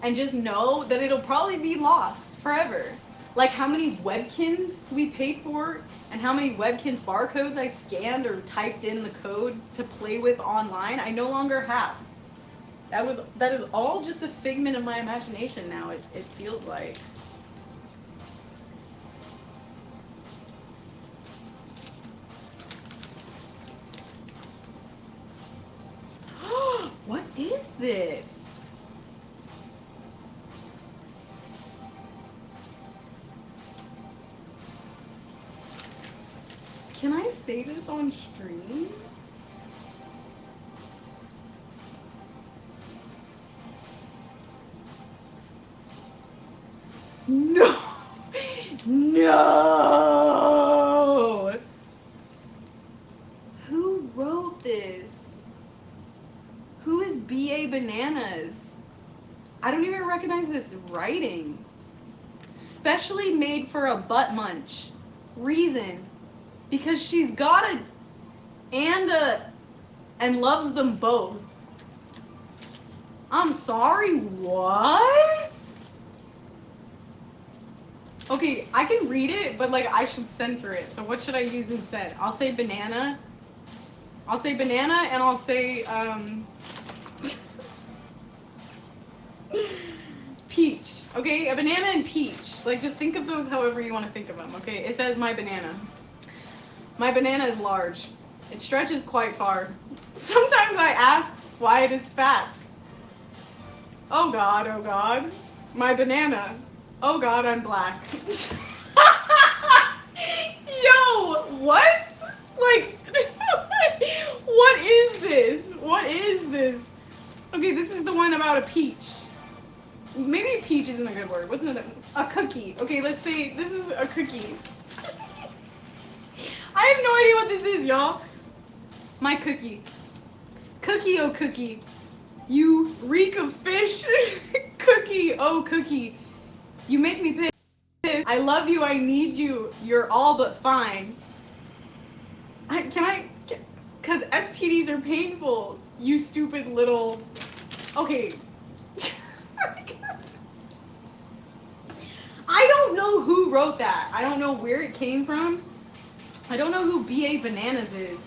And just know that it'll probably be lost forever. Like how many Webkins we paid for, and how many Webkins barcodes I scanned or typed in the code to play with online, I no longer have. That is all just a figment of my imagination now, it feels like. What is this? Can I say this on stream? No! No! Who wrote this? Who is B.A. Bananas? I don't even recognize this writing. Specially made for a butt munch. Reason. Because she's got a and loves them both. I'm sorry, what? Okay, I can read it, but like I should censor it. So what should I use instead? I'll say banana. I'll say banana, and I'll say peach. Okay, a banana and peach. Like, just think of those however you want to think of them. Okay, it says my banana. My banana is large. It stretches quite far. Sometimes I ask why it is fat. Oh God, oh God. My banana. Oh God, I'm black. Yo, what? Like, what is this? What is this? Okay, this is the one about a peach. Maybe peach isn't a good word. What's another? A cookie. Okay, let's say this is a cookie. I have no idea what this is, y'all. My cookie. Cookie, oh cookie. You reek of fish. Cookie, oh cookie. You make me pissed. I love you, I need you. You're all but fine. Because STDs are painful. You stupid little... Okay. I don't know who wrote that. I don't know where it came from. I don't know who B.A. Bananas is.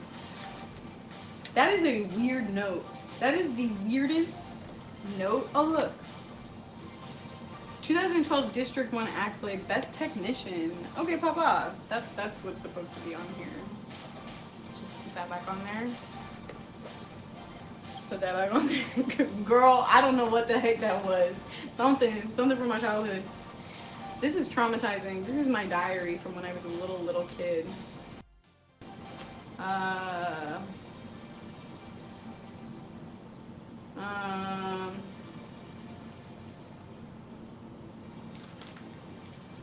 That is a weird note. That is the weirdest note. Oh, look. 2012 District 1 accolade, Best Technician. Okay, Papa. That's what's supposed to be on here. Just put that back on there. Just put that back on there. Girl, I don't know what the heck that was. Something from my childhood. This is traumatizing. This is my diary from when I was a little kid.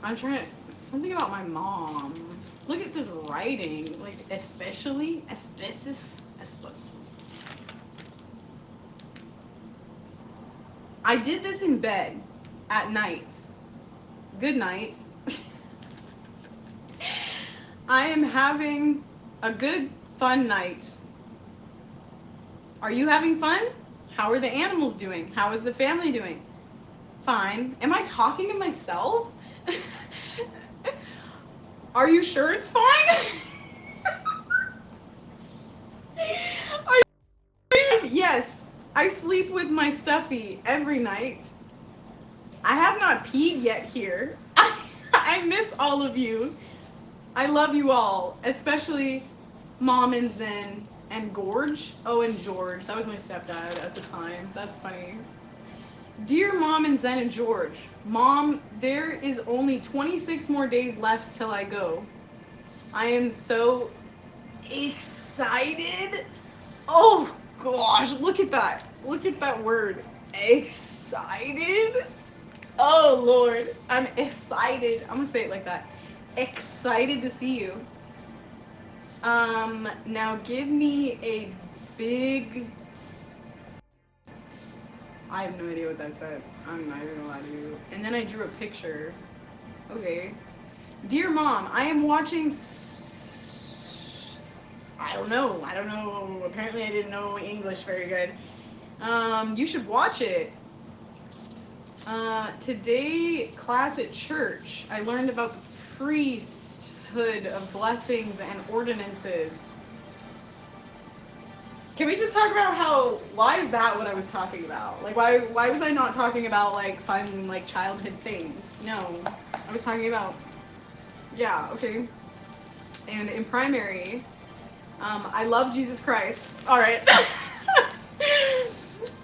I'm trying to, something about my mom. Look at this writing, like especially, asbestos. I did this in bed at night. Good night. I am having a good, fun night. Are you having fun? How are the animals doing? How is the family doing? Fine. Am I talking to myself? Are you sure it's fine? Yes, I sleep with my stuffy every night. I have not peed yet here. I miss all of you. I love you all, especially Mom and Zen and Gorge. Oh, and George. That was my stepdad at the time. That's funny. Dear Mom and Zen and George, Mom, there is only 26 more days left till I go. I am so excited. Oh gosh, look at that. Look at that word. Excited? Oh Lord, I'm excited. I'm gonna say it like that. Excited to see you. Now give me a big... I have no idea what that says. I'm not even gonna lie to you. And then I drew a picture. Okay. Dear Mom, I am watching... I don't know. Apparently I didn't know English very good. You should watch it. Today, class at church, I learned about the priesthood of blessings and ordinances. Can we just talk about why is that what I was talking about? Like, why was I not talking about, like, fun, like, childhood things? No, I was talking about, yeah, okay. And in primary, I love Jesus Christ. All right.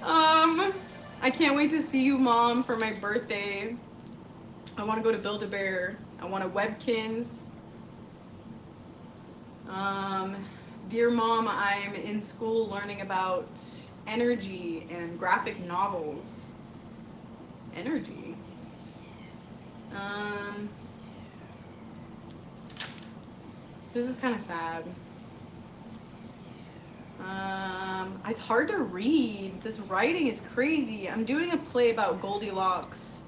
I can't wait to see you, Mom, for my birthday. I want to go to Build-A-Bear. I want a Webkins. Dear Mom, I'm in school learning about energy and graphic novels. Energy? This is kind of sad. It's hard to read. This writing is crazy. I'm doing a play about Goldilocks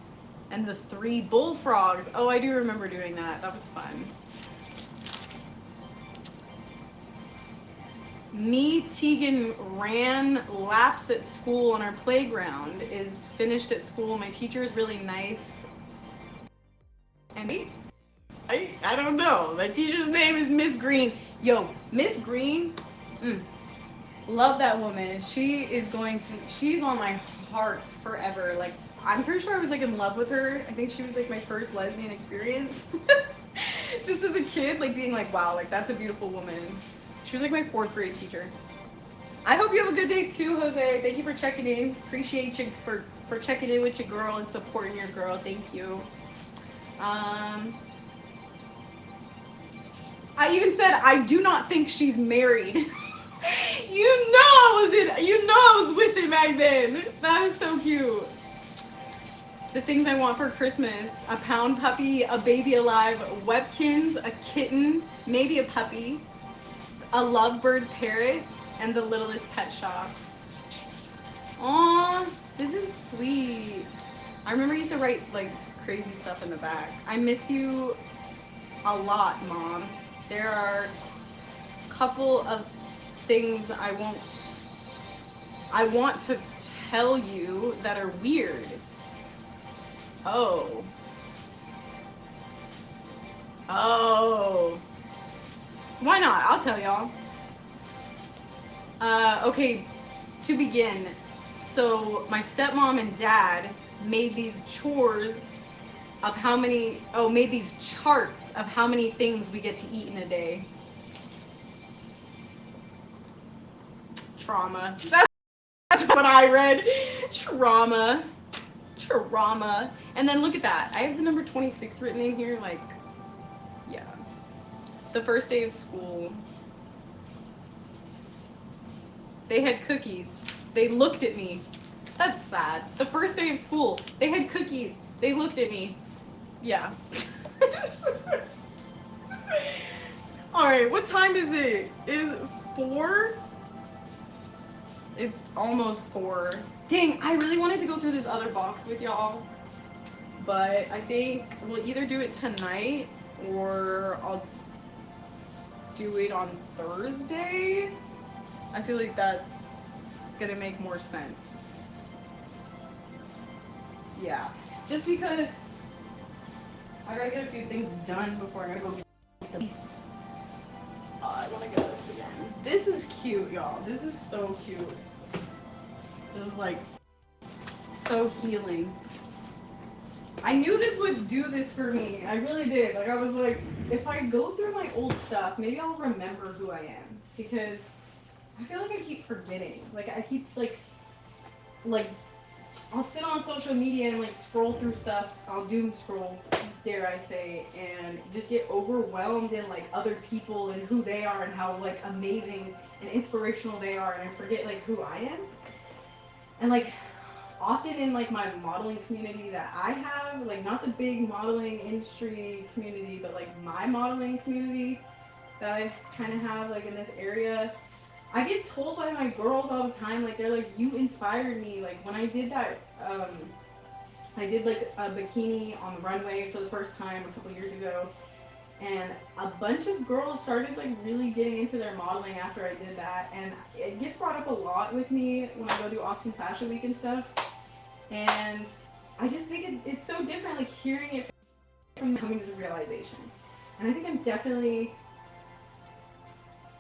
and the 3 bullfrogs. Oh, I do remember doing that. That was fun. Me, Tegan, ran laps at school on our playground. Is finished at school. My teacher is really nice. And I don't know. My teacher's name is Miss Green. Yo, Miss Green. Love that woman. She is going to, she's on my heart forever. Like, I'm pretty sure I was like in love with her. I think she was like my first lesbian experience. Just as a kid, like being like, wow, like that's a beautiful woman. She was like my fourth grade teacher. I hope you have a good day too, Jose. Thank you for checking in. Appreciate you for checking in with your girl and supporting your girl. Thank you. Um, I even said I do not think she's married. You know I was in. You know I was with it back then. That is so cute. The things I want for Christmas: a pound puppy, a baby alive, Webkins, a kitten, maybe a puppy, a lovebird parrot, and the littlest pet shops. Aw, this is sweet. I remember you used to write like crazy stuff in the back. I miss you a lot, Mom. There are a couple of things I want to tell you that are weird. Oh. Oh. Why not? I'll tell y'all. Okay, to begin, so my stepmom and dad made these chores of made these charts of how many things we get to eat in a day. Trauma. That's what I read. Trauma. Trauma. And then look at that. I have the number 26 written in here. Like, yeah. The first day of school. They had cookies. They looked at me. That's sad. The first day of school. They had cookies. They looked at me. Yeah. Alright, what time is it? Is it 4? It's almost 4. Dang, I really wanted to go through this other box with y'all. But I think we'll either do it tonight or I'll do it on Thursday. I feel like that's gonna make more sense. Yeah. Just because I gotta get a few things done before I gotta go get the beasts. Oh, I wanna go this again. This is cute, y'all. This is so cute. This is like so healing. I knew this would do this for me. I really did. Like I was like, if I go through my old stuff, maybe I'll remember who I am. Because I feel like I keep forgetting. Like I keep like I'll sit on social media and like scroll through stuff. I'll doom scroll, dare I say, and just get overwhelmed in like other people and who they are and how like amazing and inspirational they are, and I forget like who I am. And like often in like my modeling community that I have, like not the big modeling industry community, but like my modeling community that I kind of have like in this area, I get told by my girls all the time, like they're like, you inspired me. Like when I did that, I did like a bikini on the runway for the first time a couple years ago, and a bunch of girls started like really getting into their modeling after I did that, and it gets brought up a lot with me when I go to Austin Fashion Week and stuff, and I just think it's so different like hearing it from coming to the realization, and I think I'm definitely.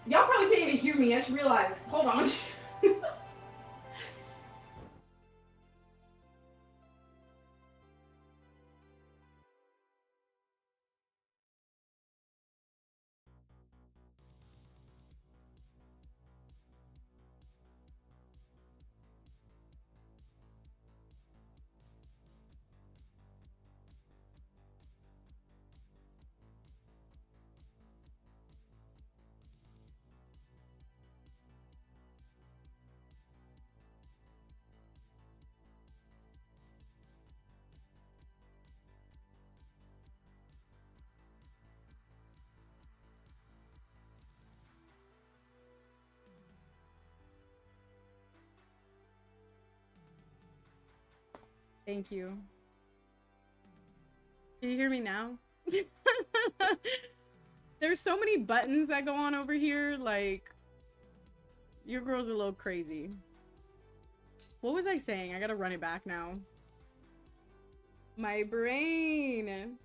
Y'all probably can't even hear me. I just realized. Hold on. Thank you. Can you hear me now? There's so many buttons that go on over here. Like, your girl's a little crazy. What was I saying? I gotta run it back now. My brain.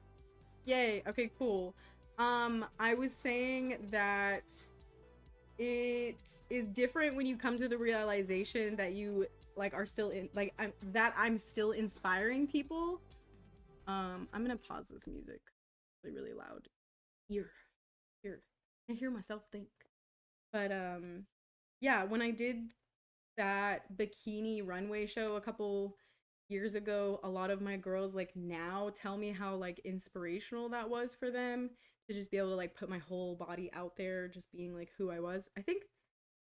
Yay. Okay, cool. I was saying that it is different when you come to the realization that you like are still in like I'm still inspiring people. I'm gonna pause this music really really loud. Here, here, I hear myself think. But yeah, when I did that bikini runway show a couple years ago, a lot of my girls like now tell me how like inspirational that was for them to just be able to like put my whole body out there, just being like who I was. I think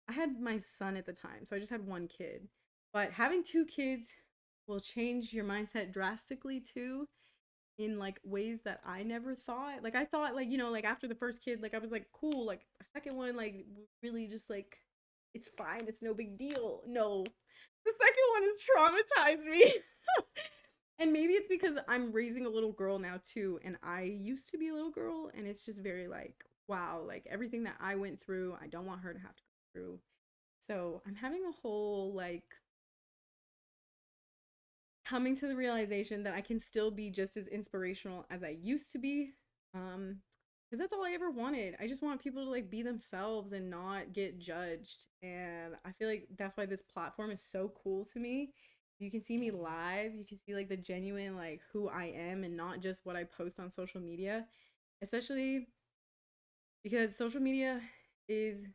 I had my son at the time, so I just had one kid. But having two kids will change your mindset drastically too in like ways that I never thought. Like I thought like, you know, like after the first kid, like I was like cool, like a second one like really just like it's fine, it's no big deal. No. The second one has traumatized me. And maybe it's because I'm raising a little girl now too and I used to be a little girl and it's just very like wow, like everything that I went through, I don't want her to have to go through. So, I'm having a whole like coming to the realization that I can still be just as inspirational as I used to be. Because that's all I ever wanted. I just want people to like be themselves and not get judged. And I feel like that's why this platform is so cool to me. You can see me live, you can see like the genuine like who I am and not just what I post on social media. Especially because social media is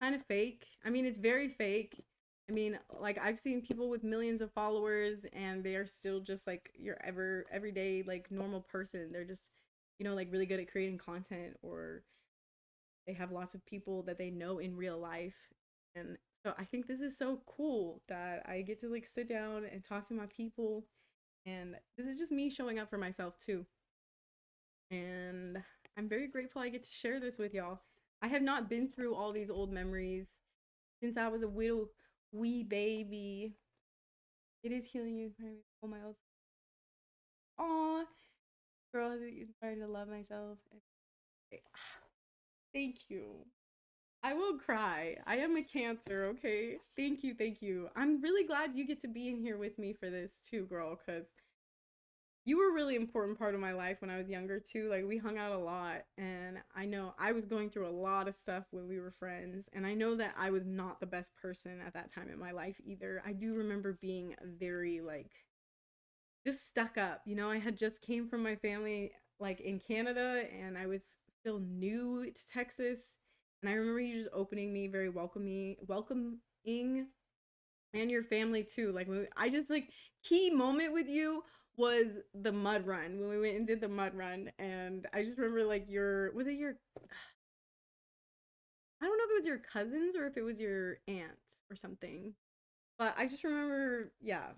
kind of fake. I mean, it's very fake. I mean, like I've seen people with millions of followers and they are still just like your everyday like normal person. They're just, you know, like really good at creating content or they have lots of people that they know in real life. And so I think this is so cool that I get to like sit down and talk to my people and this is just me showing up for myself too. And I'm very grateful I get to share this with y'all. I have not been through all these old memories since I was a little wee baby. It is healing you. Oh my else. Aw, girl has inspired to love myself. Thank you. I will cry. I am a cancer, okay? Thank you, thank you. I'm really glad you get to be in here with me for this too, girl, because you were a really important part of my life when I was younger too. Like we hung out a lot and I know I was going through a lot of stuff when we were friends and I know that I was not the best person at that time in my life either. I do remember being very like just stuck up. You know, I had just came from my family like in Canada and I was still new to Texas and I remember you just opening me very welcoming and your family too. Like I just like key moment with you was the mud run when we went and did the mud run, and I just remember like your was it your I don't know if it was your cousins or if it was your aunt or something, but I just remember yeah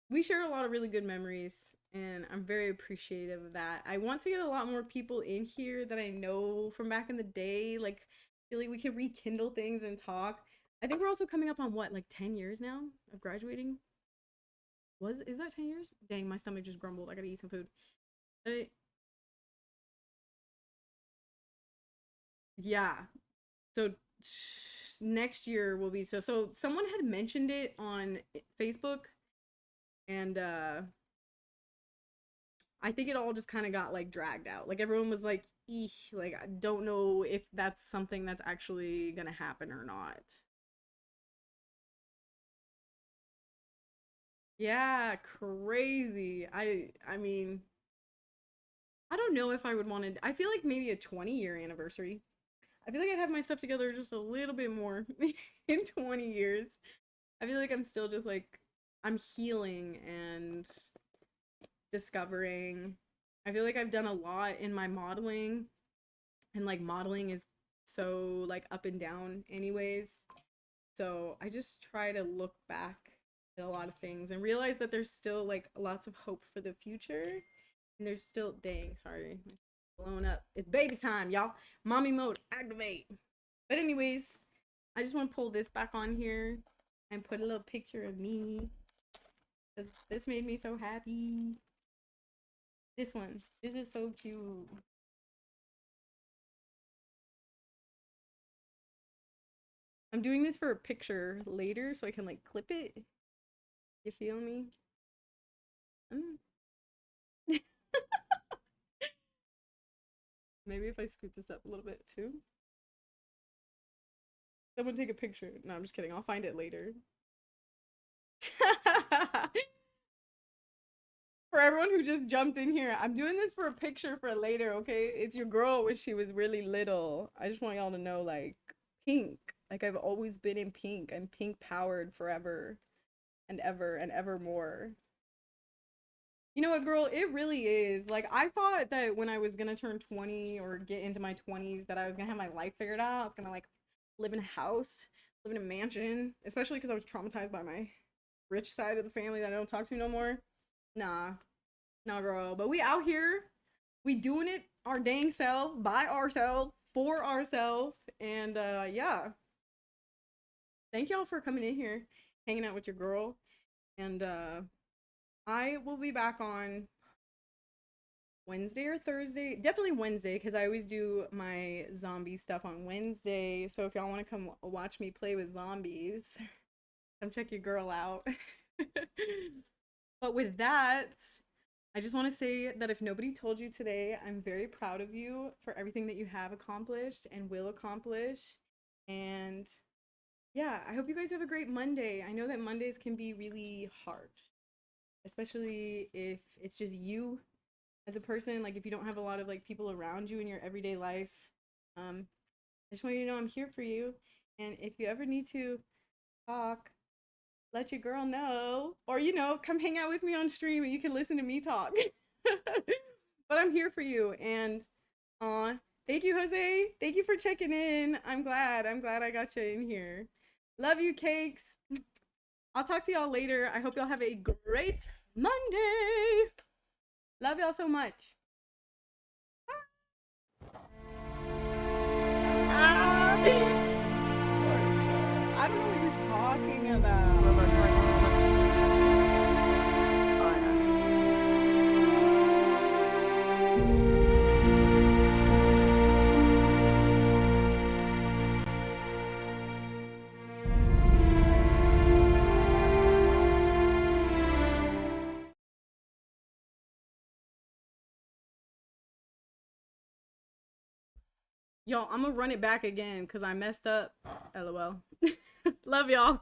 we shared a lot of really good memories. And I'm very appreciative of that. I want to get a lot more people in here that I know from back in the day. Like, feel like we can rekindle things and talk. I think we're also coming up on what, like 10 years now of graduating? Is that 10 years? Dang, my stomach just grumbled. I gotta eat some food. Uh, yeah. So next year will be so someone had mentioned it on Facebook and I think it all just kind of got like dragged out. Like everyone was like, eek, like I don't know if that's something that's actually gonna happen or not. Yeah, crazy. I mean, I don't know if I would want to I feel like maybe a 20-year anniversary. I feel like I'd have my stuff together just a little bit more in 20 years. I feel like I'm still just like I'm healing and discovering. I feel like I've done a lot in my modeling and like modeling is so like up and down anyways. So I just try to look back at a lot of things and realize that there's still like lots of hope for the future. And there's still dang, sorry. Blown up. It's baby time, y'all. Mommy mode activate. But anyways, I just want to pull this back on here and put a little picture of me because this made me so happy. This one. This is so cute. I'm doing this for a picture later so I can like clip it. You feel me? Mm. Maybe if I scoot this up a little bit too. Someone take a picture. No, I'm just kidding. I'll find it later. For everyone who just jumped in here, I'm doing this for a picture for later, okay? It's your girl when she was really little. I just want y'all to know, like, pink. Like, I've always been in pink. I'm pink powered forever and ever more. You know what, girl? It really is. Like, I thought that when I was gonna turn 20 or get into my 20s, that I was gonna have my life figured out. I was gonna, like, live in a house, live in a mansion, especially because I was traumatized by my rich side of the family that I don't talk to no more. Nah, nah, girl. But we out here, we doing it our dang self, by ourselves, for ourselves. And yeah, thank y'all for coming in here, hanging out with your girl. And I will be back on Wednesday or Thursday. Definitely Wednesday, because I always do my zombie stuff on Wednesday. So if y'all want to come watch me play with zombies, come check your girl out. But with that, I just want to say that if nobody told you today, I'm very proud of you for everything that you have accomplished and will accomplish. And yeah, I hope you guys have a great Monday. I know that Mondays can be really hard, especially if it's just you as a person, like if you don't have a lot of like people around you in your everyday life. I just want you to know I'm here for you. And if you ever need to talk, let your girl know. Or, you know, come hang out with me on stream and you can listen to me talk. But I'm here for you. And thank you, Jose. Thank you for checking in. I'm glad. I'm glad I got you in here. Love you, cakes. I'll talk to y'all later. I hope y'all have a great Monday. Love y'all so much. Ah, I don't know what you're talking about. Y'all, I'm gonna run it back again because I messed up. LOL. Love y'all.